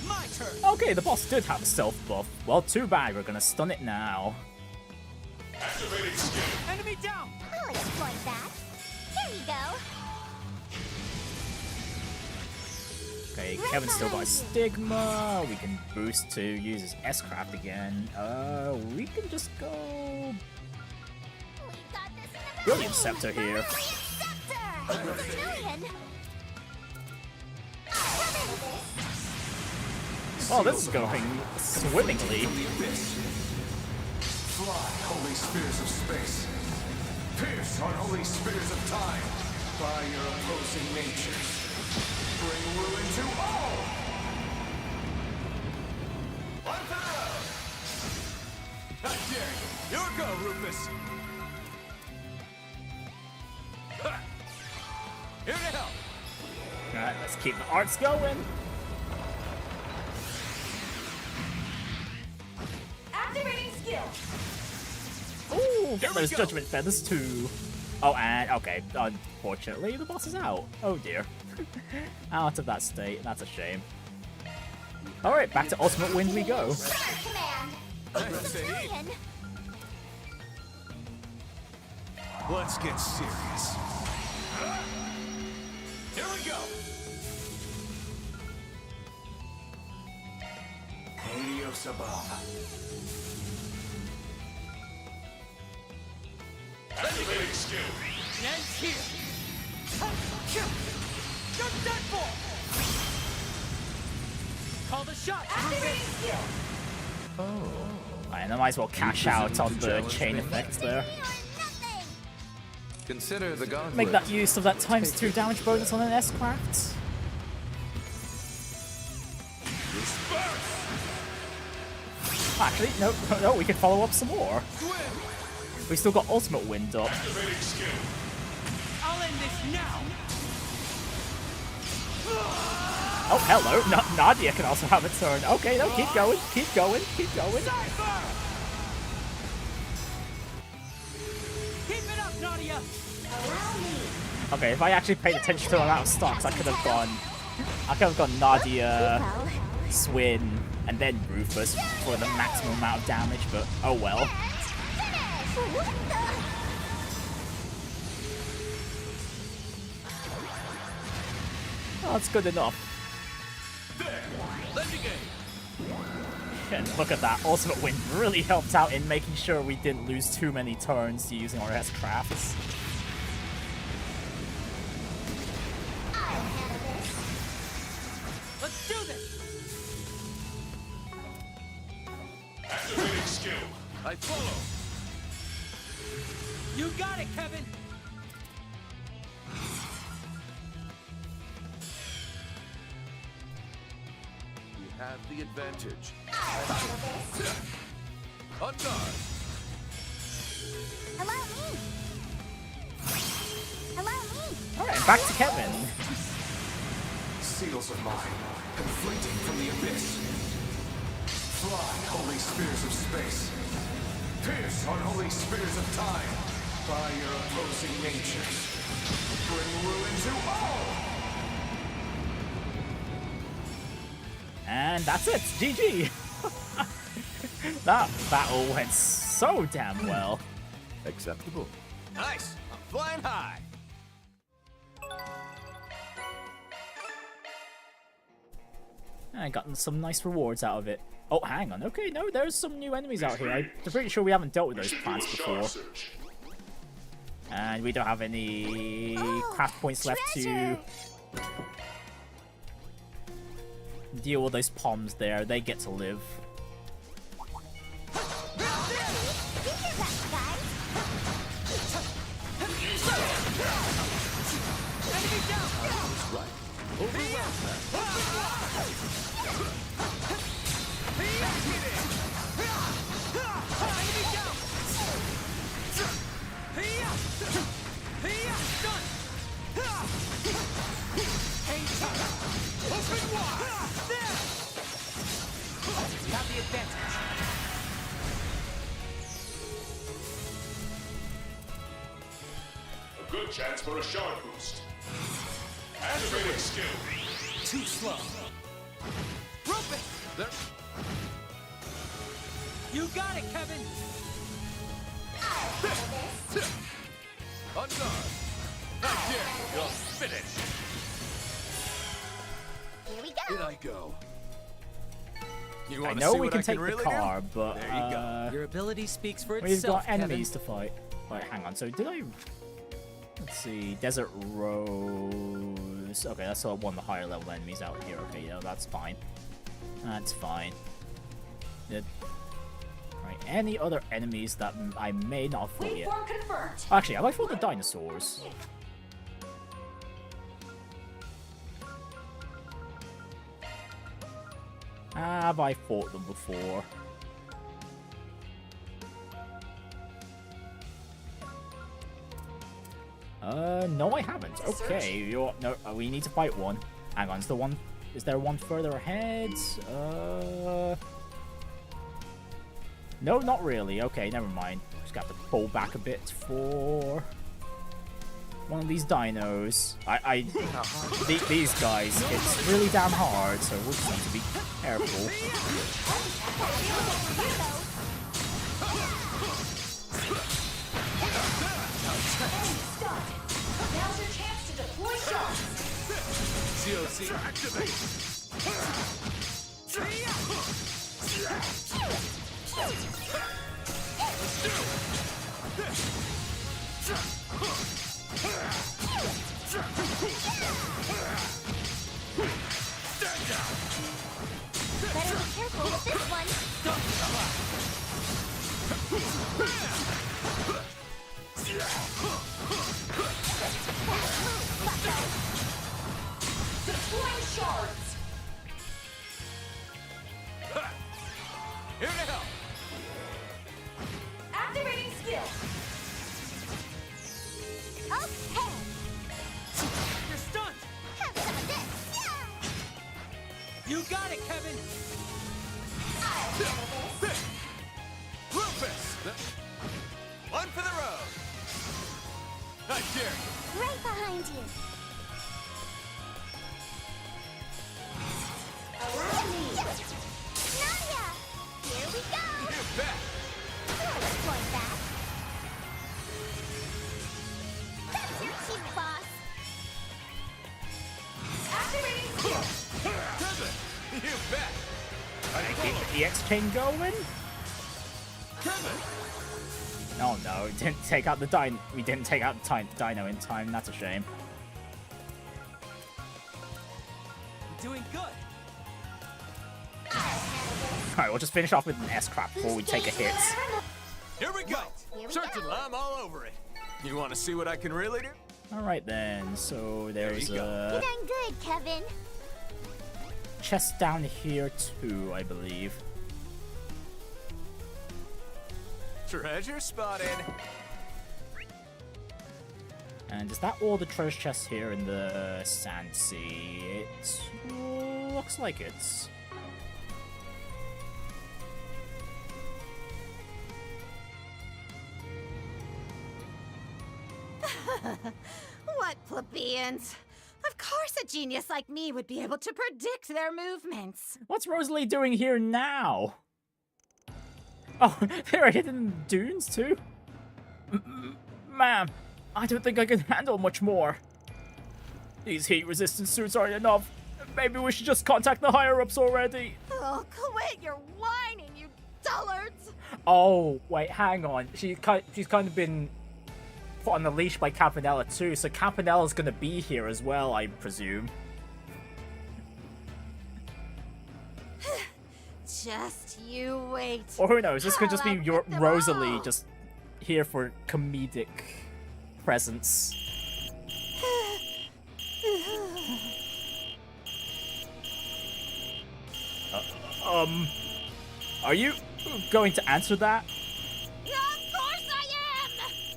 My turn. Okay, the boss did have a stealth buff. Well, too bad. We're gonna stun it now. Activating skill. Enemy down. I'll exploit that. Here you go. Okay, Kevin's still got a stigma. We can boost to use his S-Craft again. We can just go... Brilliant Scepter here. Oh, this is going swimmingly. Fly, holy spears of space. Pierce unholy spears of time by your opposing natures. Bring ruin to all! One throw! How dare you! Here we go, Rufus! Ha! Here to help! Alright, let's keep the arts going. Activating skill. Ooh, get those Judgment Feathers too. Oh, and, okay, unfortunately, the boss is out. Oh dear. Out of that state, that's a shame. Alright, back to Ultimate Wind we go. Let's get serious. Here we go! Adios above. Activating skill. Ends here. You're done for. Call the shot. Activating skill. Alright, I might as well cash out on the chain effects there. Consider the gauntlet. Make that use of that ×2 damage bonus on an S-Craft. Actually, no, we can follow up some more. We still got Ultimate Wind up. I'll end this now. Oh, hello. Nadia can also have a turn. Okay, no, keep going, keep going, keep going. Keep it up, Nadia. Okay, if I actually paid attention to the amount of stocks, I could have gone Nadia, Swin, and then Rufus for the maximum amount of damage, but oh well. Oh, that's good enough. And look at that, Ultimate Wind really helped out in making sure we didn't lose too many turns to using our S-Crafts. Activating skill. I follow. You got it, Kevin! You have the advantage. On guard. Hello, me! Hello, me! Alright, back to Kevin. Seals of mine, conflicting from the abyss. Fly, holy spears of space. Pierce, unholy spears of time. By your opposing natures. Bring ruin to all! And that's it. GG. That battle went so damn well. Acceptable. Nice. I'm flying high. I got some nice rewards out of it. Oh, hang on. Okay, no, there's some new enemies out here. I'm pretty sure we haven't dealt with those plants before. And we don't have any craft points left to deal with those palms there. They get to live. You have the advantage. A good chance for a shard boost. Activating skill. Too slow. Rope it! There. You got it, Kevin! On guard. Right here. You're finished. Here we go! In I go. You I want to know see we what can I take can really the car, do? but There you go. Your ability speaks for we've itself, got enemies Kevin. to fight. Wait, hang on. So did I? Let's see. Desert Rose. Okay, that's one of the higher level enemies out here. Okay, yeah, that's fine. That's fine. Right. Any other enemies that I may not have fought yet? confirmed. Actually, have I fought the dinosaurs? Have I fought them before? No, I haven't. Okay, no, we need to fight one. Hang on, is there one further ahead? No, not really. Okay, never mind. Just got to pull back a bit for one of these dinos. These guys, it's really damn hard, so we'll just need to be careful. Now's your chance to deploy shots. COC activate. Let's do Stand down. Better be careful with this one. Deploying shards. Here to help. Activating skill. Okay. You're stunned! Have some of this. You got it, Kevin! Rufus! One for the road. I dare you. Right behind you. Nadia! Here we go! You bet. Let's point that. That's your cue, boss. Activating skill. Kevin, you bet. Keep the EX chain going? Kevin. Oh no, we didn't take out the dino. We didn't take out the dino in time. That's a shame. You're doing good! Alright, we'll just finish off with an S-crap before we take a hit. Here we go! Certainly, I'm all over it. You want to see what I can really do? Alright then, so there's You're a doing good, Kevin. chest down here too, I believe. Treasure spotted! And is that all the treasure chests here in the Sandsea? It looks like it's... What plebeians? Of course a genius like me would be able to predict their movements. What's Rosalie doing here now? Oh, they're hidden in the dunes too? Ma'am, I don't think I can handle much more. These heat-resistant suits aren't enough. Maybe we should just contact the higher-ups already. Oh, quit your whining, you dullards! Oh, wait, hang on. She's kind of been put on the leash by Campanella too, so Campanella's gonna be here as well, I presume. Just you wait. Or who knows, this could just be I'll your get them Rosalie all. just here for comedic presence. Are you going to answer that? Of course I am!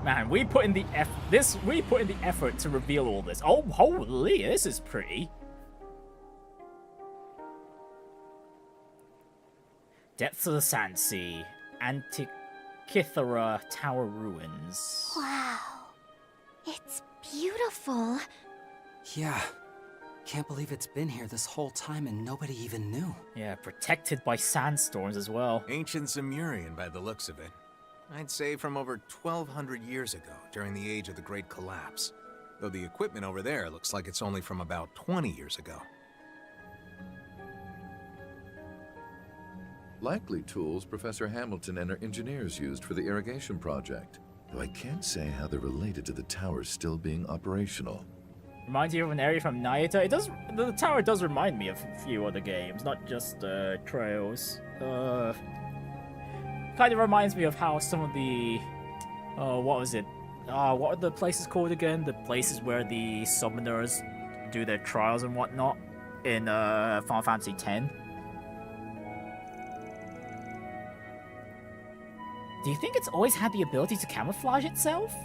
Man, we put in the effort to reveal all this. Oh, holy, this is pretty. Depths of the Sandsea, Antikythera Tower Ruins. Wow. It's beautiful. Yeah. Can't believe it's been here this whole time and nobody even knew. Yeah, protected by sandstorms as well. Ancient Zemurian by the looks of it. I'd say from over 1,200 years ago, during the age of the Great Collapse. Though the equipment over there looks like it's only from about 20 years ago. Likely tools Professor Hamilton and her engineers used for the irrigation project. Though I can't say how they're related to the tower still being operational. Reminds you of an area from Naita. It does. The tower does remind me of a few other games, not just Trails. Kind of reminds me of how some of the, what was it? What are the places called again? The places where the summoners do their trials and whatnot in Final Fantasy X. Do you think it's always had the ability to camouflage itself?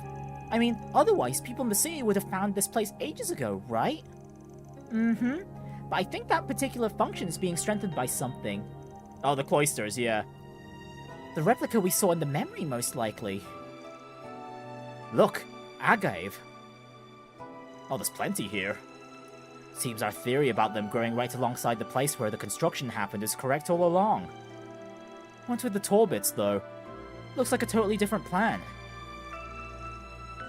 I mean, otherwise people in the city would have found this place ages ago, right? Mm-hmm. But I think that particular function is being strengthened by something. Oh, the cloisters, yeah. The replica we saw in the memory, most likely. Look, agave. Oh, there's plenty here. Seems our theory about them growing right alongside the place where the construction happened is correct all along. What's with the tall bits, though? Looks like a totally different plan.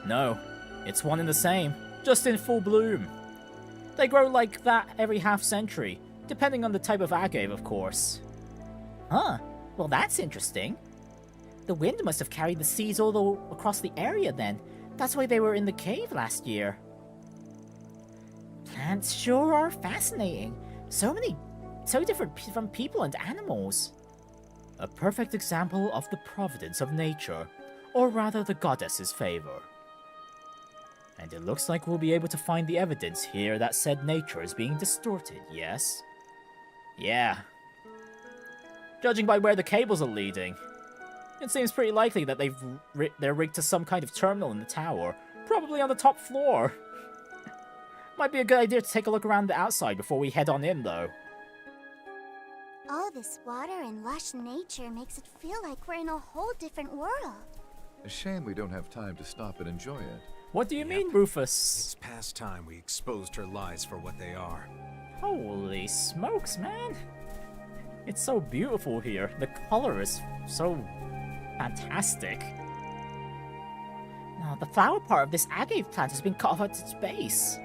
No, it's one and the same, just in full bloom. They grow like that every half-century, depending on the type of agave, of course. Huh, well that's interesting. The wind must have carried the seeds all across the area then. That's why they were in the cave last year. Plants sure are fascinating. So different from people and animals. A perfect example of the providence of nature, or rather the goddess's favor. And it looks like we'll be able to find the evidence here that said nature is being distorted, yes? Yeah. Judging by where the cables are leading, it seems pretty likely that they're rigged to some kind of terminal in the tower, probably on the top floor. Might be a good idea to take a look around the outside before we head on in, though. All this water and lush nature makes it feel like we're in a whole different world. A shame we don't have time to stop and enjoy it. What do you mean, Rufus? It's past time we exposed her lies for what they are. Holy smokes, man. It's so beautiful here. The color is so fantastic. Now, the flower part of this agave plant has been cut off at its base.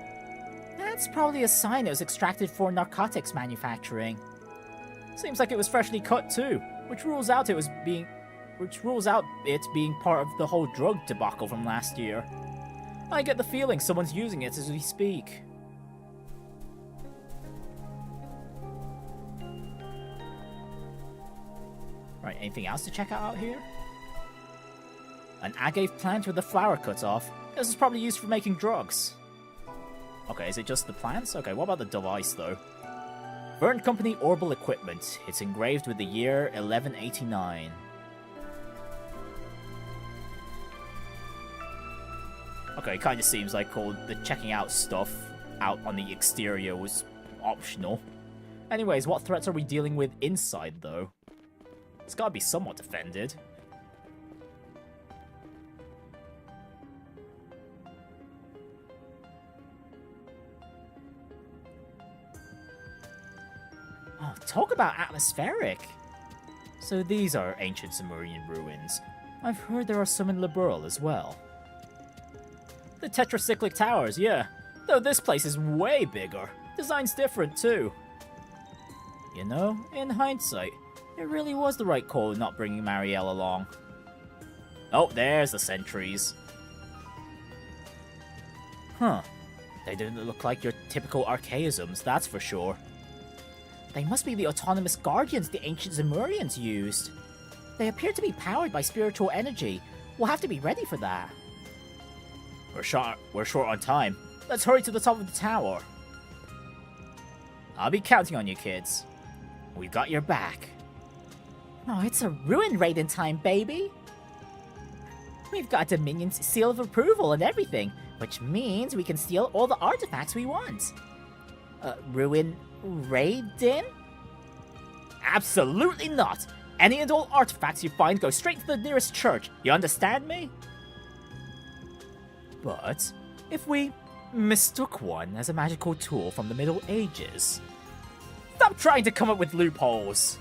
That's probably a sign it was extracted for narcotics manufacturing. Seems like it was freshly cut too, which rules out it was being which rules out it being part of the whole drug debacle from last year. I get the feeling someone's using it as we speak. Right, anything else to check out here? An agave plant with the flower cut off. This is probably used for making drugs. Okay, is it just the plants? Okay, what about the device though? Verne Company Orbal Equipment. It's engraved with the year 1189. Okay, it kind of seems like all the checking out stuff out on the exterior was optional. Anyways, what threats are we dealing with inside though? It's gotta be somewhat defended. Oh, talk about atmospheric! So these are ancient Sumerian ruins. I've heard there are some in Liberl as well. The tetracyclic towers, yeah. Though this place is way bigger. Design's different too. You know, in hindsight, it really was the right call not bringing Marielle along. Oh, there's the sentries. Huh. They didn't look like your typical archaisms, that's for sure. They must be the autonomous guardians the ancient Zemurians used. They appear to be powered by spiritual energy. We'll have to be ready for that. We're short on time. Let's hurry to the top of the tower. I'll be counting on you, kids. We've got your back. Oh, it's a ruin raid in time, baby. We've got Dominion's seal of approval and everything, which means we can steal all the artifacts we want. Ruin raid-in? Absolutely not! Any and all artifacts you find go straight to the nearest church, you understand me? But if we mistook one as a magical tool from the Middle Ages? Stop trying to come up with loopholes!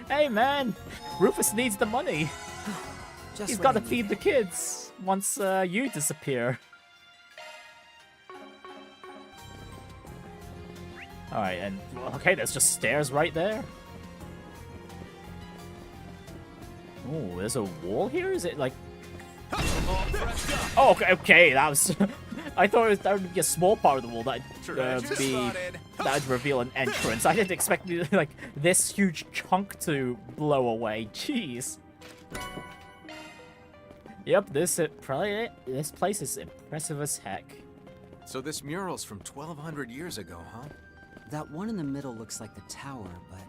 Hey man, Rufus needs the money. He's gotta feed the kids once you disappear. Alright, and okay, there's just stairs right there. Oh, there's a wall here? Is it like... Oh, okay, that was... I thought that would be a small part of the wall that'd reveal an entrance. I didn't expect like this huge chunk to blow away. Jeez. Yep, this place is impressive as heck. So this mural's from 1200 years ago, huh? That one in the middle looks like the tower, but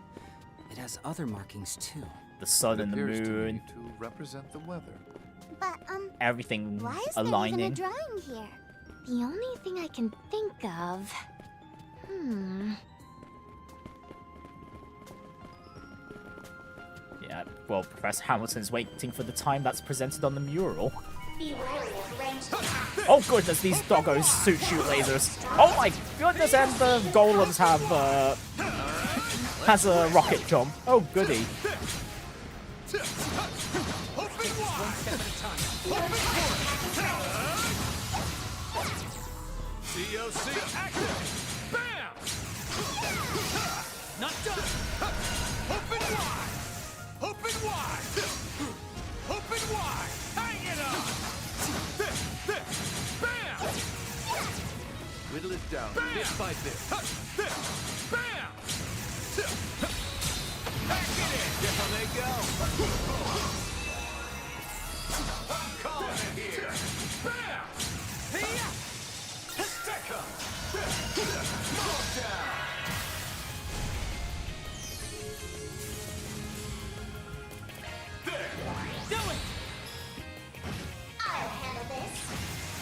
it has other markings too. The sun and the moon. To me to represent the weather. But, everything why is aligning. there even a drawing here? The only thing I can think of... Yeah, well, Professor Hamilton's waiting for the time that's presented on the mural. Oh goodness, these doggos shoot lasers. Oh my goodness, and the golems have has a rocket jump. Oh goody. COC active! Bam! Not done! Open wide! Open wide! Open wide! Hang it on! Bam! Whittle it down, Bam! bit by bit. Bam! Back it in! Down they go! I'm calling it here! Bam! Here! Histeka! Move down! There! Do it! I'll handle this.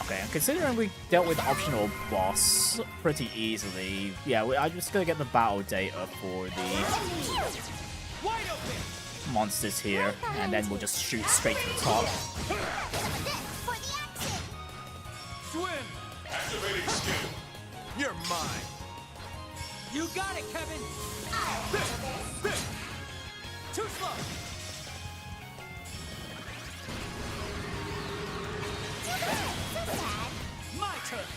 Okay, and considering we dealt with the optional boss pretty easily, yeah, I'm just gonna get the battle data for the monsters here, and then we'll just shoot straight to the top. Swim! Activating skill. You're mine! You got it, Kevin! Too slow! My turn!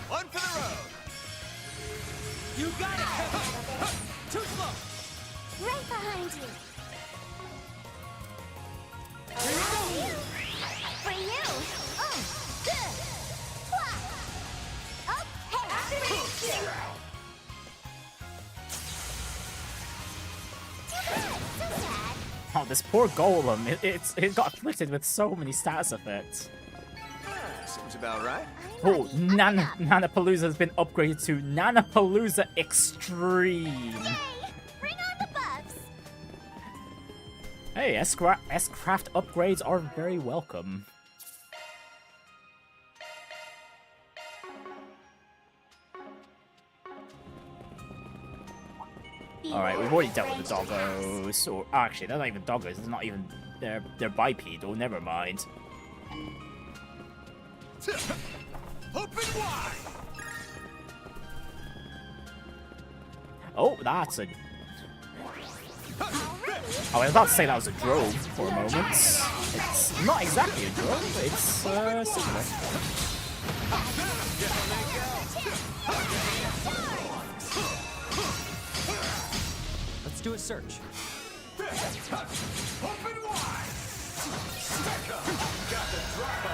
One for the road! You got it, Kevin! Too slow! Right behind you. For you. Good. Okay. Activate skill. Too bad. So sad. Oh, this poor golem. It got afflicted with so many status effects. Seems about right. Oh, Nanapalooza has been upgraded to Nanapalooza Extreme. Bring on the buffs. Hey, S-Craft upgrades are very welcome. Alright, we've already dealt with the doggos. Or actually, they're not even doggos. It's not even... They're bipedal. Never mind. Open wide. Oh, that's a... Oh, I was about to say that was a drone for a moment. It's not exactly a drone, but it's similar. Let's do a search. Open wide. Got the drop on.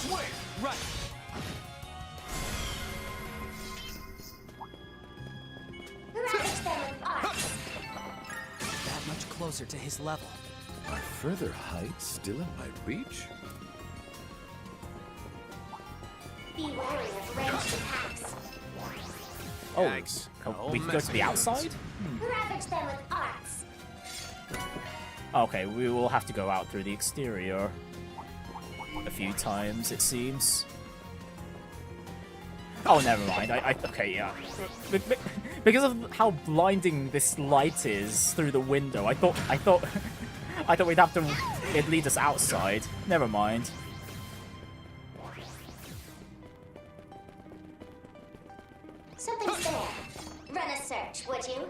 Wait, right. That much closer to his level. Are further heights still in my reach? Be wary of ranged attacks. Oh, we can go to the outside? Ravage them with arts. Okay, we will have to go out through the exterior a few times, it seems. Oh, never mind. Okay, yeah. Because of how blinding this light is through the window, I thought we'd have to. It'd lead us outside. Never mind. Something's there. Run a search, would you?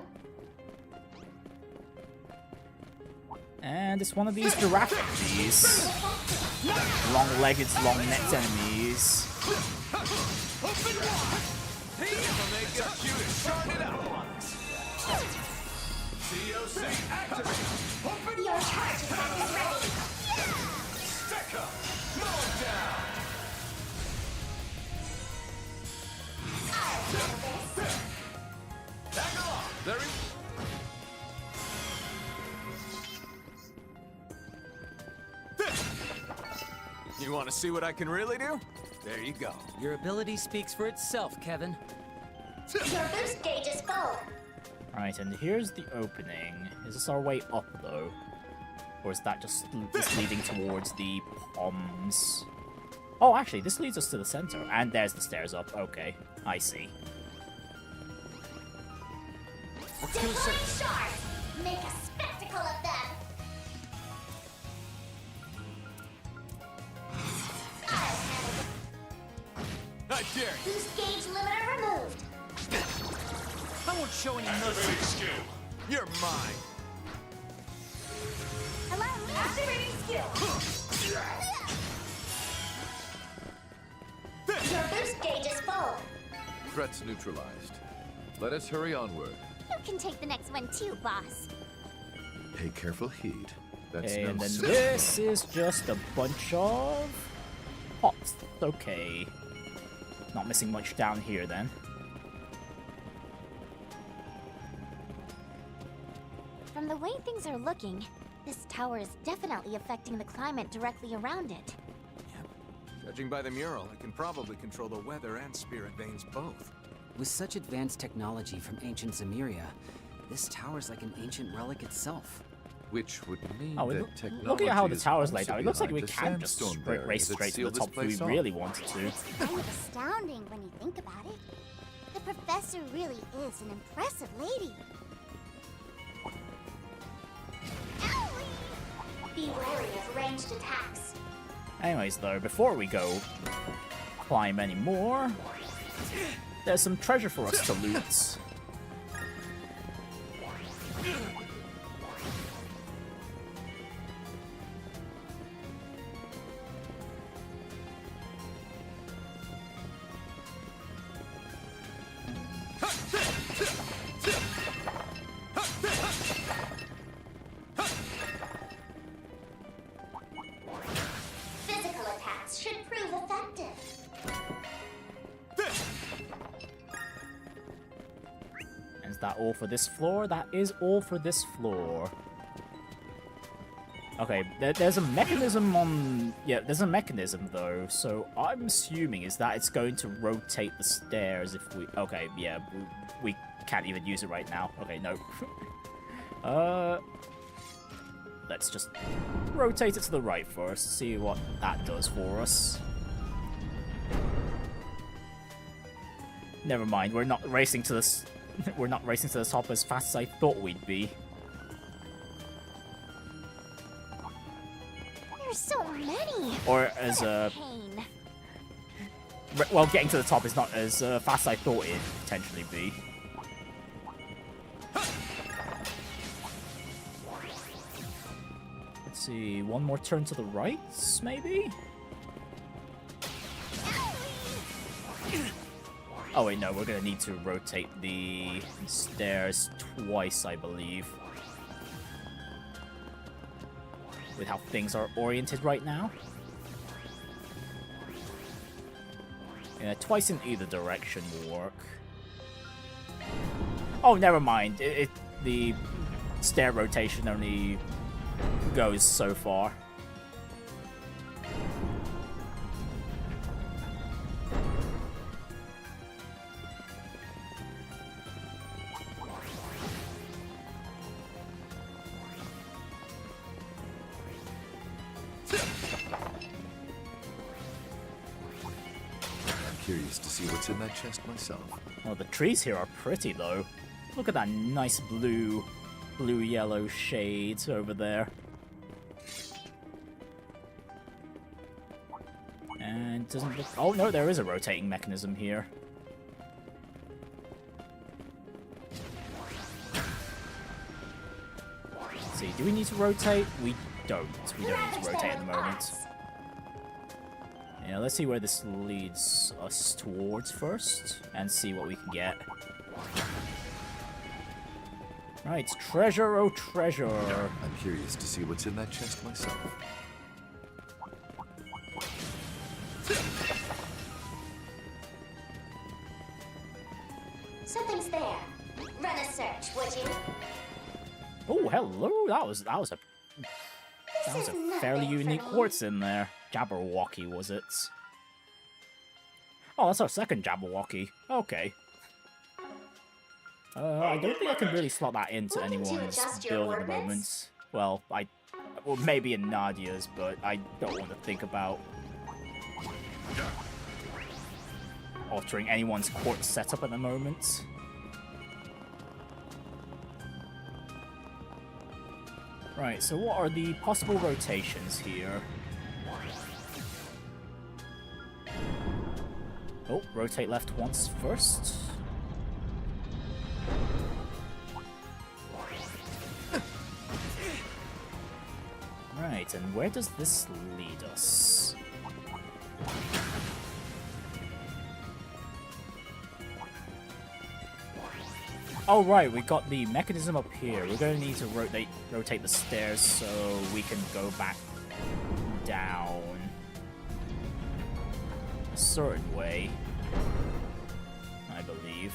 And it's one of these giraffes. Long-legged, long-necked enemies. Open wide. COC activate. Open Your charge attack is ready. Stick up. Mow it down. Tag along. There he... You want to see what I can really do? There you go. Your ability speaks for itself, Kevin. Your boost gauge is full. Right, and here's the opening. Is this our way up, though? Or is that just leading towards the palms? Oh, actually, this leads us to the center. And there's the stairs up. Okay, I see. Let's do a search. Sharp. Make a spectacle of them. I dare you. Boost gauge limiter removed. I won't show any mercy. Skill. You're mine. Hello? Activating skill. Your boost gauge is full. Threats neutralized. Let us hurry onward. You can take the next one too, boss. Pay careful heed. That's And no then simple- this is just a bunch of pots. Okay. Not missing much down here then. From the way things are looking, this tower is definitely affecting the climate directly around it. Judging by the mural, it can probably control the weather and spirit veins both. With such advanced technology from ancient Zemeria, this tower's like an ancient relic itself. Which would mean Oh, that technology look at how the is tower's laid also out. It looks like we behind can the just Sandstorm barrier race that straight to the sealed this top if we place off. really wanted to. Kind of astounding when you think about it. The professor really is an impressive lady. Be wary of ranged attacks. Anyways, though, before we go climb any more, there's some treasure for us to loot. Is that all for this floor? That is all for this floor. Okay, there's a mechanism on... Yeah, there's a mechanism, though, so I'm assuming is that it's going to rotate the stairs if we... Okay, yeah, we can't even use it right now. Okay, no. Let's just rotate it to the right first, see what that does for us. Never mind, we're not racing to the... We're not racing to the top as fast as I thought we'd be. There's so many. Or as well, getting to the top is not as fast as I thought it'd potentially be. Let's see, one more turn to the right, maybe? Oh wait, no, we're gonna need to rotate the stairs twice, I believe. With how things are oriented right now. Yeah, twice in either direction will work. Oh, never mind. The stair rotation only goes so far. Curious to see what's in that chest myself. Well, the trees here are pretty, though. Look at that nice blue-yellow shades over there. And doesn't look... Oh, no, there is a rotating mechanism here. Let's see, do we need to rotate? We don't. We don't need to rotate at the moment. Yeah, let's see where this leads us towards first, and see what we can get. Right, treasure, oh treasure! I'm curious to see what's in that chest myself. Something's there. Run a search, would you? Oh, hello! That was a fairly unique quartz in there. Jabberwocky, was it? Oh, that's our second Jabberwocky. Okay. I don't think I can really slot that into anyone's build at the moment. Well, well, maybe in Nadia's, but I don't want to think about altering anyone's quartz setup at the moment. Right, so what are the possible rotations here? Oh, rotate left once first. Right, and where does this lead us? Oh right, we got the mechanism up here. We're going to need to rotate the stairs so we can go back down a certain way, I believe.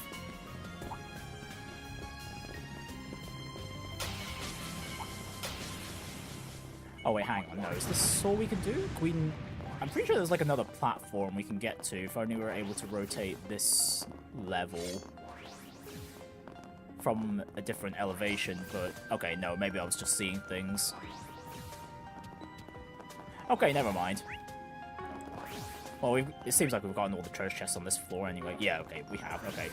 Oh wait, hang on, no, is this all we can do? I'm pretty sure there's like another platform we can get to if only we were able to rotate this level from a different elevation, but okay, no, maybe I was just seeing things. Okay, never mind. Well, it seems like we've gotten all the treasure chests on this floor anyway. Yeah, okay, we have, okay.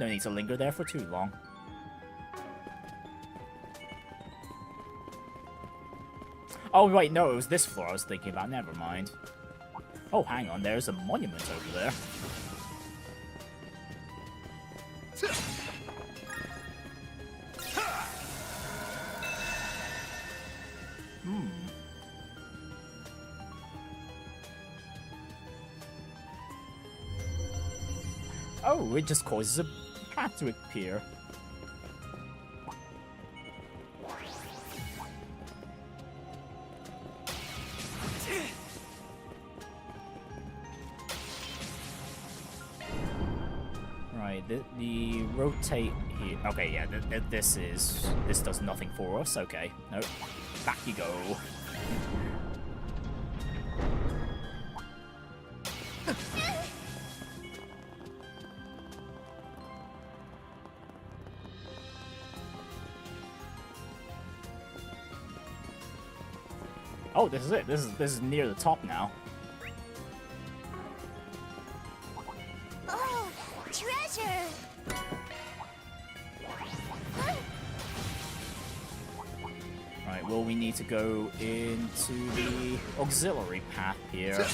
No need to linger there for too long. Oh, wait, no, it was this floor I was thinking about. Never mind. Oh, hang on, there's a monument over there. Oh, it just causes a path to appear. Right, the rotate here. Okay, yeah, this does nothing for us. Okay, nope. Back you go. Oh, this is it. This is near the top now. Oh, treasure! Right, well, we need to go into the auxiliary path here.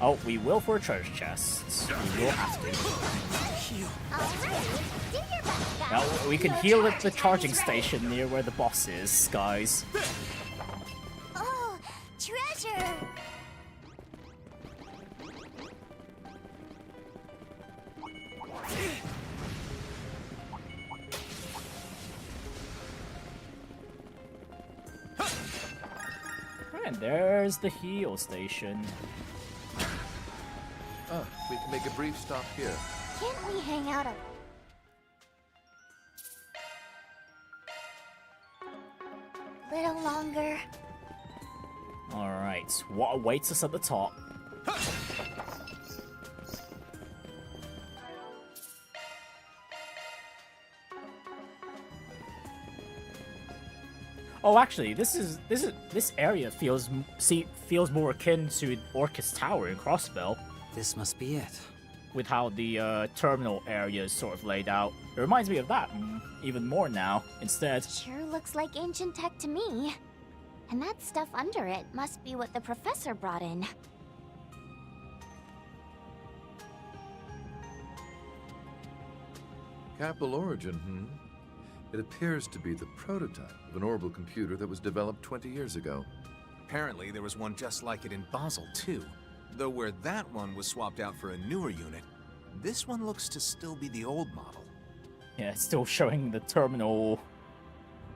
Oh, we will for a treasure chest. We will have to. Now, we can heal at the charging station near where the boss is, guys. Oh, treasure! And there's the heal station. Ah, we can make a brief stop here. Can't we hang out a little longer? Alright, what awaits us at the top? Oh, actually, this area feels more akin to Orcus Tower in Crossbell. This must be it. With how the terminal area is sort of laid out. It reminds me of that even more now, instead. Sure looks like ancient tech to me. And that stuff under it must be what the professor brought in. Capel Origin, It appears to be the prototype of an orbital computer that was developed 20 years ago. Apparently, there was one just like it in Basel, too. Though where that one was swapped out for a newer unit, this one looks to still be the old model. Yeah, it's still showing the terminal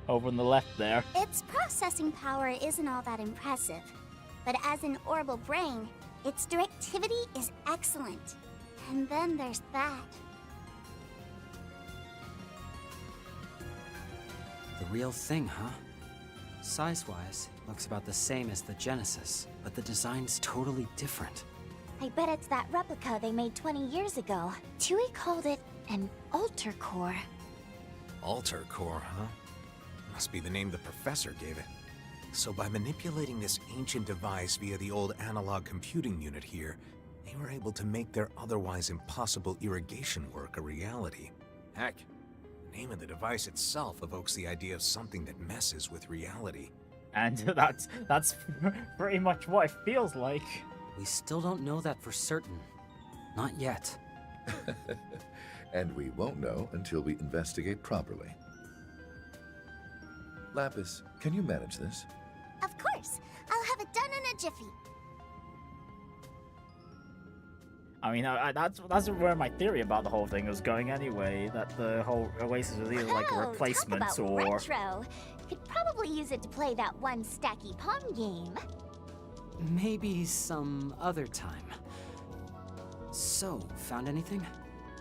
over on the left there. Its processing power isn't all that impressive, but as an orbital brain, its directivity is excellent. And then there's that. The real thing, huh? Size-wise, looks about the same as the Genesis, but the design's totally different. I bet it's that replica they made 20 years ago. Tui called it an altar core. Altar core, huh? Must be the name the professor gave it. So by manipulating this ancient device via the old analog computing unit here, they were able to make their otherwise impossible irrigation work a reality. Heck, the name of the device itself evokes the idea of something that messes with reality. And that's pretty much what it feels like. We still don't know that for certain. Not yet. And we won't know until we investigate properly. Lapis, can you manage this? Of course. I'll have it done in a jiffy. I mean, that's where my theory about the whole thing was going anyway. That the whole Oasis was either like a replacement talk about or... retro. Could probably use it to play that one stacky pawn game. Maybe some other time. So, found anything?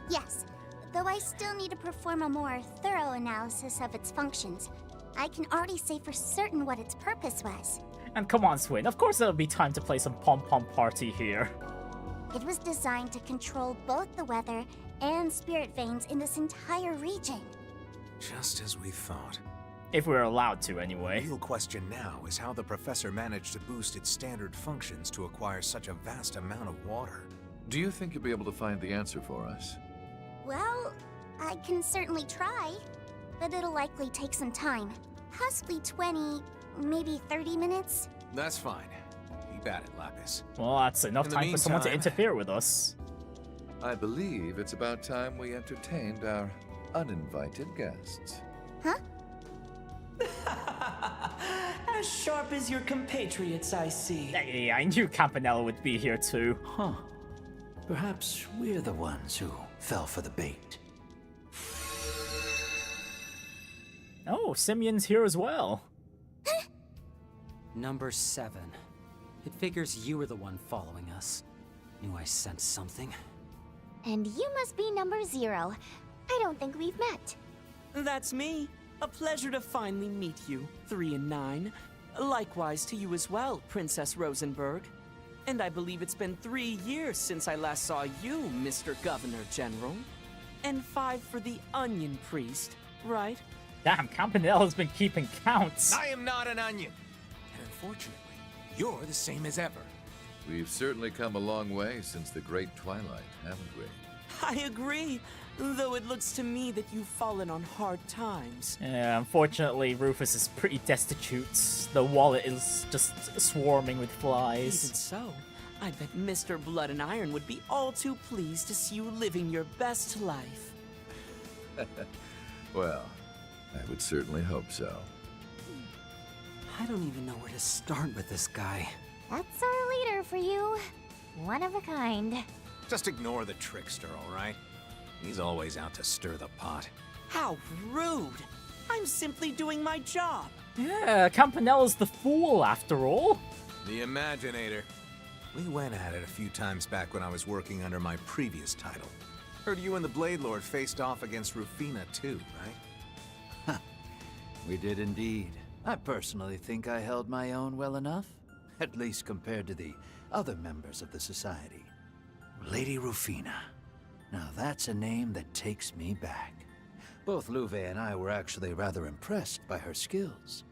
Yes, though I still need to perform a more thorough analysis of its functions. I can already say for certain what its purpose was. And come on, Swin, of course it'll be time to play some pom-pom party here. It was designed to control both the weather and spirit veins in this entire region. Just as we thought. If we're allowed to, anyway. The real question now is how the professor managed to boost its standard functions to acquire such a vast amount of water. Do you think you'll be able to find the answer for us? Well, I can certainly try, but it'll likely take some time. Possibly 20, maybe 30 minutes. That's fine. Keep at it, Lapis. Well, that's enough time for someone to interfere with us. I believe it's about time we entertained our uninvited guests. Huh? As sharp as your compatriots, I see. Hey, I knew Campanella would be here too. Huh. Perhaps we're the ones who fell for the bait. Oh, Simeon's here as well. Number 7. It figures you were the one following us. Knew I sensed something. And you must be number 0. I don't think we've met. That's me. A pleasure to finally meet you, 3 and 9. Likewise to you as well, Princess Rosenberg. And I believe it's been 3 years since I last saw you, Mr. Governor General. And 5 for the Onion Priest, right? Damn, Campanella's been keeping counts. I am not an onion. And unfortunately, you're the same as ever. We've certainly come a long way since the Great Twilight, haven't we? I agree, though it looks to me that you've fallen on hard times. Yeah, unfortunately, Rufus is pretty destitute. The wallet is just swarming with flies. Even so, I bet Mr. Blood and Iron would be all too pleased to see you living your best life. Well, I would certainly hope so. I don't even know where to start with this guy. That's our leader for you. One of a kind. Just ignore the trickster, all right? He's always out to stir the pot. How rude! I'm simply doing my job. Yeah, Campanella's the fool after all. The Imaginator. We went at it a few times back when I was working under my previous title. Heard you and the Blade Lord faced off against Rufina too, right? We did indeed. I personally think I held my own well enough, at least compared to the other members of the Society. Lady Rufina. Now that's a name that takes me back. Both Luve and I were actually rather impressed by her skills.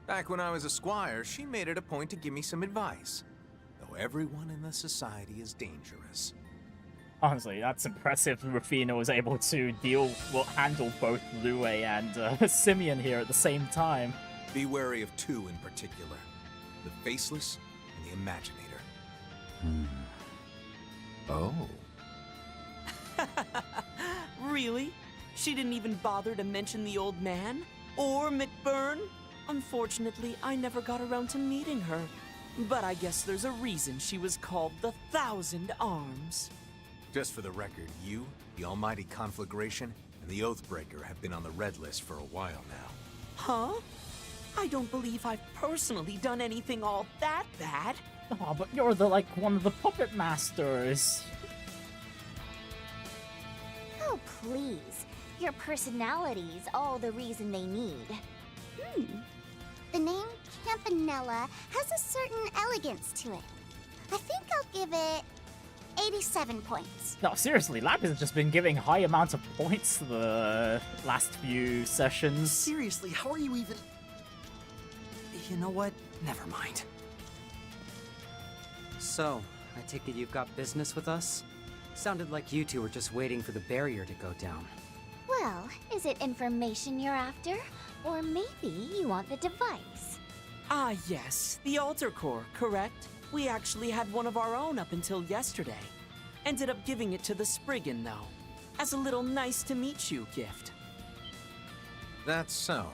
Back when I was a squire, she made it a point to give me some advice. Though everyone in the Society is dangerous. Honestly, that's impressive. Rufina was able to handle both Lue and Simeon here at the same time. Be wary of 2 in particular. The Faceless and the Imaginator. Oh. Really? She didn't even bother to mention the old man? Or McBurn? Unfortunately, I never got around to meeting her. But I guess there's a reason she was called the Thousand Arms. Just for the record, you, the Almighty Conflagration, and the Oathbreaker have been on the red list for a while now. Huh? I don't believe I've personally done anything all that bad. Oh, but you're one of the puppet masters. Oh, please. Your personality's all the reason they need. The name Campanella has a certain elegance to it. I think I'll give it 87 points. No, seriously, Lapis has just been giving high amounts of points the last few sessions. Seriously, how are you even... You know what? Never mind. So, I take it you've got business with us? Sounded like you two were just waiting for the barrier to go down. Well, is it information you're after? Or maybe you want the device? Ah, yes. The Altar Core, correct? We actually had one of our own up until yesterday. Ended up giving it to the Spriggan, though. As a little nice-to-meet-you gift. That's so.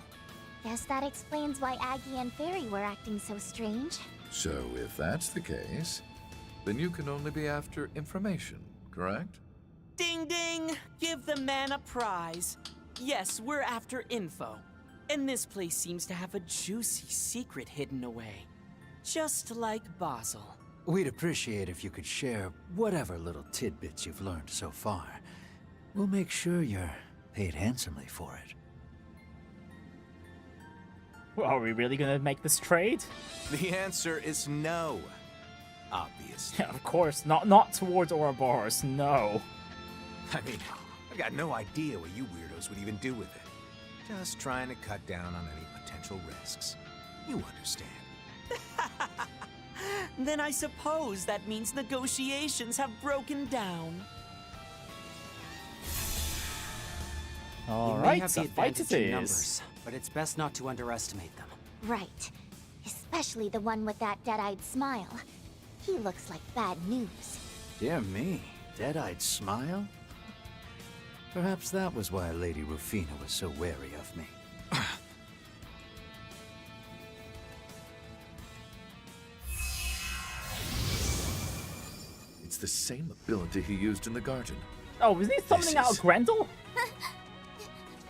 Guess that explains why Aggie and Fairy were acting so strange. So if that's the case, then you can only be after information, correct? Ding ding! Give the man a prize. Yes, we're after info. And this place seems to have a juicy secret hidden away. Just like Basel. We'd appreciate if you could share whatever little tidbits you've learned so far. We'll make sure you're paid handsomely for it. Well, are we really gonna make this trade? The answer is no. Obviously. Yeah, of course, not towards Ouroboros, no. I mean, I got no idea what you weirdos would even do with it. Just trying to cut down on any potential risks. You understand. Then I suppose that means negotiations have broken down. Alright, so fight it is. Numbers, but it's best not to underestimate them. Right. Especially the one with that dead-eyed smile. He looks like bad news. Dear me, dead-eyed smile? Perhaps that was why Lady Rufina was so wary of me. It's the same ability he used in the garden. Oh, was he summoning out Grendel?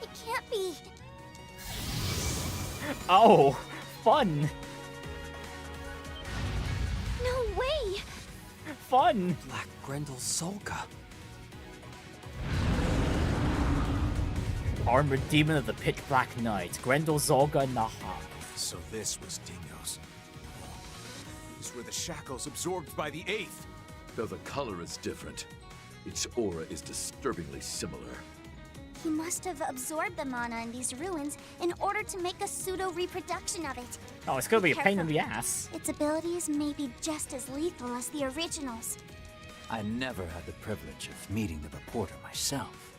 It can't be. Oh, fun. No way! fun! Black Grendel Zolga. Armored demon of the pitch black night, Grendel Zolga Naha. So this was Dingo's. These were the shackles absorbed by the Eighth. Though the color is different, its aura is disturbingly similar. He must have absorbed the mana in these ruins in order to make a pseudo-reproduction of it. Oh, it's gonna be a pain in Careful. the ass. Its abilities may be just as lethal as the originals. I never had the privilege of meeting the reporter myself.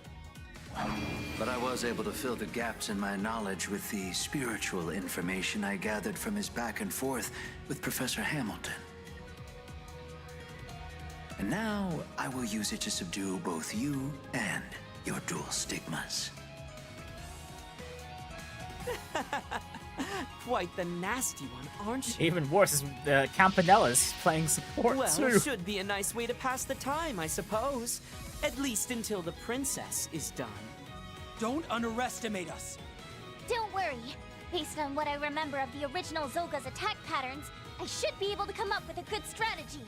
But I was able to fill the gaps in my knowledge with the spiritual information I gathered from his back and forth with Professor Hamilton. And now I will use it to subdue both you and your dual stigmas. Quite the nasty one, aren't you? Even worse is Campanella's playing support Well, too. it should be a nice way to pass the time, I suppose. At least until the princess is done. Don't underestimate us. Don't worry. Based on what I remember of the original Zolga's attack patterns, I should be able to come up with a good strategy.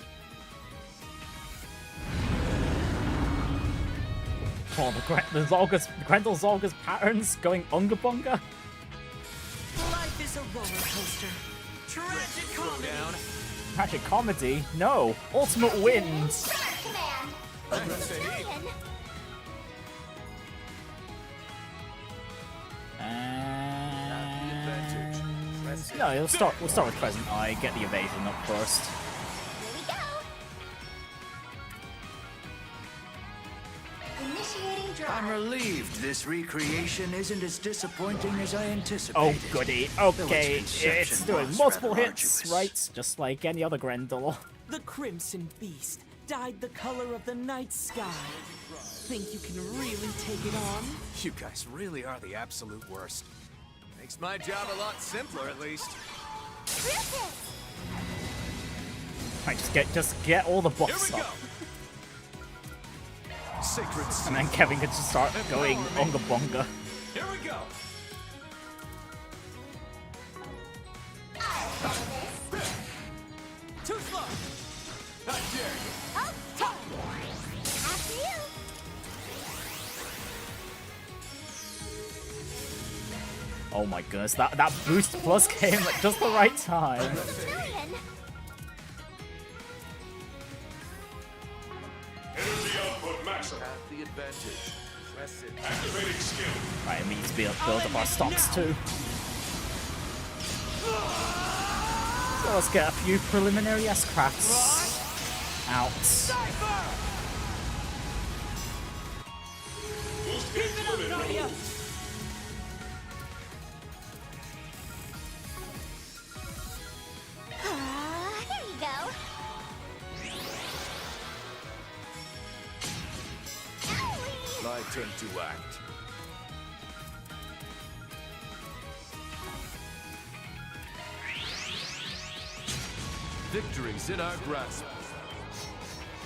Oh, the Grendel Zolga's patterns going unga bunga. Life is a roller coaster. Tragic comedy. Tragic comedy? No. Ultimate wins. No, we'll start with Present Eye, get the evasion up first. I'm relieved this recreation isn't as disappointing as I anticipated. Oh goody, okay, Though its it's conception doing was multiple rather hits, arduous. right? Just like any other Grendel. The Crimson Beast dyed the color of the night sky. Think you can really take it on? You guys really are the absolute worst. Makes my job a lot simpler, at least. Right, just get all the buffs Here we up. Sacred And then Kevin could just start going unga bunga. Here we go. Too slow. Not dare you. After you. Oh my goodness, that boost plus came at just the right time. Energy output maximum. Have the advantage. Press it. Activating skill. Right, and we need to be able to build up our stocks too. So let's get a few preliminary S-crafts out. Boost hit limited. Here you go. My turn to act. Victory's in our grasp.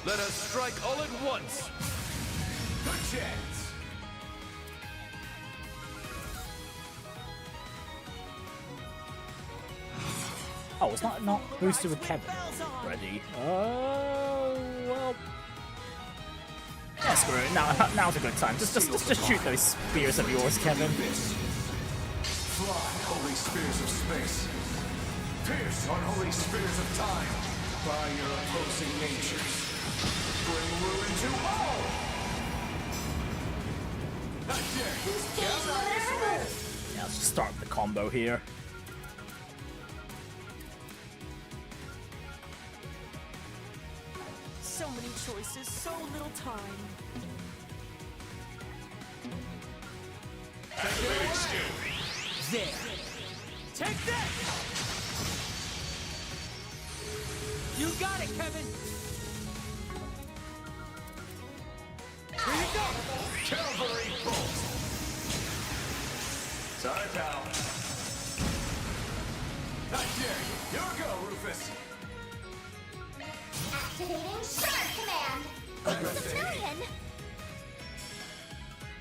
Let us strike all at once. Good chance. Oh, it's not boosted with Kevin already. Oh, well. Yeah, screw it. Now's a good time. Just shoot those spears of yours, Kevin. Fly, holy spears of space. Pierce, unholy spears of time. By your opposing natures. Bring ruin to all! Not dare. Yeah, let's just start the combo here. So many choices, so little time. Activating skill. There. Take that! You got it, Kevin! Here you go. Cavalry bolt. Time down. Not dare you. Here we go, Rufus. Activating Shark Command.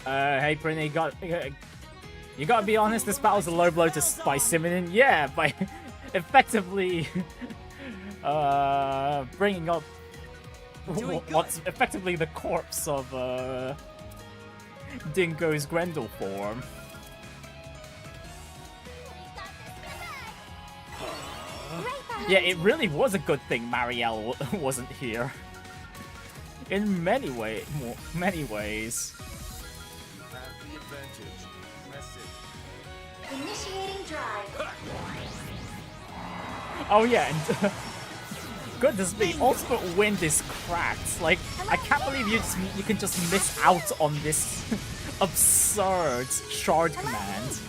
Hey, Prinny, you gotta be honest, this battle's a low blow by Simonin. Yeah, by effectively bringing up what's effectively the corpse of Dingo's Grendel form. Yeah, it really was a good thing Marielle wasn't here. In many ways. You have the advantage. Press it. Initiating drive. Oh yeah, and goodness me, Ultimate Wind is cracked. Like, I can't believe you can just miss out on this absurd shard command.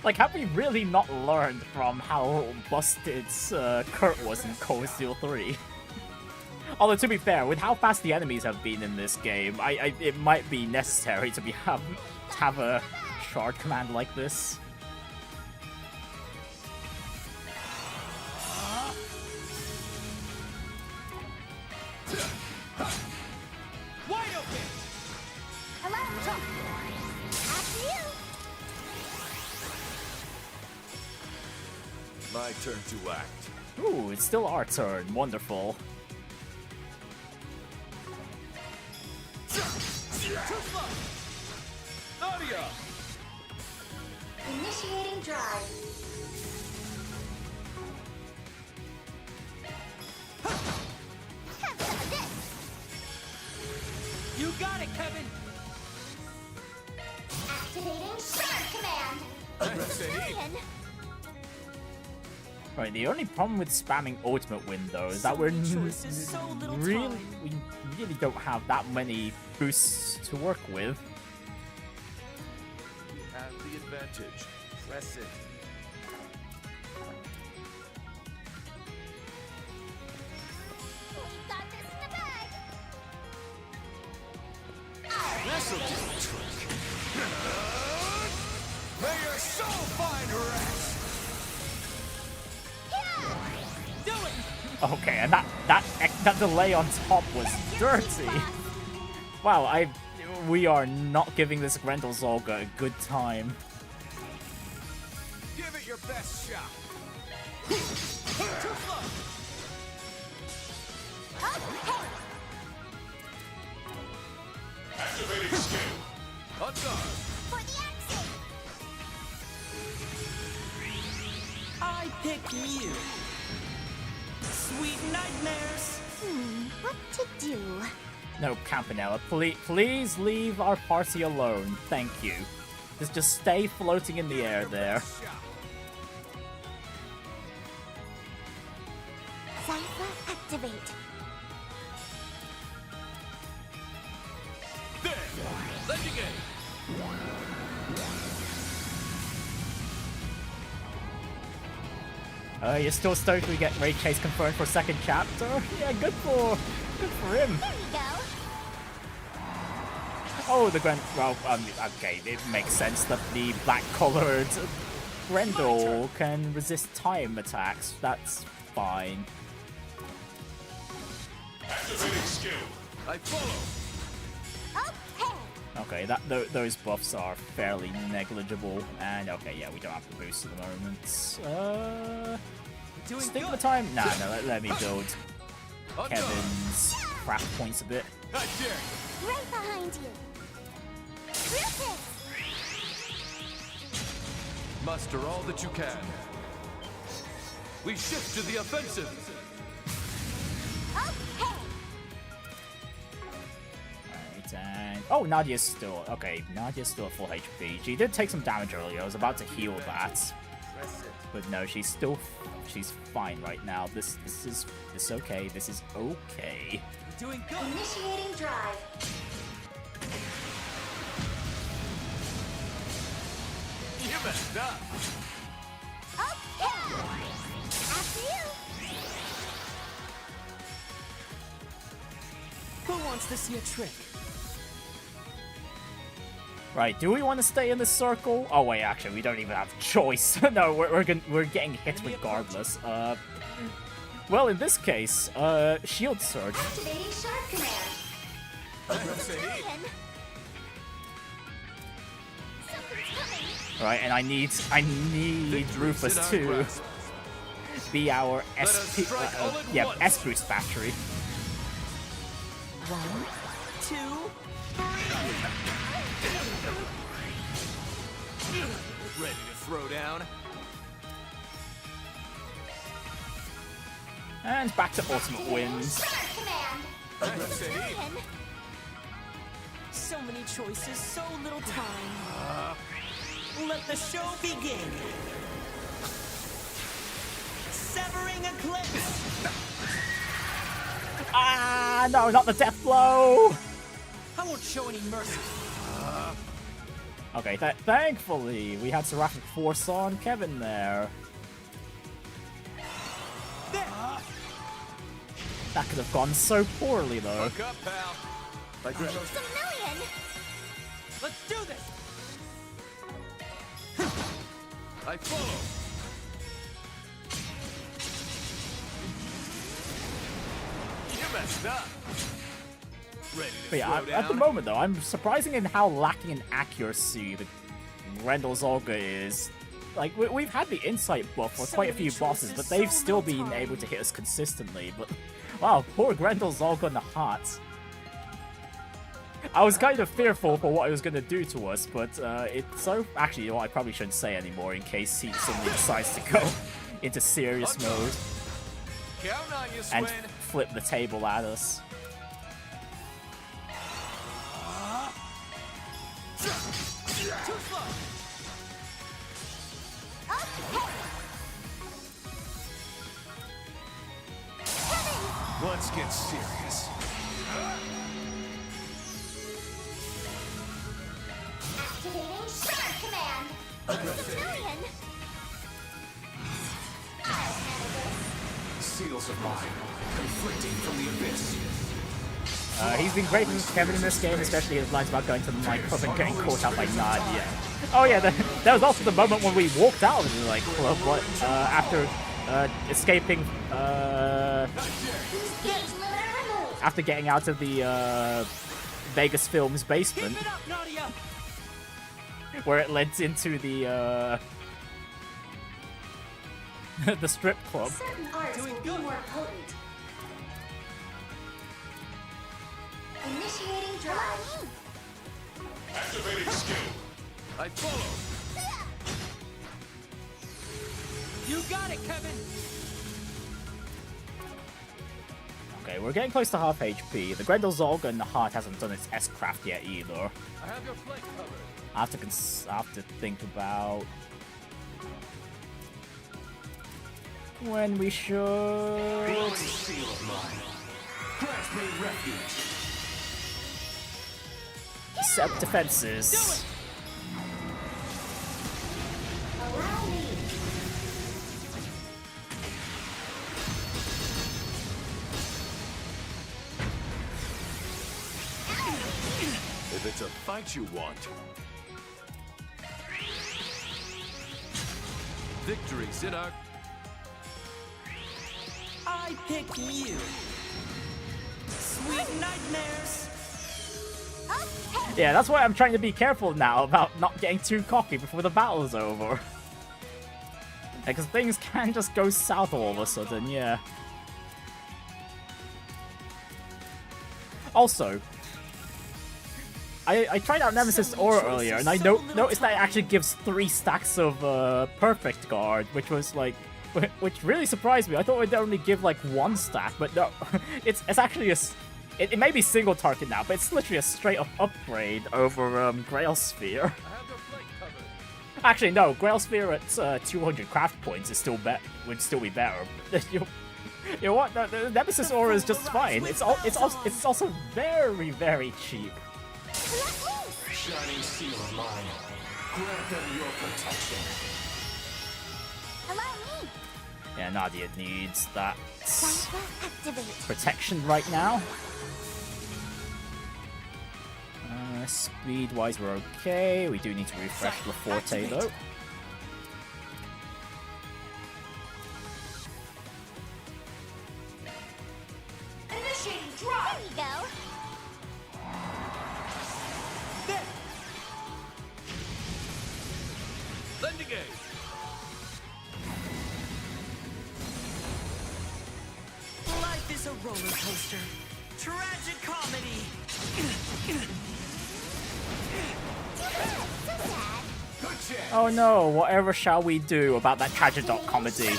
Like, have we really not learned from how busted Kurt was in Cold Steel 3? Although, to be fair, with how fast the enemies have been in this game, it might be necessary to have a shard command like this. Wide open! Hello? After you! My turn to act. Ooh, it's still our turn. Wonderful. Nadia! Initiating drive. Have some of this. You got it, Kevin! Activating Shard Command. Julian. Right, the only problem with spamming Ultimate Wind, though, is that we really don't have that many boosts to work with. You have the advantage. Press it. We got this in the bag. This'll do the trick. May your soul find rest! Do it! Okay, and that delay on top was dirty. Wow, we are not giving this Grendel Zolga a good time. Give it your best shot. Activating skill. On guard. For the action! I pick you. Sweet nightmares. What to do? No, Campanella, please leave our party alone. Thank you. Just stay floating in the air there. Cypher activate. There! Lending it! You're still stoked we get Raid Chase confirmed for second chapter? Yeah, good for him. There you go. Oh, well, okay, it makes sense that the black-colored Grendel can resist time attacks. That's fine. Activating skill. I follow. Okay. Okay, those buffs are fairly negligible, and okay, yeah, we don't have to boost at the moment. Stick with the time? Nah, no, let me build Kevin's craft points a bit. I dare you. Right behind you. Rufus! Muster all that you can. We shift to the offensive. Okay. Alright, and oh, Nadia's still at full HP. She did take some damage earlier. I was about to heal that, but no, she's fine right now. This is okay. This is okay. Doing good. Initiating drive. You messed up. Okay. After you. Who wants to see a trick? Right, do we want to stay in the circle? Oh wait, actually, we don't even have a choice. No, we're getting hit regardless. Well, in this case, shield surge. Activating Shard Command. Julian. Something's coming. Right, and I need Rufus too. be our S boost battery. 1, 2, 3. Ready to throw down? And back to ultimate wins. So many choices, so little time. Let the show begin. Severing Eclipse. Ah, no, not the death blow. I won't show any mercy. Okay, thankfully we had Seraphic Force on Kevin there. That could have gone so poorly, though. Look up, pal. Like a million. Let's do this. I follow. You messed up. Ready to But yeah, throw down? at the moment, though, I'm surprising in how lacking in accuracy the Grendel Zolga is. Like, we've had the insight buff for quite a few bosses, but they've still been able to hit us consistently. But, wow, poor Grendel Zolga in the heart. I was kind of fearful for what it was going to do to us, but it's so... Actually, you know what, I probably shouldn't say anymore in case he suddenly decides to go into serious mode Count on you, and Swin. flip the table at us. Too slow. Let's get serious. Activating Shark Command. Million. Seals of mine, conflicting from the abyss. He's been great with Kevin in this game, especially his lines about going to the nightclub and getting caught out by Nadia. Oh yeah, there was also the moment when we walked out of the nightclub after escaping, after getting out of the Vegas Films basement, where it led into the the strip club. Certain arts will be more potent. Initiating drive. Activating skill. I follow. You got it, Kevin. Okay, we're getting close to half HP. The Grendel Zolga in the heart hasn't done its S-craft yet either. I have your flank covered. I have to think about when we should. Glowing seal of mine. Grant me refuge. Set up defenses. Allow me. If it's a fight you want, victory's in our... I pick you. Sweet nightmares. Yeah, that's why I'm trying to be careful now about not getting too cocky before the battle's over. Because things can just go south all of a sudden, yeah. Also, I tried out Nemesis Aura earlier, and I noticed that it actually gives 3 stacks of Perfect Guard, which was like, which really surprised me. I thought it would only give like 1 stack, but no, it's actually it may be single target now, but it's literally a straight up upgrade over Grail Sphere. Actually, no, Grail Sphere at 200 craft points is would still be better. You know what? The Nemesis Aura is just fine. It's also very, very cheap. Shining seal of mine. Grant them your protection. Allow me. Yeah, Nadia needs that Activate. protection right now. Speed-wise, we're okay. We do need to refresh Laforte, though. Initiating drive. There you go. Lend a gauge. roller coaster. Tragic comedy. Oh no, whatever shall we do about that tragedot comedy?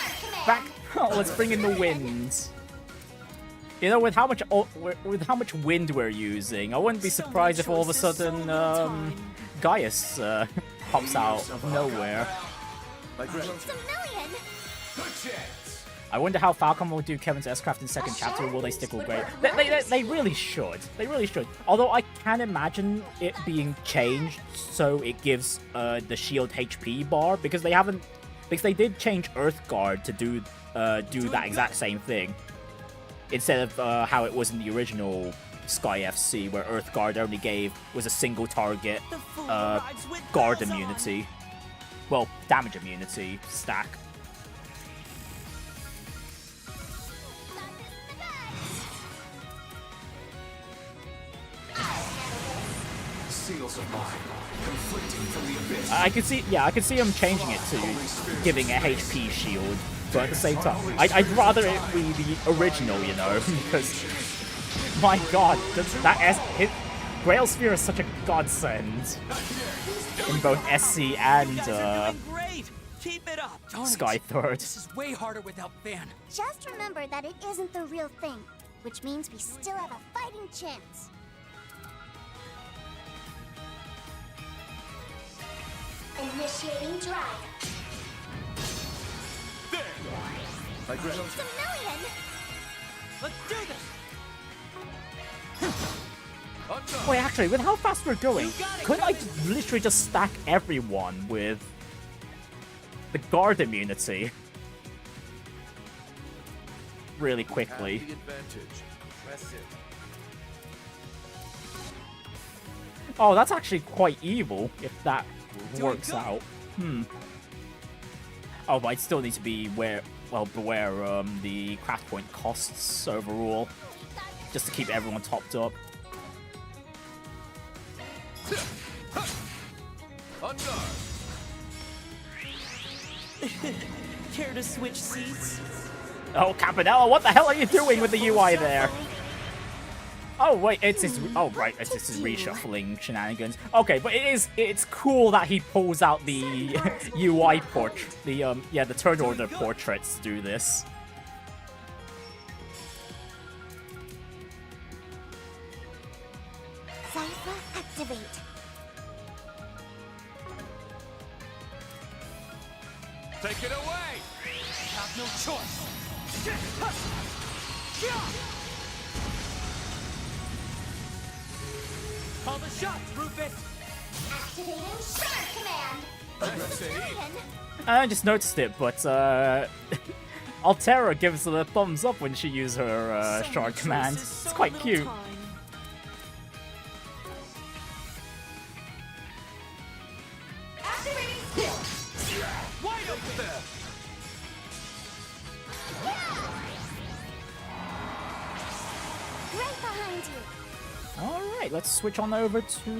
Back, let's bring in the wind. You know, with how much wind we're using, I wouldn't be surprised if all of a sudden Gaius pops out of nowhere. I wonder how Falcon will do Kevin's S-Craft in second chapter. Will they stick with Great? They really should. They really should. Although I can imagine it being changed so it gives the shield HP bar, because they did change Earthguard to do that exact same thing, instead of how it was in the original Sky FC, where Earthguard only was a single target guard immunity. Well, damage immunity stack. Seals of mine, conflicting from the abyss. I could see him changing it to giving a HP shield, but at the same time, I'd rather it be the original, you know, because my god, Grail Sphere is such a godsend in both SC and Keep it up. Sky Third. This is way harder without Van. Just remember that it isn't the real thing, which means we still have a fighting chance. Initiating drive. There! I grab. It's a million! Let's do this! Wait, actually, with how fast we're going, couldn't I literally just stack everyone with the guard immunity really quickly? Oh, that's actually quite evil if that works out. Oh, but I'd still need to be beware the craft point costs overall, just to keep everyone topped up. Care to switch seats? Oh, Campanella, what the hell are you doing with the UI there? Oh wait, it's his reshuffling shenanigans. Okay, but it's cool that he pulls out the UI portrait, the turn order portraits to do this. Cypher activate. Take it away! Have no choice. Call the shots, Rufus! Activating Shard Command! I just noticed it, but Altera gives her a thumbs up when she uses her Shard Command. It's quite cute. Activating skill! Wide open there! Right behind you! Alright, let's switch on over to...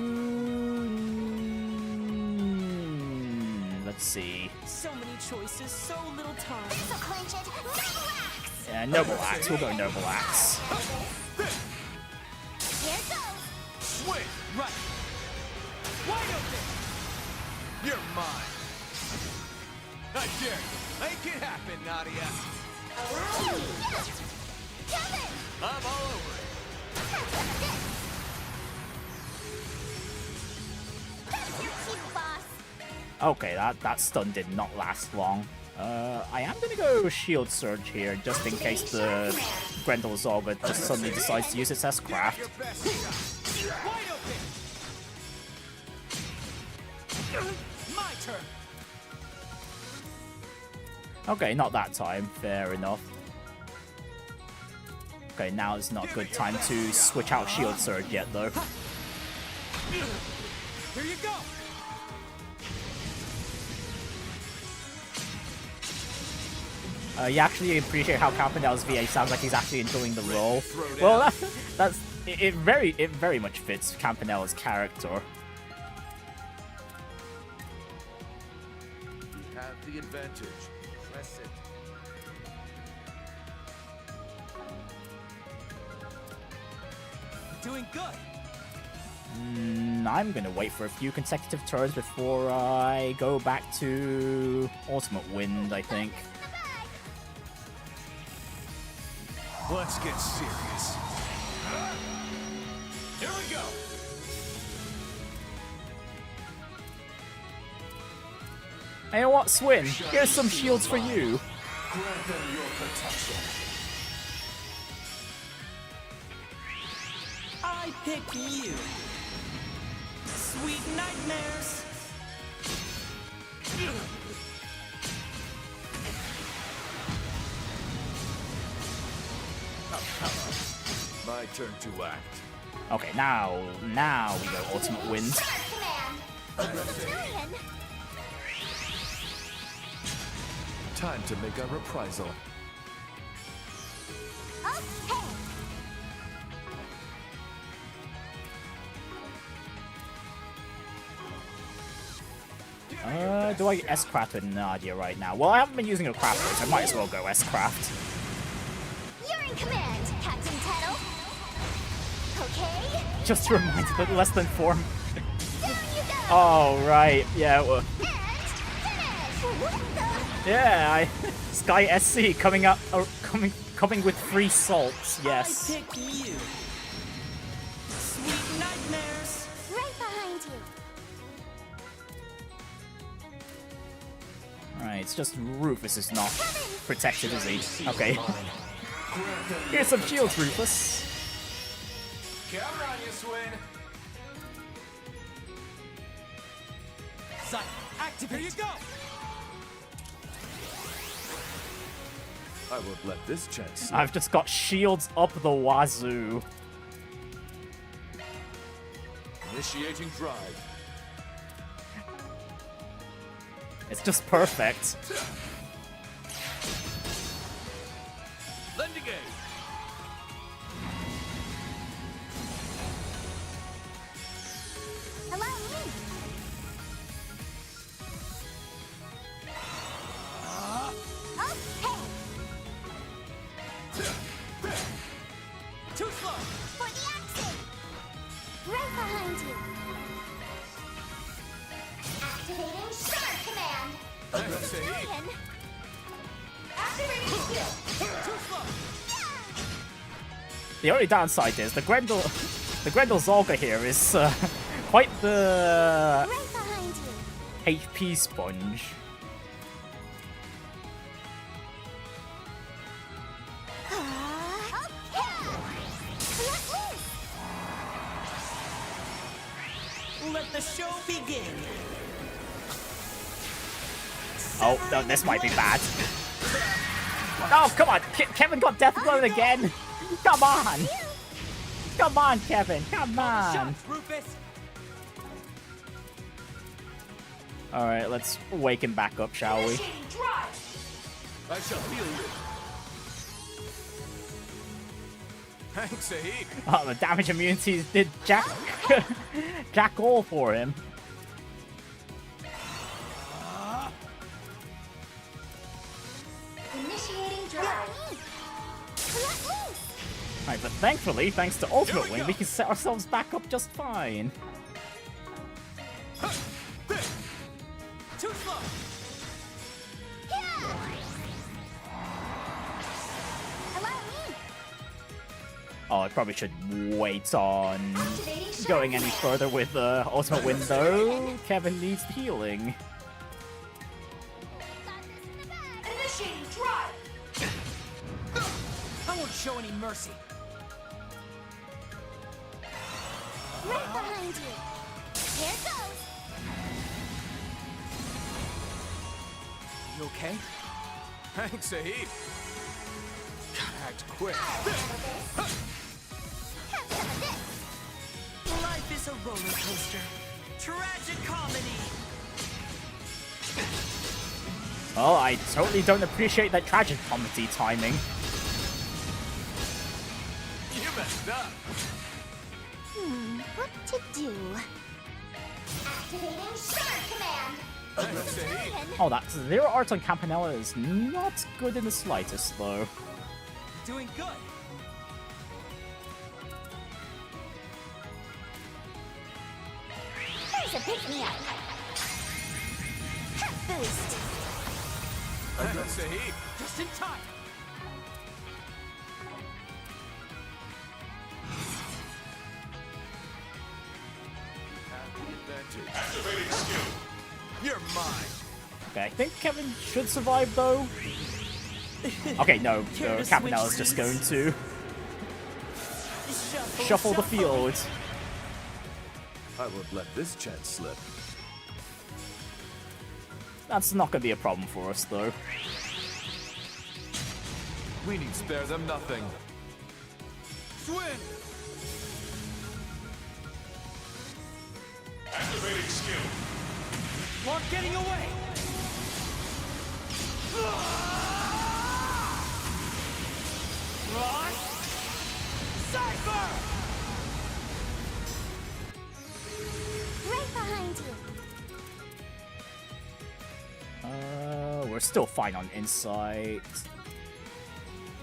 let's see. So many choices, so little time. This'll clinch it! Noble Axe! Yeah, Noble Axe. We'll go Noble Axe. Here goes! Swing! Right! Wide open! You're mine! I dare you! Make it happen, Nadia! Kevin! I'm all over it! That's your cue, boss! Okay, that stun did not last long. I am gonna go Shield Surge here, just in case the Grendel Zolga just suddenly decides to use its S-Craft. My turn. Okay, not that time. Fair enough. Okay, now is not a good time to switch out Shield Surge yet, though. Here you go. You actually appreciate how Campanella's VA sounds like he's actually enjoying the role. Well, it very much fits Campanella's character. You have the advantage. Press it. Doing good. I'm gonna wait for a few consecutive turns before I go back to Ultimate Wind, I think. Let's get serious. Here we go. Hey, you know what, Swin? Here's some shields for you. Grant them your protection. I pick you. Sweet nightmares. My turn to act. Okay, now we go Ultimate Wind. Time to make a reprisal. Do I S-Craft with Nadia right now? Well, I haven't been using a crafter, so I might as well go S-Craft. You're in command, Captain Tettle. Okay? Just a reminder that less than 4... Oh, right, yeah, well... Yeah, Sky SC coming up, coming with free salts, yes. I pick you. Sweet nightmares. Right behind you. Right, it's just Rufus is not protected, is he? Okay. Here's some shields, Rufus. Camera on you, Swin. Sight, activate. Here you go. I won't let this chance slip. I've just got shields up the wazoo. Initiating drive. It's just perfect. Lending aid. Allow me. Okay. Too slow. For the action. Right behind you. Activating Shimmer Command. Intrusion. Activating skill. Too slow. The only downside is the Grendel Zolga here is quite the Right behind you. HP sponge. Let the show begin. Oh, no, this might be bad. Oh, come on. Kevin got death blown again. Come on. Come on, Kevin. Come on. Shots, Rufus. All right, let's wake him back up, shall we? I shall heal you. Thanks, Saeed. Oh, the damage immunities did jack all for him. Initiating drive. Right, but thankfully, thanks to Ultimate Wing, we can set ourselves back up just fine. Too slow. Oh, I probably should wait on going any further with Ultimate Wind, though. Kevin needs healing. Initiating drive. I won't show any mercy. Right behind you. Here goes. You okay? Thanks, Saeed. Gotta act quick. Life is a roller coaster. Tragic comedy. Oh, I totally don't appreciate that tragic comedy timing. You messed up. What to do? Activating Shimmer Command. Thanks, Saeed. Oh, that Zero Art on Campanella is not good in the slightest, though. Doing good. pick me up. Boost. That's a heap. Just in time. Activating skill. You're mine. Okay, I think Kevin should survive though. Okay, no, Campanella's just going to shuffle the field. I won't let this chance slip. That's not going to be a problem for us though. We need spare them nothing. Swim. Activating skill. Not getting away. Ross. Cypher. Right behind you. We're still fine on insight.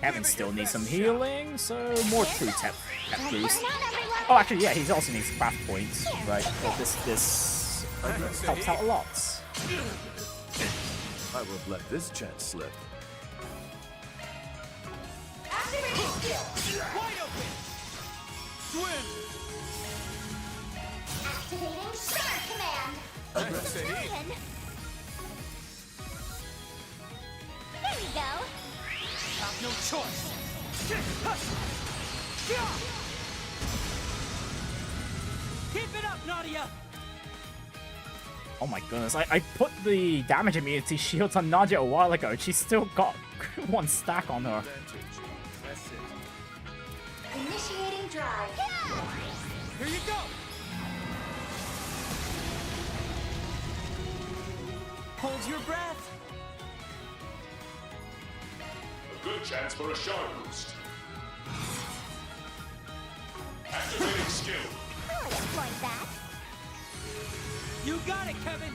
Kevin still needs some healing, so more true tap boost. Oh, actually, yeah, he also needs craft points, right? But this helps out a lot. I won't let this chance slip. Activating skill. Wide open. Swim. Activating Star Command. That's a heap. Brilliant. There we go. Have no choice. Keep it up, Nadia. Oh my goodness, I put the damage immunity shields on Nadia a while ago, and she's still got one stack on her. Initiating drive. Here you go. Hold your breath. A good chance for a shard boost. Activating skill. I'll exploit that. You got it, Kevin.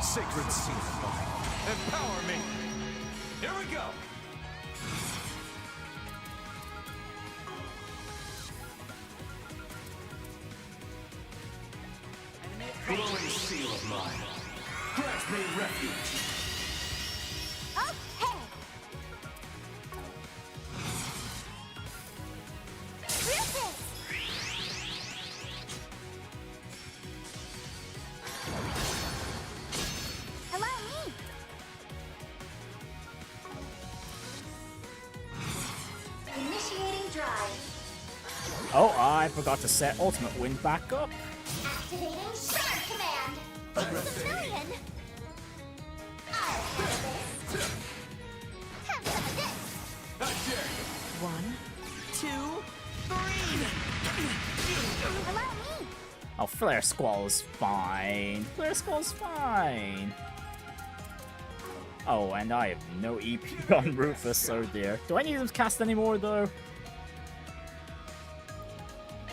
Sacred seal of mine. Empower me. Here we go. Glowing seal of mine. Grant me refuge. Okay. Rufus. Allow me. Initiating drive. Oh, I forgot to set Ultimate Wind back up. Activating Star Command. Brilliant. I'll handle this. Have some of this. I dare you. 1, 2, 3. Allow me. Oh, Flare Squall's fine. Flare Squall's fine. Oh, and I have no EP on Rufus, oh dear. Do I need him to cast any more, though?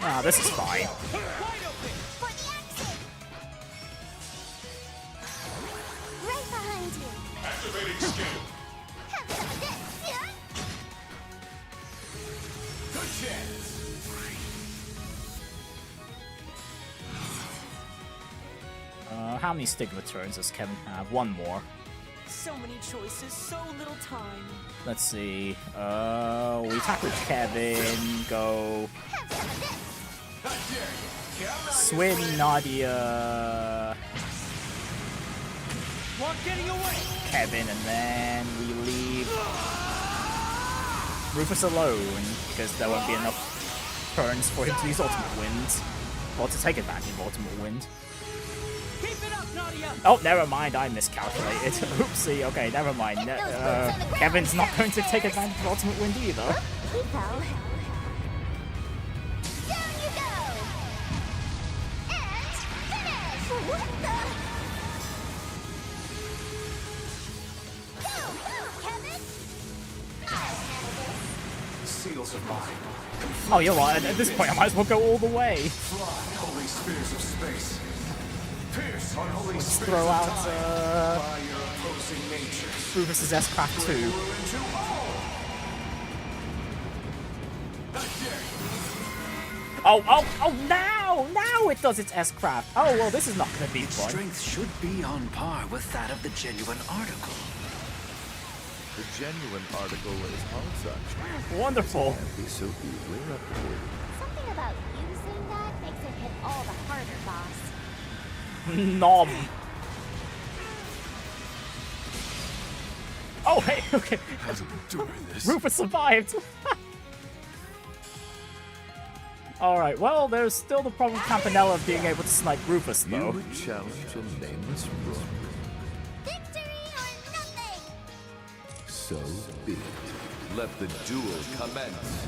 Ah, this is fine. For the exit. Right behind you. Activating skill. Have some of this. Yeah? Good chance. How many Stigma turns does Kevin have? One more. So many choices, so little time. Let's see. We attack with Kevin. Go. Have some of this. I dare you. Yeah, Swim Nadia. Not getting away. Kevin, and then we leave Rufus alone because there won't be enough turns for him to use Ultimate Wind. Or to take advantage of Ultimate Wind. Keep it up, Nadia. Oh, never mind, I miscalculated. Oopsie, okay, never mind. Kevin's not going to take advantage of Ultimate Wind either. He fell. Down you go. And finish. What the? Go, Kevin. I'll handle this. Seals of mine. Oh, you're right, at this point I might as well go all the way. Fly, holy spears of space. Pierce on holy Let's spears throw of out time. By your opposing natures. Rufus's S-Craft 2. Into all. I dare you. Oh, now! Oh, now it does its S-craft. Oh, well, this is not going to be Its fun. strength should be on par with that of the genuine article. The genuine article is all such. Wonderful. It can't be so easily replicated. Something about using that makes it hit all the harder, boss. Nom. Oh, hey, okay. Rufus survived. Alright, well, there's still the problem with Campanella being able to snipe Rufus, though. You would challenge a nameless rook. Victory or nothing! So be it. Let the duel commence.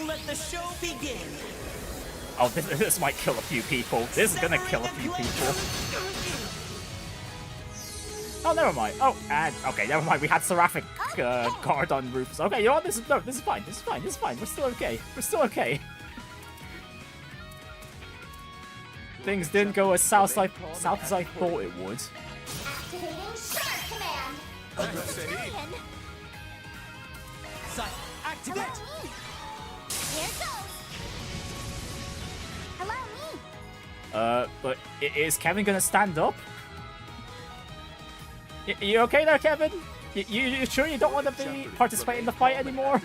Let the show begin. Oh, this might kill a few people. This is gonna kill a few people. Oh, never mind. Oh, and okay, never mind. We had Seraphic guard on Rufus. Okay, you know what? This is fine. This is fine. This is fine. We're still okay. We're still okay. Things didn't go as south as I thought it would. Activating Shark Command! Sight, activate! Here goes! Hello, me! But is Kevin gonna stand up? You okay there, Kevin? You sure you don't want to participate in the fight anymore?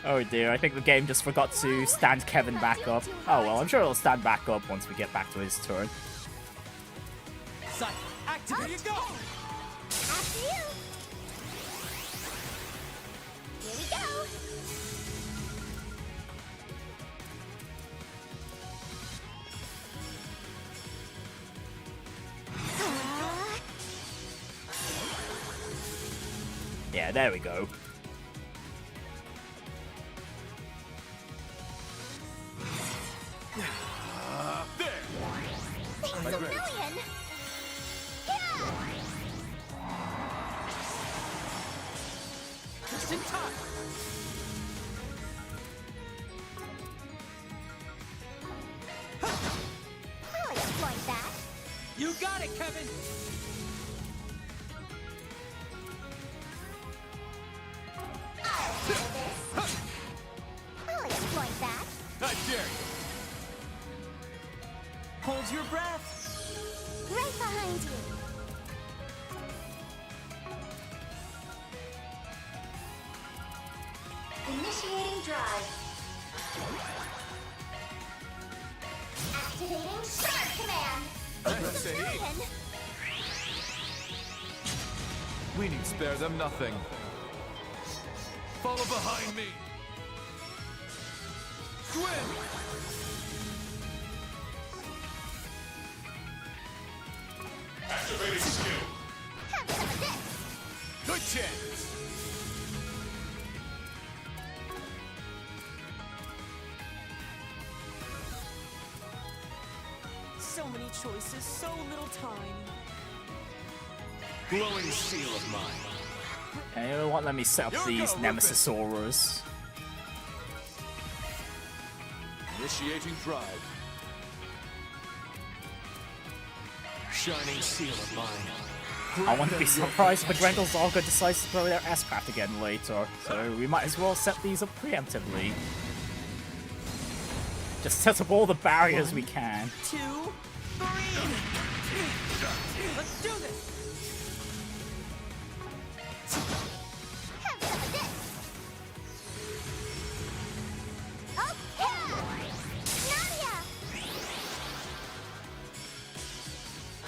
Oh dear, I think the game just forgot to stand Kevin back up. Oh well, I'm sure it'll stand back up once we get back to his turn. Sight, activate! Here you go! After you! Here we go! Yeah, there we go. Thanks a million! Just in time! I'll exploit that! You got it, Kevin! I'll exploit that! I dare you! Hold your breath. Right behind you! Initiating drive. Activating Shark Command! We need spare them nothing. Follow behind me. Swim! Activating skill. Have some of this! Good chance. So many choices, so little time. Glowing seal of mine. Okay, you know what? Let me set up Here we these go, Nemesis auras. Initiating drive. Shining seal of mine. I wouldn't be surprised if the Grendel Zolga decides to throw their S-craft again later, so we might as well set these up preemptively. Just set up all the barriers we can. 2, 3. Let's do this. Have some of this! Okay! Nadia!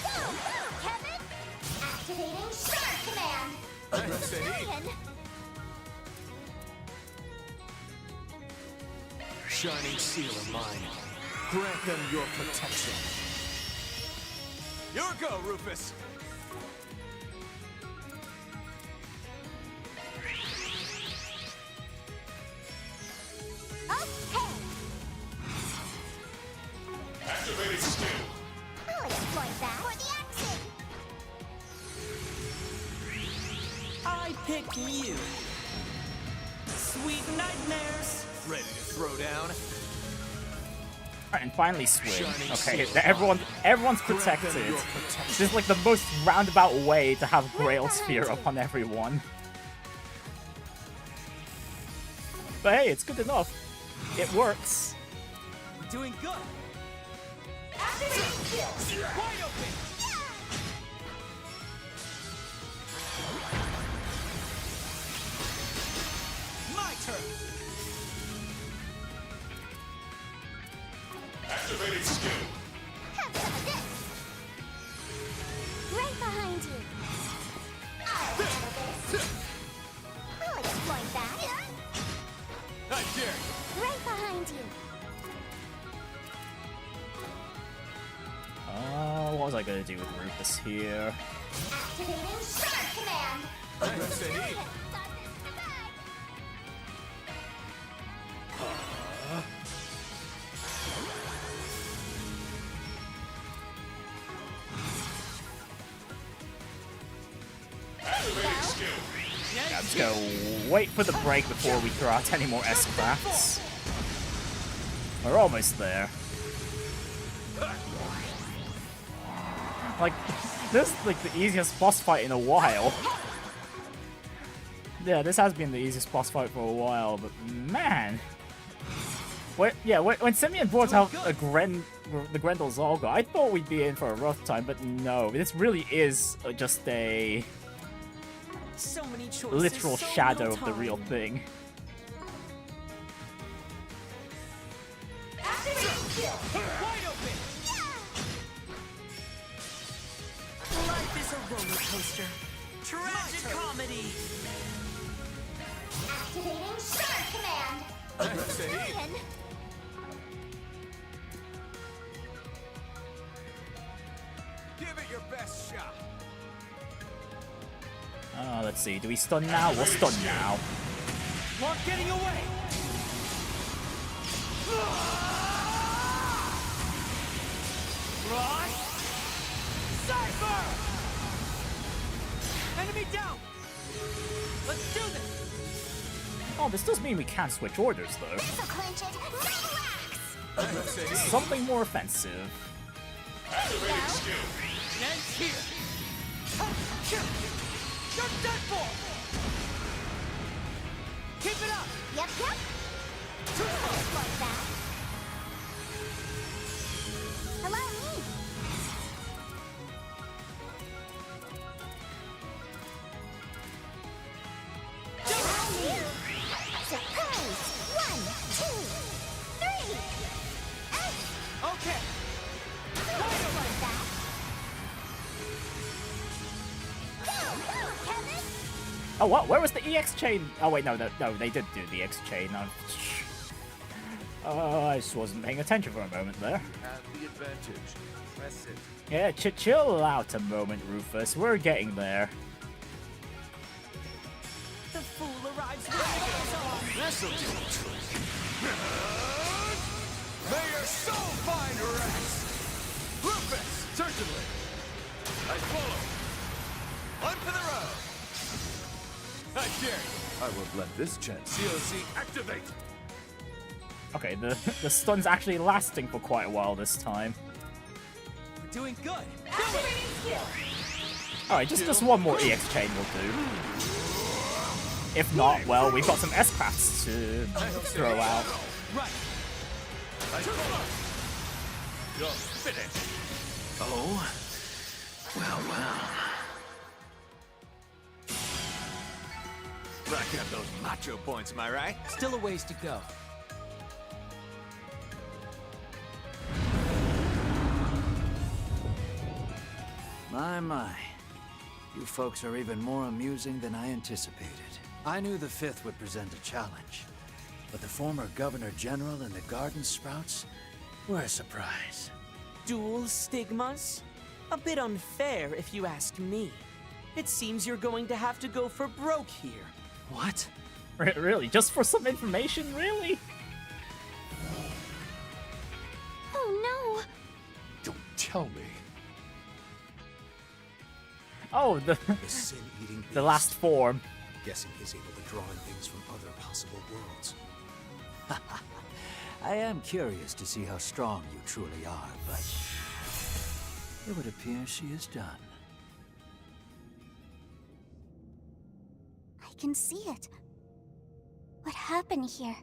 Go, go, Kevin! Activating Shark Command! Thanks a million! Shining seal of mine. Grant them your protection. Your go, Rufus. Okay! Activating skill. I'll exploit that for the action! I pick you. Sweet nightmares. Ready to throw down? Alright, and finally swim. Okay, everyone's protected. This is like the most roundabout way to have Grail Sphere up on everyone. But hey, it's good enough. It works. We're doing good. Wide open. My turn. Activating skill. Have some of this. Right behind you. I'll exploit that. Not here. Right behind you. What was I gonna do with Rufus here? Activating Shark Command. Yeah, I'm just gonna wait for the break before we throw out any more S-Crafts. We're almost there. Like, this is like the easiest boss fight in a while. Yeah, this has been the easiest boss fight for a while, but man. When Simeon brought out the Grendel Zolga, I thought we'd be in for a rough time, but no, this really is just a literal shadow of the real thing. Life is a roller coaster. Tragic comedy. Activating Shark Command. Give it your best shot. Let's see. Do we stun now? We'll stun now. Not getting away. Rush. Cypher. Enemy down. Let's do this. Oh, this does mean we can't switch orders, though. This'll clinch it. Relax. Something more offensive. Activating skill. And here. You're done for. Keep it up. Yep. Like that. Hello, me. Surprise! 1, 2, 3. Okay. Like that. Go, Kevin. Oh, what? Where was the EX chain? Oh, wait, no, they did do the EX chain. I just wasn't paying attention for a moment there. Have the advantage. Press it. Yeah, chill out a moment, Rufus. We're getting there. The fool arrives with This'll do it. May your soul find rest. Rufus, certainly. I follow. On for the road. I dare you. I won't let this chance. COC activate. Okay, the stun's actually lasting for quite a while this time. We're doing good. Activating skill. Alright, just one more EX chain will do. If not, well, we've got some S-Crafts to throw out. Right. You're finished. Oh? Well. Rack up those macho points, am I right? Still a ways to go. My. You folks are even more amusing than I anticipated. I knew the Fifth would present a challenge, but the former Governor General and the Garden Sprouts were a surprise. dual stigmas? A bit unfair, if you ask me. It seems you're going to have to go for broke here. What? Really? Just for some information? Really? Oh no! Don't tell me. Oh, the sin-eating the last form. Guessing he's able to draw in things from other possible worlds. I am curious to see how strong you truly are, but it would appear she is done. I can see it. What happened here?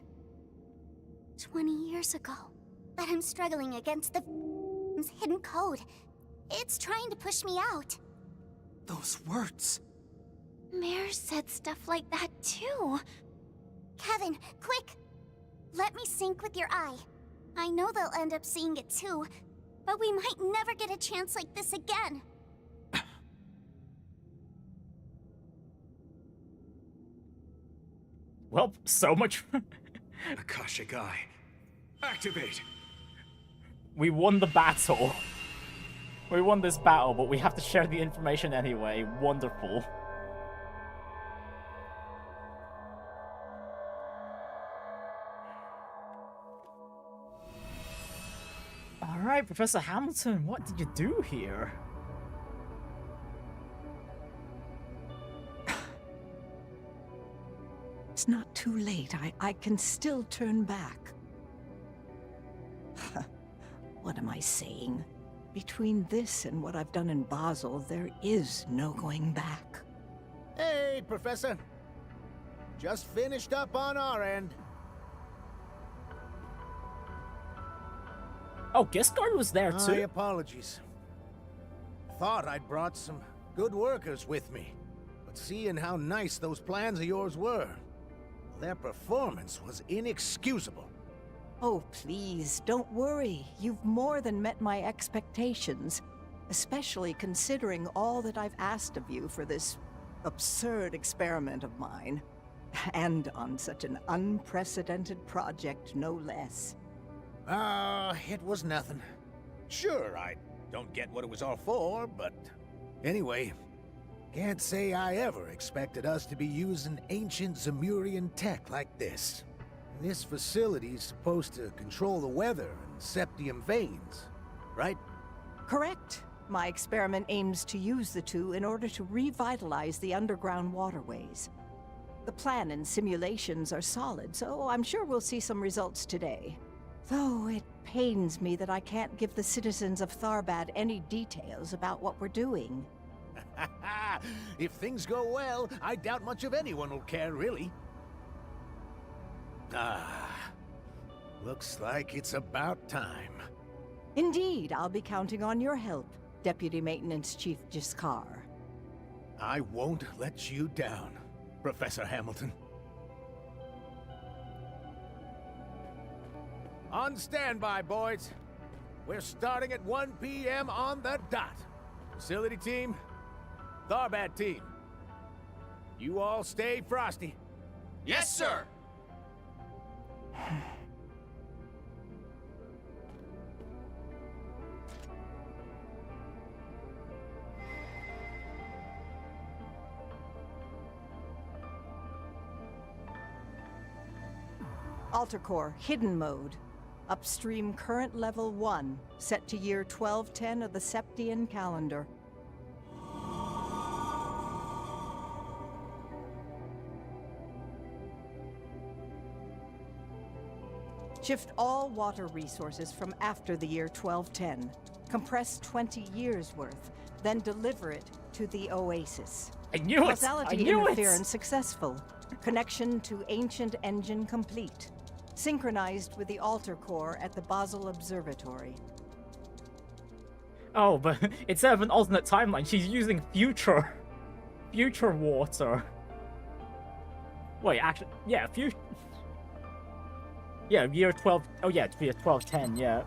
20 years ago. But I'm struggling against the hidden code. It's trying to push me out. Those words. Mare said stuff like that too. Kevin, quick! Let me sync with your eye. I know they'll end up seeing it too, but we might never get a chance like this again. Well, so much. Akashic Eye. Activate! We won the battle. We won this battle, but we have to share the information anyway. Wonderful. Alright, Professor Hamilton, what did you do here? It's not too late. I can still turn back. What am I saying? Between this and what I've done in Basel, there is no going back. Hey, Professor. Just finished up on our end. Oh, Giscard was there too? My apologies. Thought I'd brought some good workers with me. But seeing how nice those plans of yours were, their performance was inexcusable. Oh, please, don't worry. You've more than met my expectations, especially considering all that I've asked of you for this absurd experiment of mine. And on such an unprecedented project, no less. It was nothing. Sure, I don't get what it was all for, but... Anyway, can't say I ever expected us to be using ancient Zemurian tech like this. This facility's supposed to control the weather and septium veins, right? Correct. My experiment aims to use the two in order to revitalize the underground waterways. The plan and simulations are solid, so I'm sure we'll see some results today. Though it pains me that I can't give the citizens of Tharbad any details about what we're doing. If things go well, I doubt much of anyone will care, really. Looks like it's about time. Indeed, I'll be counting on your help, Deputy Maintenance Chief Giscard. I won't let you down, Professor Hamilton. On standby, boys. We're starting at 1 p.m. on the dot. Facility team, Tharbad team. You all stay frosty. Yes, sir! Alter Core, hidden mode. Upstream current level 1, set to year 1210 of the Septian calendar. Shift all water resources from after the year 1210. Compress 20 years worth, then deliver it to the Oasis. I knew it! Causality I knew interference successful. Connection to ancient engine complete. Synchronized with the Alter Core at the Basel Observatory. Oh, but instead of an alternate timeline, she's using future water. Wait, actually, yeah, future. Yeah, year 12. Oh yeah, it's year 1210. Yeah.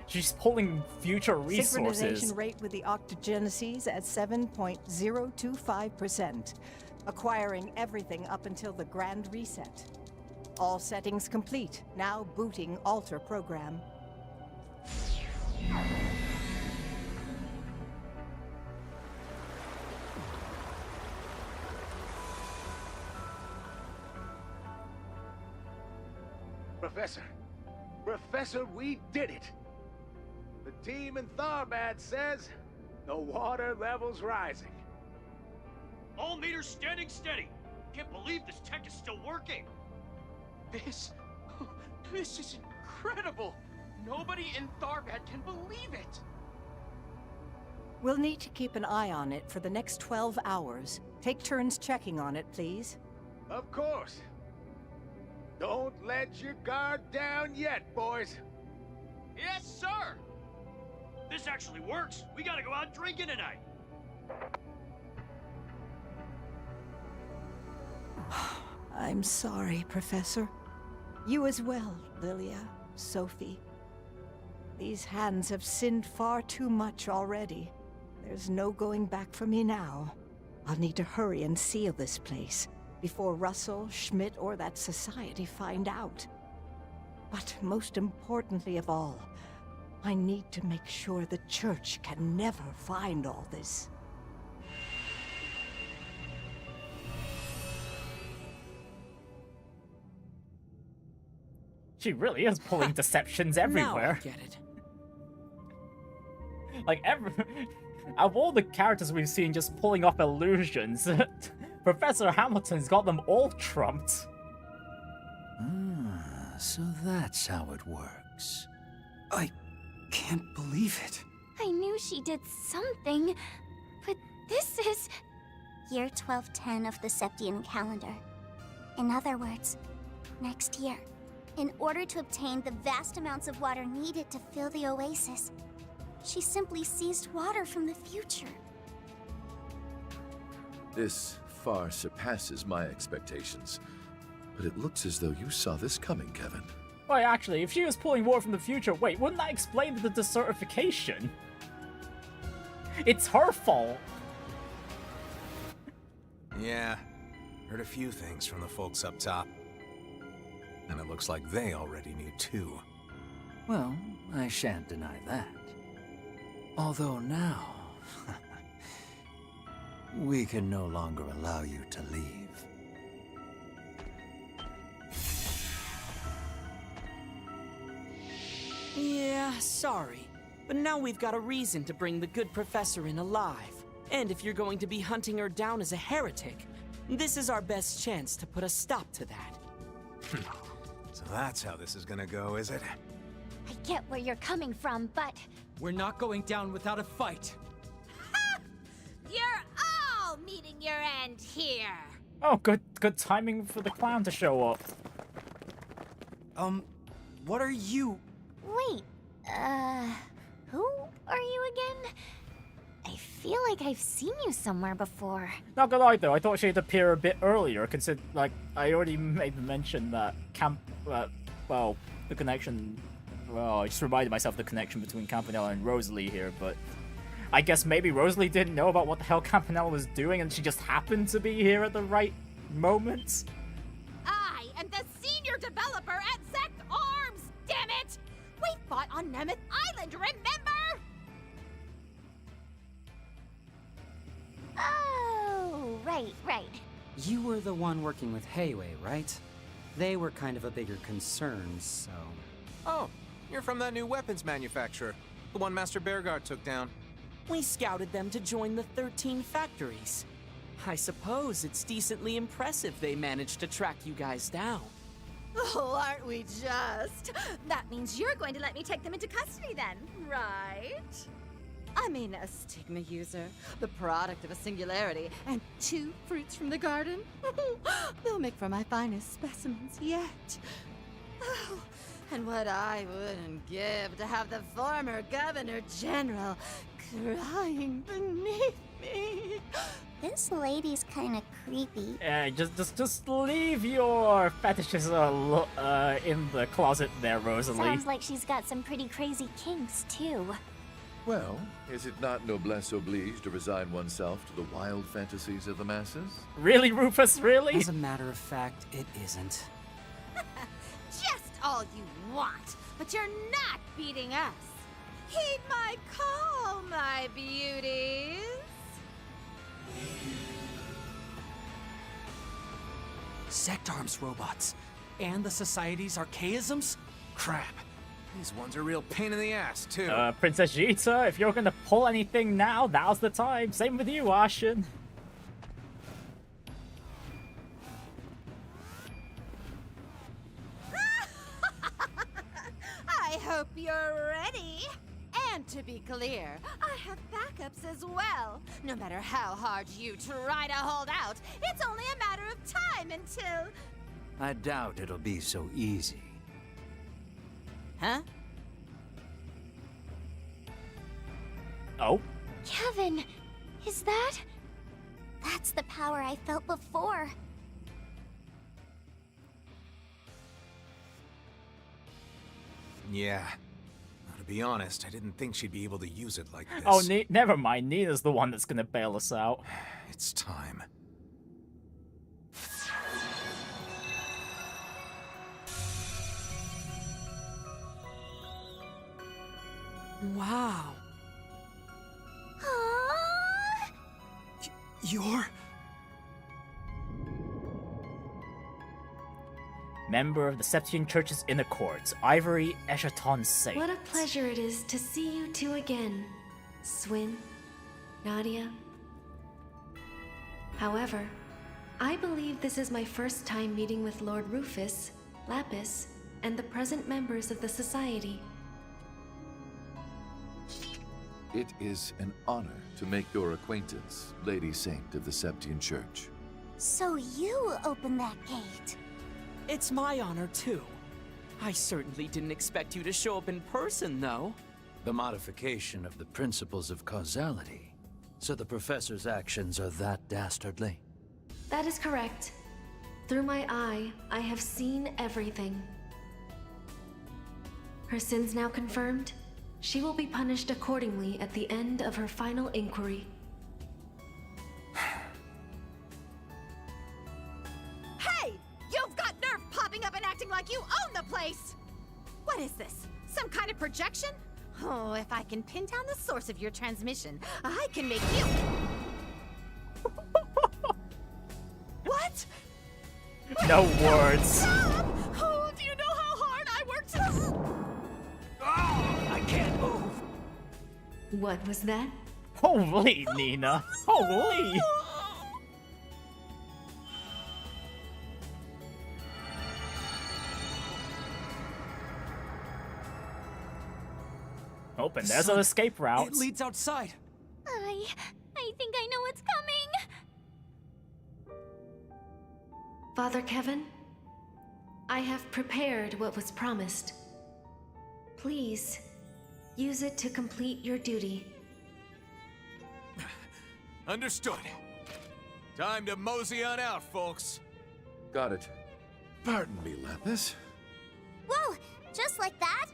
She's pulling future resources. Synchronization rate with the octogenesis at 7.025%. Acquiring everything up until the grand reset. All settings complete. Now booting Alter program. Professor, we did it! The team in Tharbad says the water level's rising. All meters standing steady. Can't believe this tech is still working. This is incredible! Nobody in Tharbad can believe it! We'll need to keep an eye on it for the next 12 hours. Take turns checking on it, please. Of course. Don't let your guard down yet, boys. Yes, sir! This actually works. We gotta go out drinking tonight. I'm sorry, Professor. You as well, Lilia, Sophie. These hands have sinned far too much already. There's no going back for me now. I'll need to hurry and seal this place before Russell, Schmidt, or that society find out. But most importantly of all, I need to make sure the Church can never find all this. She really is pulling deceptions everywhere. Now I get it. Like, out of all the characters we've seen just pulling off illusions, Professor Hamilton's got them all trumped. Ah, so that's how it works. I can't believe it. I knew she did something, but this is... Year 1210 of the Septian calendar. In other words, next year. In order to obtain the vast amounts of water needed to fill the oasis, she simply seized water from the future. This far surpasses my expectations. But it looks as though you saw this coming, Kevin. Wait, actually, if she was pulling water from the future, wait, wouldn't that explain the desertification? It's her fault. Yeah, heard a few things from the folks up top. And it looks like they already knew too. Well, I shan't deny that. Although now, we can no longer allow you to leave. Yeah, sorry. But now we've got a reason to bring the good professor in alive. And if you're going to be hunting her down as a heretic, this is our best chance to put a stop to that. So that's how this is gonna go, is it? I get where you're coming from, but... We're not going down without a fight. You're all meeting your end here. Oh, good timing for the clown to show up. What are you? Wait, who are you again? I feel like I've seen you somewhere before. Not gonna lie though, I thought she'd appear a bit earlier, consider like I already made the mention that well, the connection. Well, I just reminded myself the connection between Campanella and Rosalie here, but I guess maybe Rosalie didn't know about what the hell Campanella was doing, and she just happened to be here at the right moment. I am the senior developer at Zect Arms, damn it! We fought on Nemeth Island, remember? Oh, right. You were the one working with Hayway, right? They were kind of a bigger concern, so... Oh, you're from that new weapons manufacturer. The one Master Bearguard took down. We scouted them to join the 13 factories. I suppose it's decently impressive they managed to track you guys down. Oh, aren't we just? That means you're going to let me take them into custody then, right? I mean, a stigma user, the product of a singularity, and 2 fruits from the garden. They'll make for my finest specimens yet. Oh, and what I wouldn't give to have the former Governor General crying beneath me. This lady's kinda creepy. Just leave your fetishes in the closet there, Rosalie. Sounds like she's got some pretty crazy kinks, too. Well, is it not noblesse oblige to resign oneself to the wild fantasies of the masses? Really, Rufus, really? As a matter of fact, it isn't. Just all you want, but you're not beating us. Heed my call, my beauties. Sectarms robots. And the Society's archaisms? Crap. These ones are a real pain in the ass, too. Princess Jita, if you're gonna pull anything now, now's the time. Same with you, Ashen. hope you're ready. And to be clear, I have backups as well. No matter how hard you try to hold out, it's only a matter of time until... I doubt it'll be so easy. Huh? Oh? Kevin, is that? That's the power I felt before. Yeah. Now, to be honest, I didn't think she'd be able to use it like this. Oh, never mind. Nina's the one that's gonna bail us out. It's time. Wow. You're... Member of the Septian Church's Inner Courts, Ivory Eschaton Saint. What a pleasure it is to see you two again, Swin, Nadia. However, I believe this is my first time meeting with Lord Rufus, Lapis, and the present members of the Society. It is an honor to make your acquaintance, Lady Saint of the Septian Church. So you opened that gate. It's my honor, too. I certainly didn't expect you to show up in person, though. The modification of the principles of causality. So the Professor's actions are that dastardly? That is correct. Through my eye, I have seen everything. Her sins now confirmed, she will be punished accordingly at the end of her final inquiry. Hey! You've got nerve popping up and acting like you own the place! What is this? Some kind of projection? Oh, if I can pin down the source of your transmission, I can make you... What? No words. Stop! Oh, do you know how hard I worked to... Oh, I can't move. What was that? Holy, Nina. Holy. Open. There's an escape route. It leads outside. I think I know what's coming. Father Kevin, I have prepared what was promised. Please, use it to complete your duty. Understood. Time to mosey on out, folks. Got it. Pardon me, Lapis. Whoa, just like that?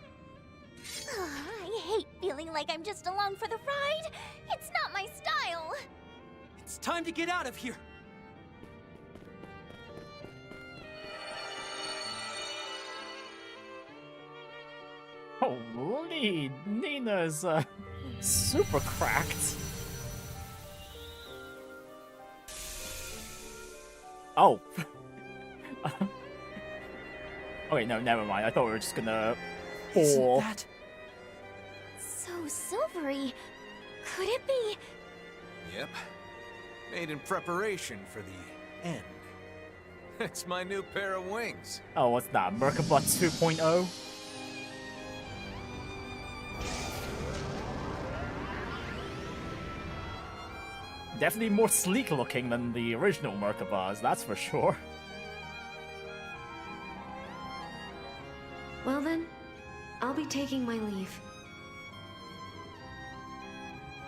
I hate feeling like I'm just along for the ride. It's not my style. It's time to get out of here. Holy, Nina's super cracked. Oh. Oh wait, no, never mind. I thought we were just gonna fall. Isn't that... So silvery. Could it be? Yep. Made in preparation for the end. It's my new pair of wings. Oh, what's that? Merkabah 2.0? Definitely more sleek looking than the original Merkabahs, that's for sure. Well then, I'll be taking my leave.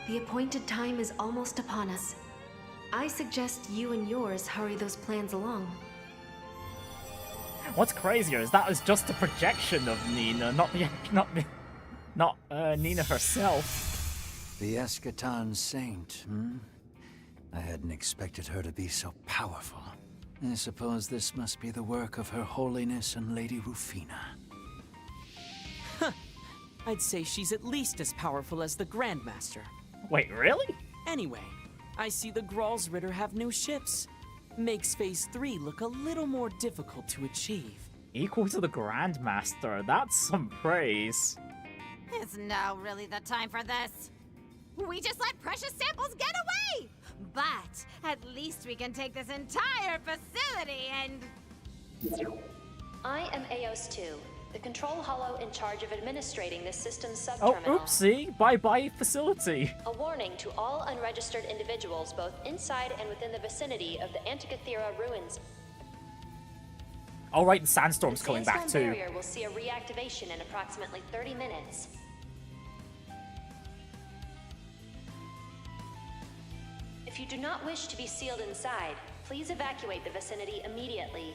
The appointed time is almost upon us. I suggest you and yours hurry those plans along. What's crazier is that was just a projection of Nina, not Nina herself. The Eschaton Saint, hmm? I hadn't expected her to be so powerful. I suppose this must be the work of Her Holiness and Lady Rufina. Huh. I'd say she's at least as powerful as the Grandmaster. Wait, really? Anyway, I see the Gralsritter have new ships. Makes Phase 3 look a little more difficult to achieve. Equal to the Grandmaster, that's some praise. It's now really the time for this. We just let precious samples get away! But at least we can take this entire facility and... I am Eos 2, The control hollow in charge of administrating this system's Oh, subterminal. oopsie! Bye-bye facility! A warning to all unregistered individuals both inside and within the vicinity of the Antikythera ruins. Alright, the Sandstorm's The coming back Sandstorm too. barrier will see a reactivation in approximately 30 minutes. If you do not wish to be sealed inside, please evacuate the vicinity immediately.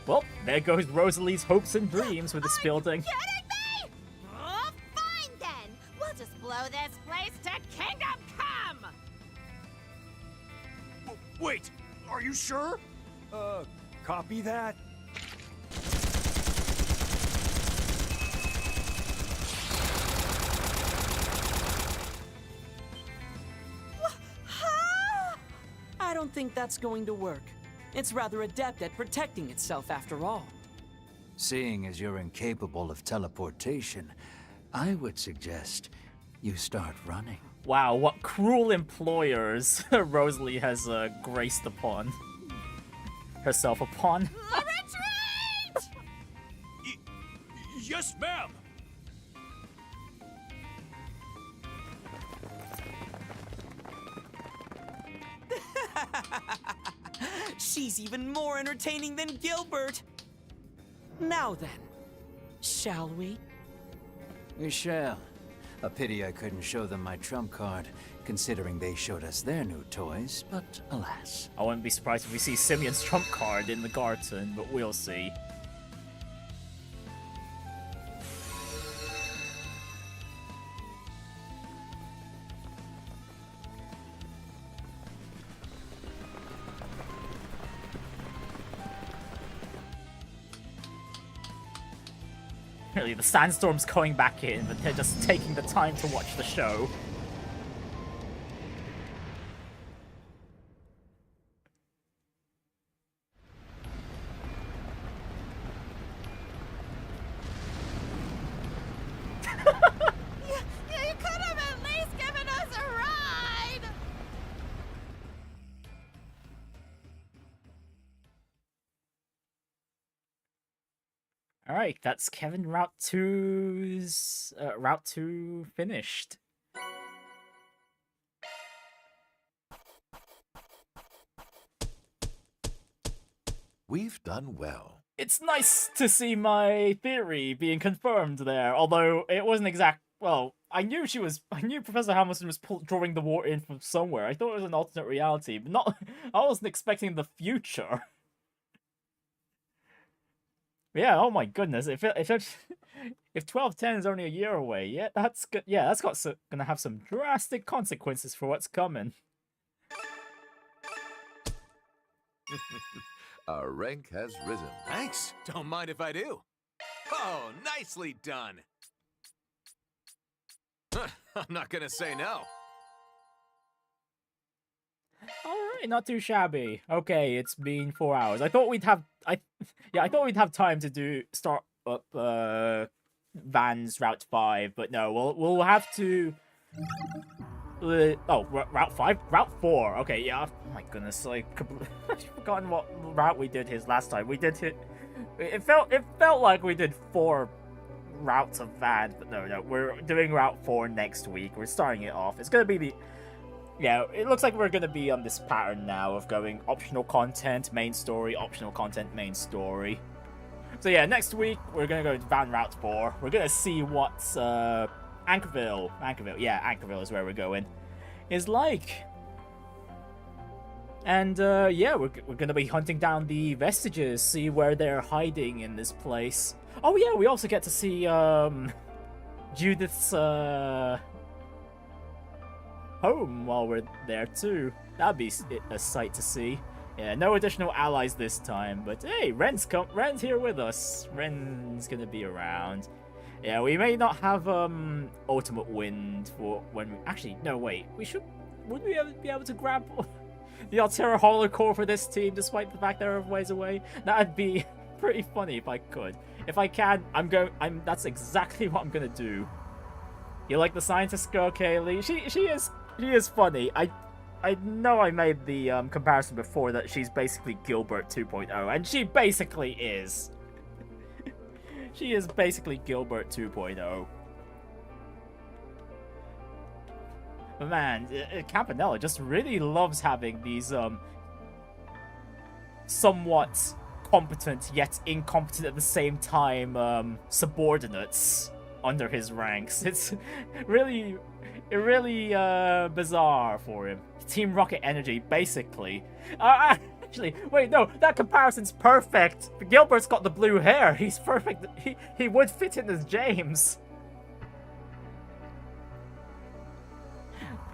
Well, there goes Rosalie's hopes and dreams with this building. Oh, fine then! We'll just blow this place to Kingdom Come! Wait, are you sure? Copy that. I don't think that's going to work. It's rather adept at protecting itself after all. Seeing as you're incapable of teleportation, I would suggest you start running. Wow, what cruel employers Rosalie has graced upon. Herself upon. Yes, ma'am! She's even more entertaining than Gilbert. Now then, shall we? We shall. A pity I couldn't show them my trump card, considering they showed us their new toys, but alas. I wouldn't be surprised if we see Simeon's trump card in the garden, but we'll see. Really, the Sandstorm's going back in, but they're just taking the time to watch the show. You could have at least given us a ride! Alright, that's Kevin Route 2's Route 2 finished. We've done well. It's nice to see my theory being confirmed there, although it wasn't exact. Well, I knew Professor Hamilton was drawing the war in from somewhere. I thought it was an alternate reality, but not. I wasn't expecting the future. Yeah, oh my goodness! If 1210 is only a year away, yeah, that's good. Yeah, that's gonna have some drastic consequences for what's coming. Our rank has risen. Thanks. Don't mind if I do. Oh, nicely done. I'm not gonna say no. Alright, not too shabby. Okay, it's been 4 hours. I thought we'd have I thought we'd have time to start up Van's Route 5, but no, we'll have to Route 5? Route 4. Okay, yeah. Oh my goodness, I've forgotten what route we did his last time. We did it felt like we did 4 routes of Van, but no, we're doing Route 4 next week. We're starting it off. It's gonna be yeah, it looks like we're gonna be on this pattern now of going optional content, main story, optional content, main story. So yeah, next week we're gonna go to Van Route 4. We're gonna see what's Anchorville, yeah, Anchorville is where we're going, is like. And yeah, we're gonna be hunting down the vestiges, see where they're hiding in this place. Oh yeah, we also get to see Judith's home while we're there too. That'd be a sight to see. Yeah, no additional allies this time, but hey, Ren's here with us. Ren's gonna be around. Yeah, we may not have ultimate wind for when we actually no wait. Would we be able to grab the Altera Holocore for this team despite the fact they're a ways away? That'd be pretty funny if I could. If I can, that's exactly what I'm gonna do. You like the scientist girl, Kaylee? She is funny. I know I made the comparison before that she's basically Gilbert 2.0, and she basically is. She is basically Gilbert 2.0. But man, Campanella just really loves having these somewhat competent yet incompetent at the same time subordinates under his ranks. It's really bizarre for him. Team Rocket Energy, basically. Actually, wait, no, that comparison's perfect. Gilbert's got the blue hair. He's perfect. He would fit in as James.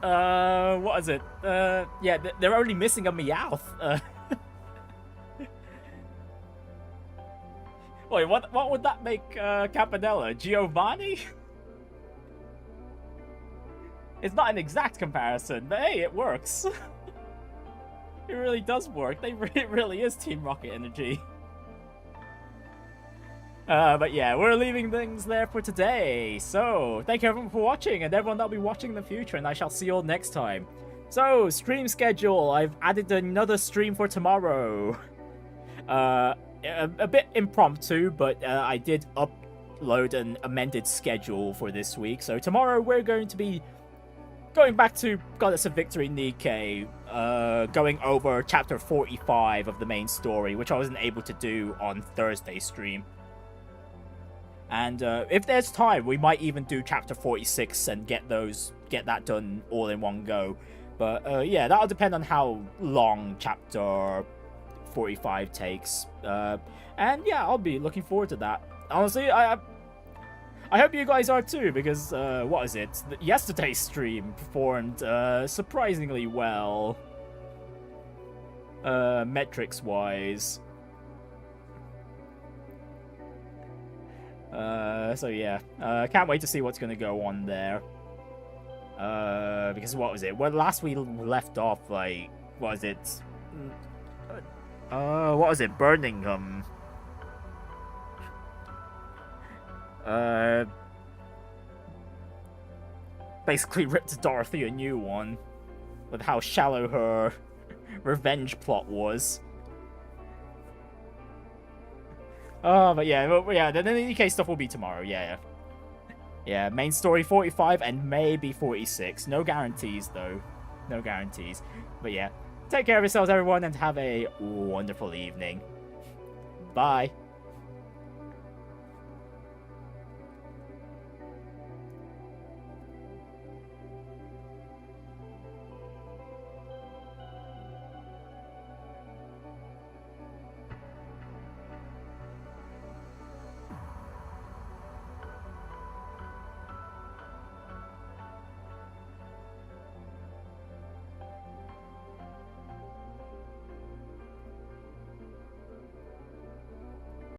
What is it? Yeah, they're only missing a Meowth. Wait, what would that make Campanella? Giovanni? It's not an exact comparison, but hey, it works. It really does work. It really is Team Rocket Energy. But yeah, we're leaving things there for today. So, thank you everyone for watching, and everyone that'll be watching in the future, and I shall see you all next time. So, stream schedule. I've added another stream for tomorrow. A bit impromptu, but I did upload an amended schedule for this week. So tomorrow we're going to be going back to Goddess of Victory Nikke, going over chapter 45 of the main story, which I wasn't able to do on Thursday's stream. And if there's time, we might even do chapter 46 and get that done all in one go. But yeah, that'll depend on how long chapter 45 takes. And yeah, I'll be looking forward to that. Honestly, I hope you guys are too, because what is it? Yesterday's stream performed surprisingly well, metrics wise. So yeah, can't wait to see what's gonna go on there. Because what was it? Well, last we left off, like, what was it? What was it? Birmingham. Basically ripped Dorothy a new one with how shallow her revenge plot was. Oh, but yeah, the UK stuff will be tomorrow. Yeah, main story 45 and maybe 46. No guarantees though. No guarantees. But yeah, take care of yourselves, everyone, and have a wonderful evening. Bye.